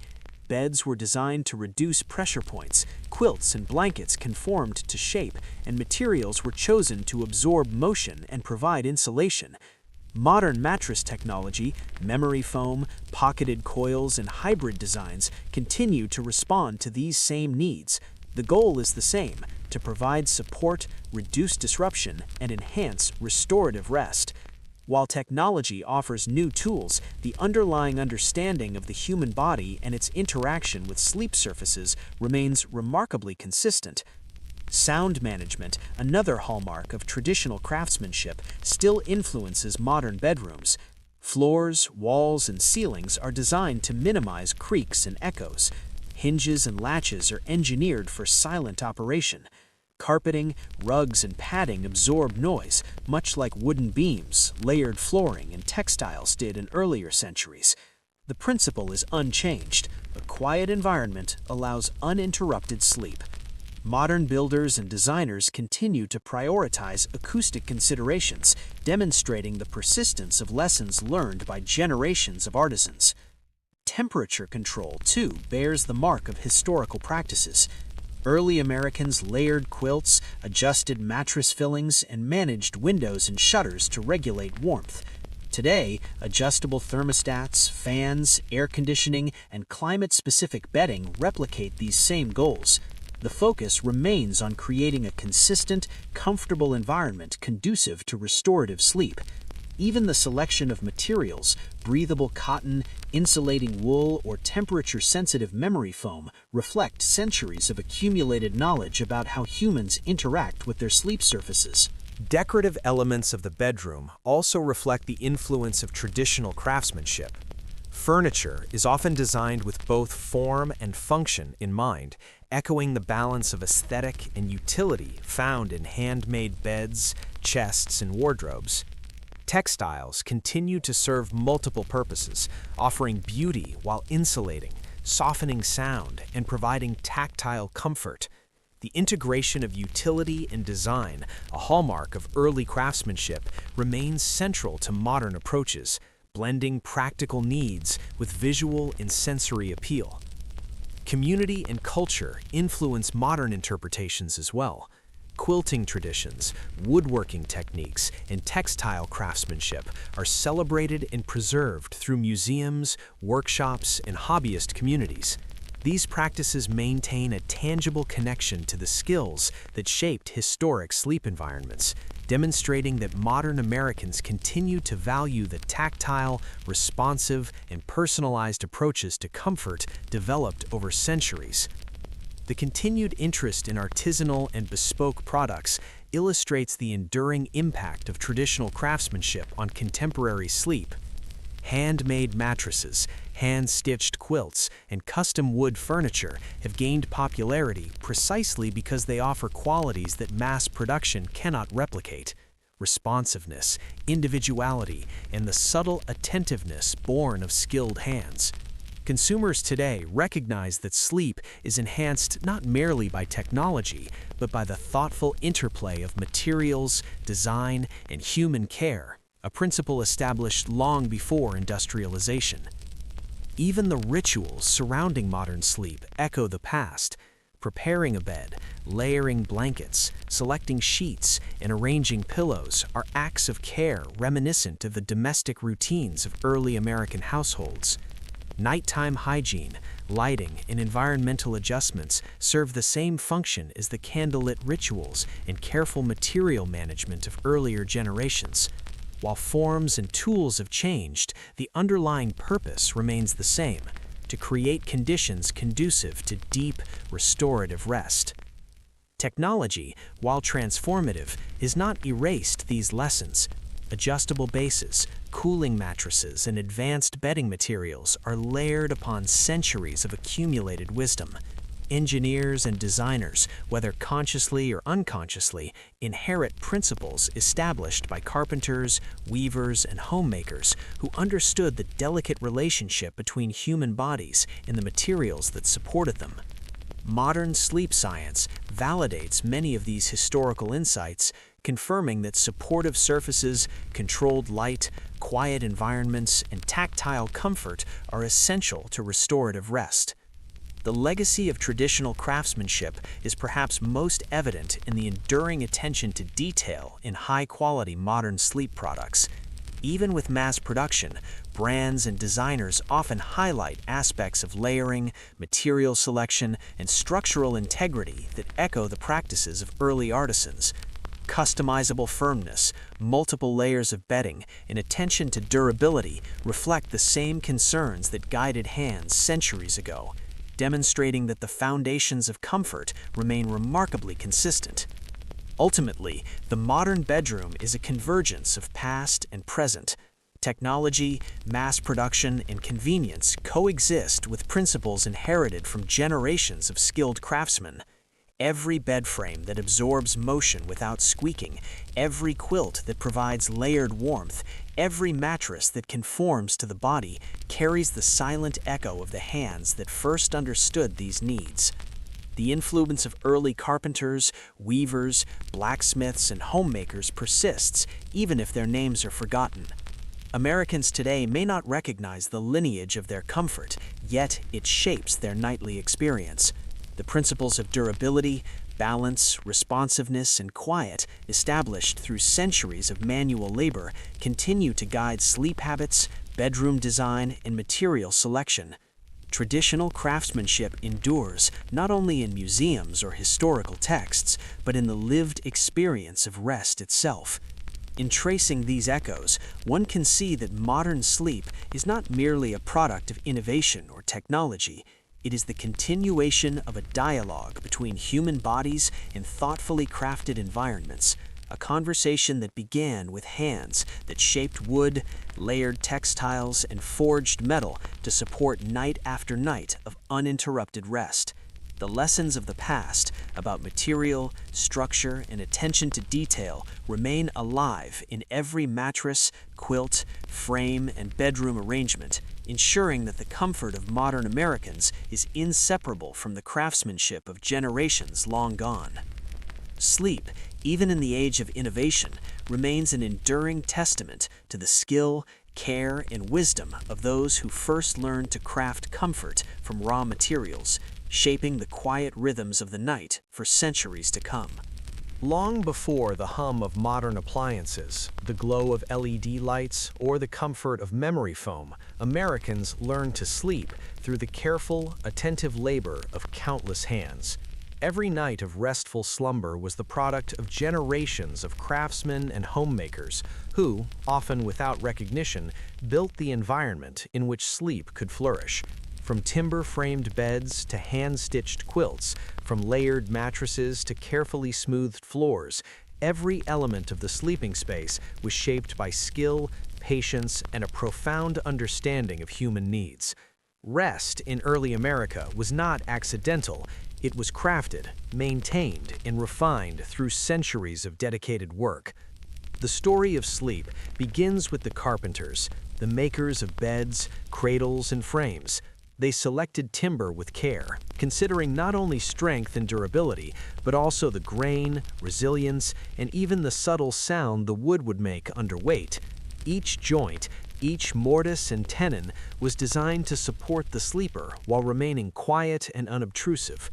Beds were designed to reduce pressure points, quilts and blankets conformed to shape, and materials were chosen to absorb motion and provide insulation. Modern mattress technology, memory foam, pocketed coils, and hybrid designs continue to respond to these same needs. The goal is the same: to provide support, reduce disruption, and enhance restorative rest. While technology offers new tools, the underlying understanding of the human body and its interaction with sleep surfaces remains remarkably consistent. Sound management, another hallmark of traditional craftsmanship, still influences modern bedrooms. Floors, walls, and ceilings are designed to minimize creaks and echoes. Hinges and latches are engineered for silent operation. Carpeting, rugs, and padding absorb noise, much like wooden beams, layered flooring, and textiles did in earlier centuries. The principle is unchanged. A quiet environment allows uninterrupted sleep. Modern builders and designers continue to prioritize acoustic considerations, demonstrating the persistence of lessons learned by generations of artisans. Temperature control, too, bears the mark of historical practices. Early Americans layered quilts, adjusted mattress fillings, and managed windows and shutters to regulate warmth. Today, adjustable thermostats, fans, air conditioning, and climate-specific bedding replicate these same goals. The focus remains on creating a consistent, comfortable environment conducive to restorative sleep. Even the selection of materials, breathable cotton, insulating wool, or temperature-sensitive memory foam, reflect centuries of accumulated knowledge about how humans interact with their sleep surfaces. Decorative elements of the bedroom also reflect the influence of traditional craftsmanship. Furniture is often designed with both form and function in mind, echoing the balance of aesthetic and utility found in handmade beds, chests, and wardrobes. Textiles continue to serve multiple purposes, offering beauty while insulating, softening sound, and providing tactile comfort. The integration of utility and design, a hallmark of early craftsmanship, remains central to modern approaches, blending practical needs with visual and sensory appeal. Community and culture influence modern interpretations as well. Quilting traditions, woodworking techniques, and textile craftsmanship are celebrated and preserved through museums, workshops, and hobbyist communities. These practices maintain a tangible connection to the skills that shaped historic sleep environments, demonstrating that modern Americans continue to value the tactile, responsive, and personalized approaches to comfort developed over centuries. The continued interest in artisanal and bespoke products illustrates the enduring impact of traditional craftsmanship on contemporary sleep. Handmade mattresses, hand-stitched quilts, and custom wood furniture have gained popularity precisely because they offer qualities that mass production cannot replicate: responsiveness, individuality, and the subtle attentiveness born of skilled hands. Consumers today recognize that sleep is enhanced not merely by technology, but by the thoughtful interplay of materials, design, and human care, a principle established long before industrialization. Even the rituals surrounding modern sleep echo the past. Preparing a bed, layering blankets, selecting sheets, and arranging pillows are acts of care reminiscent of the domestic routines of early American households. Nighttime hygiene, lighting, and environmental adjustments serve the same function as the candlelit rituals and careful material management of earlier generations. While forms and tools have changed, the underlying purpose remains the same: to create conditions conducive to deep, restorative rest. Technology, while transformative, has not erased these lessons. Adjustable bases, cooling mattresses, and advanced bedding materials are layered upon centuries of accumulated wisdom. Engineers and designers, whether consciously or unconsciously, inherit principles established by carpenters, weavers, and homemakers who understood the delicate relationship between human bodies and the materials that supported them. Modern sleep science validates many of these historical insights, confirming that supportive surfaces, controlled light, quiet environments, and tactile comfort are essential to restorative rest. The legacy of traditional craftsmanship is perhaps most evident in the enduring attention to detail in high-quality modern sleep products. Even with mass production, brands and designers often highlight aspects of layering, material selection, and structural integrity that echo the practices of early artisans. Customizable firmness, multiple layers of bedding, and attention to durability reflect the same concerns that guided hands centuries ago, demonstrating that the foundations of comfort remain remarkably consistent. Ultimately, the modern bedroom is a convergence of past and present. Technology, mass production, and convenience coexist with principles inherited from generations of skilled craftsmen. Every bed frame that absorbs motion without squeaking, every quilt that provides layered warmth, every mattress that conforms to the body carries the silent echo of the hands that first understood these needs. The influence of early carpenters, weavers, blacksmiths, and homemakers persists, even if their names are forgotten. Americans today may not recognize the lineage of their comfort, yet it shapes their nightly experience. The principles of durability, balance, responsiveness, and quiet, established through centuries of manual labor, continue to guide sleep habits, bedroom design, and material selection. Traditional craftsmanship endures not only in museums or historical texts, but in the lived experience of rest itself. In tracing these echoes, one can see that modern sleep is not merely a product of innovation or technology. It is the continuation of a dialogue between human bodies and thoughtfully crafted environments, a conversation that began with hands that shaped wood, layered textiles, and forged metal to support night after night of uninterrupted rest. The lessons of the past about material, structure, and attention to detail remain alive in every mattress, quilt, frame, and bedroom arrangement, ensuring that the comfort of modern Americans is inseparable from the craftsmanship of generations long gone. Sleep, even in the age of innovation, remains an enduring testament to the skill, care, and wisdom of those who first learned to craft comfort from raw materials, shaping the quiet rhythms of the night for centuries to come. Long before the hum of modern appliances, the glow of LED lights, or the comfort of memory foam, Americans learned to sleep through the careful, attentive labor of countless hands. Every night of restful slumber was the product of generations of craftsmen and homemakers who, often without recognition, built the environment in which sleep could flourish. From timber-framed beds to hand-stitched quilts, from layered mattresses to carefully smoothed floors, every element of the sleeping space was shaped by skill, patience, and a profound understanding of human needs. Rest in early America was not accidental. It was crafted, maintained, and refined through centuries of dedicated work. The story of sleep begins with the carpenters, the makers of beds, cradles, and frames. They selected timber with care, considering not only strength and durability, but also the grain, resilience, and even the subtle sound the wood would make under weight. Each joint, each mortise and tenon was designed to support the sleeper while remaining quiet and unobtrusive.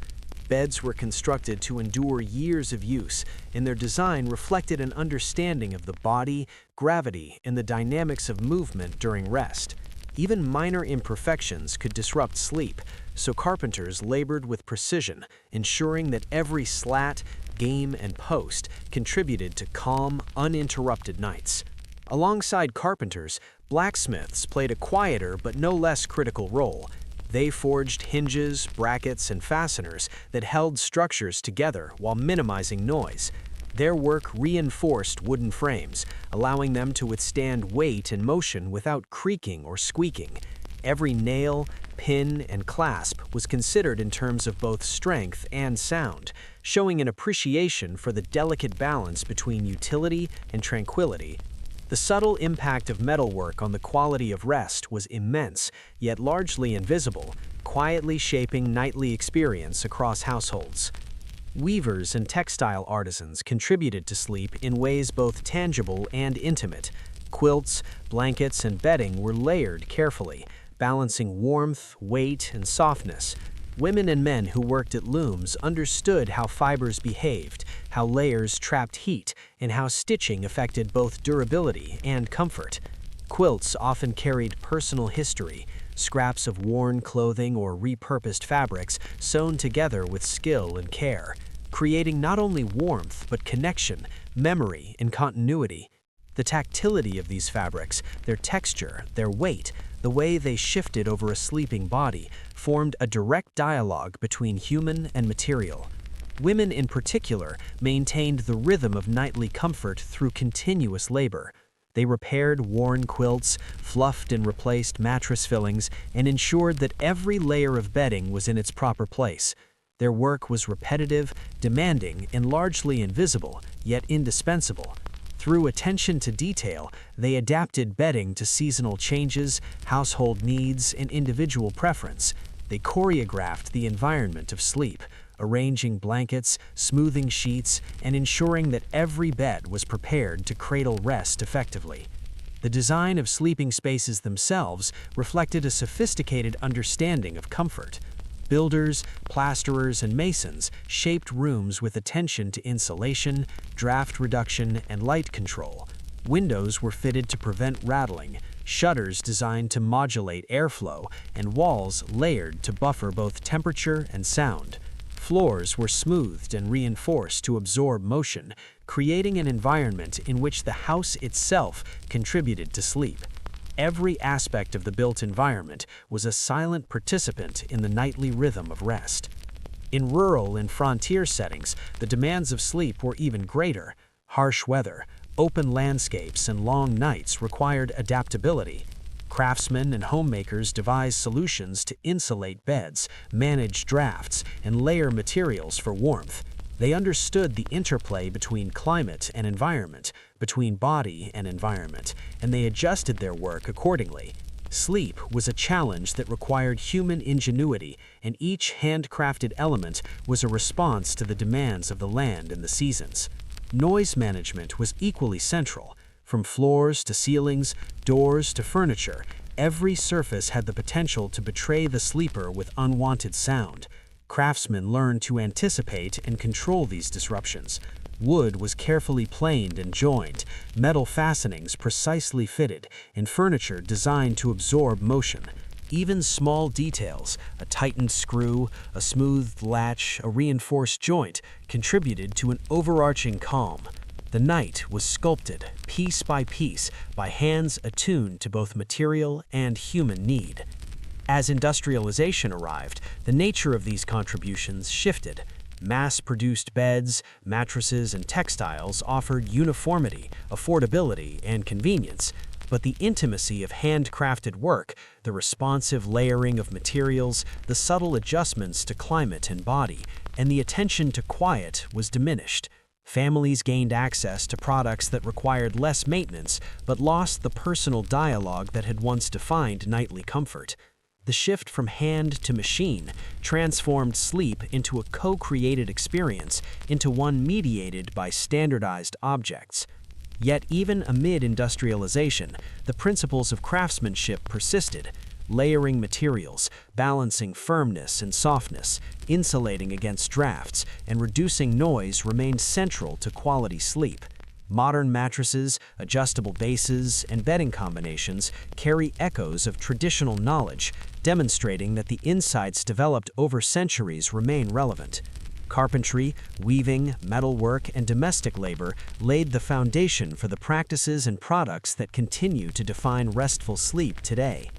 Beds were constructed to endure years of use, and their design reflected an understanding of the body, gravity, and the dynamics of movement during rest. Even minor imperfections could disrupt sleep, so carpenters labored with precision, ensuring that every slat, game, and post contributed to calm, uninterrupted nights. Alongside carpenters, blacksmiths played a quieter but no less critical role. They forged hinges, brackets, and fasteners that held structures together while minimizing noise. Their work reinforced wooden frames, allowing them to withstand weight and motion without creaking or squeaking. Every nail, pin, and clasp was considered in terms of both strength and sound, showing an appreciation for the delicate balance between utility and tranquility. The subtle impact of metalwork on the quality of rest was immense, yet largely invisible, quietly shaping nightly experience across households. Weavers and textile artisans contributed to sleep in ways both tangible and intimate. Quilts, blankets, and bedding were layered carefully, balancing warmth, weight, and softness. Women and men who worked at looms understood how fibers behaved, how layers trapped heat, and how stitching affected both durability and comfort. Quilts often carried personal history, scraps of worn clothing or repurposed fabrics sewn together with skill and care, creating not only warmth but connection, memory, and continuity. The tactility of these fabrics, their texture, their weight, the way they shifted over a sleeping body, formed a direct dialogue between human and material. Women in particular maintained the rhythm of nightly comfort through continuous labor. They repaired worn quilts, fluffed and replaced mattress fillings, and ensured that every layer of bedding was in its proper place. Their work was repetitive, demanding, and largely invisible, yet indispensable. Through attention to detail, they adapted bedding to seasonal changes, household needs, and individual preference. They choreographed the environment of sleep, arranging blankets, smoothing sheets, and ensuring that every bed was prepared to cradle rest effectively. The design of sleeping spaces themselves reflected a sophisticated understanding of comfort. Builders, plasterers, and masons shaped rooms with attention to insulation, draft reduction, and light control. Windows were fitted to prevent rattling, shutters designed to modulate airflow, and walls layered to buffer both temperature and sound. Floors were smoothed and reinforced to absorb motion, creating an environment in which the house itself contributed to sleep. Every aspect of the built environment was a silent participant in the nightly rhythm of rest. In rural and frontier settings, the demands of sleep were even greater. Harsh weather, open landscapes, and long nights required adaptability. Craftsmen and homemakers devised solutions to insulate beds, manage drafts, and layer materials for warmth. They understood the interplay between climate and environment, between body and environment, and they adjusted their work accordingly. Sleep was a challenge that required human ingenuity, and each handcrafted element was a response to the demands of the land and the seasons. Noise management was equally central. From floors to ceilings, doors to furniture, every surface had the potential to betray the sleeper with unwanted sound. Craftsmen learned to anticipate and control these disruptions. Wood was carefully planed and joined, metal fastenings precisely fitted, and furniture designed to absorb motion. Even small details, a tightened screw, a smoothed latch, a reinforced joint, contributed to an overarching calm. The night was sculpted, piece by piece, by hands attuned to both material and human need. As industrialization arrived, the nature of these contributions shifted. Mass-produced beds, mattresses, and textiles offered uniformity, affordability, and convenience, but the intimacy of handcrafted work, the responsive layering of materials, the subtle adjustments to climate and body, and the attention to quiet was diminished. Families gained access to products that required less maintenance, but lost the personal dialogue that had once defined nightly comfort. The shift from hand to machine transformed sleep into a co-created experience, into one mediated by standardized objects. Yet even amid industrialization, the principles of craftsmanship persisted. Layering materials, balancing firmness and softness, insulating against drafts, and reducing noise remained central to quality sleep. Modern mattresses, adjustable bases, and bedding combinations carry echoes of traditional knowledge, demonstrating that the insights developed over centuries remain relevant. Carpentry, weaving, metalwork, and domestic labor laid the foundation for the practices and products that continue to define restful sleep today.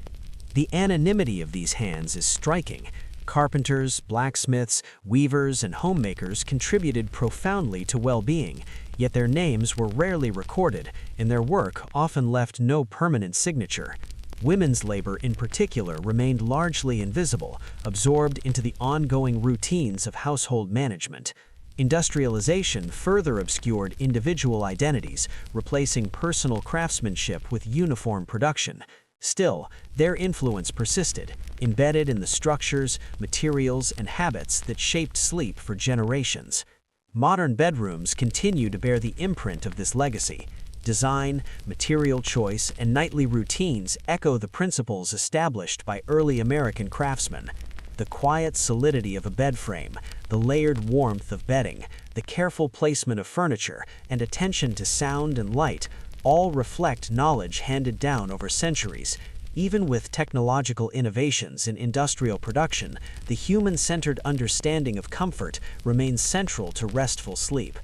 The anonymity of these hands is striking. Carpenters, blacksmiths, weavers, and homemakers contributed profoundly to well-being, yet their names were rarely recorded, and their work often left no permanent signature. Women's labor in particular remained largely invisible, absorbed into the ongoing routines of household management. Industrialization further obscured individual identities, replacing personal craftsmanship with uniform production. Still, their influence persisted, embedded in the structures, materials, and habits that shaped sleep for generations. Modern bedrooms continue to bear the imprint of this legacy. Design, material choice, and nightly routines echo the principles established by early American craftsmen. The quiet solidity of a bed frame, the layered warmth of bedding, the careful placement of furniture, and attention to sound and light all reflect knowledge handed down over centuries. Even with technological innovations in industrial production, the human-centered understanding of comfort remains central to restful sleep.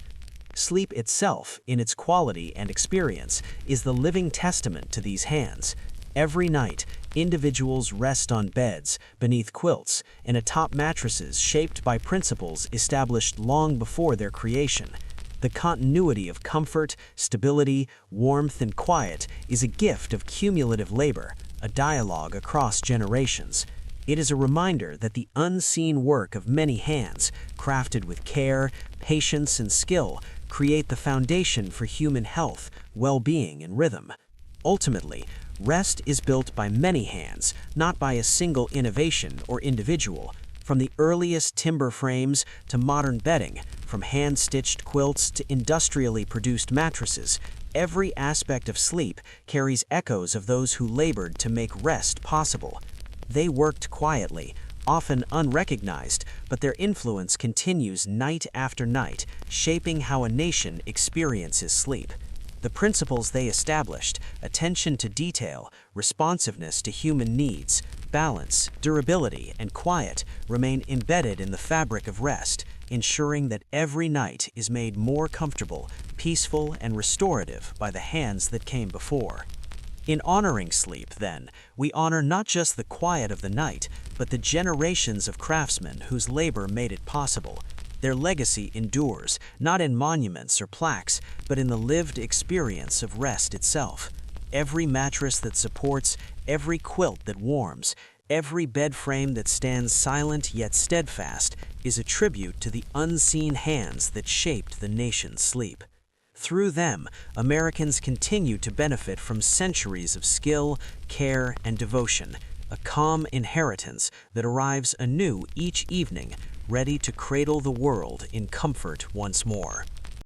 Sleep itself, in its quality and experience, is the living testament to these hands. Every night, individuals rest on beds, beneath quilts, and atop mattresses shaped by principles established long before their creation. The continuity of comfort, stability, warmth, and quiet is a gift of cumulative labor, a dialogue across generations. It is a reminder that the unseen work of many hands, crafted with care, patience, and skill, create the foundation for human health, well-being, and rhythm. Ultimately, rest is built by many hands, not by a single innovation or individual. From the earliest timber frames to modern bedding, from hand-stitched quilts to industrially produced mattresses, every aspect of sleep carries echoes of those who labored to make rest possible. They worked quietly, often unrecognized, but their influence continues night after night, shaping how a nation experiences sleep. The principles they established, attention to detail, responsiveness to human needs, balance, durability, and quiet, remain embedded in the fabric of rest, ensuring that every night is made more comfortable, peaceful, and restorative by the hands that came before. In honoring sleep, then, we honor not just the quiet of the night, but the generations of craftsmen whose labor made it possible. Their legacy endures, not in monuments or plaques, but in the lived experience of rest itself. Every mattress that supports, every quilt that warms, every bed frame that stands silent yet steadfast is a tribute to the unseen hands that shaped the nation's sleep. Through them, Americans continue to benefit from centuries of skill, care, and devotion, a calm inheritance that arrives anew each evening, ready to cradle the world in comfort once more.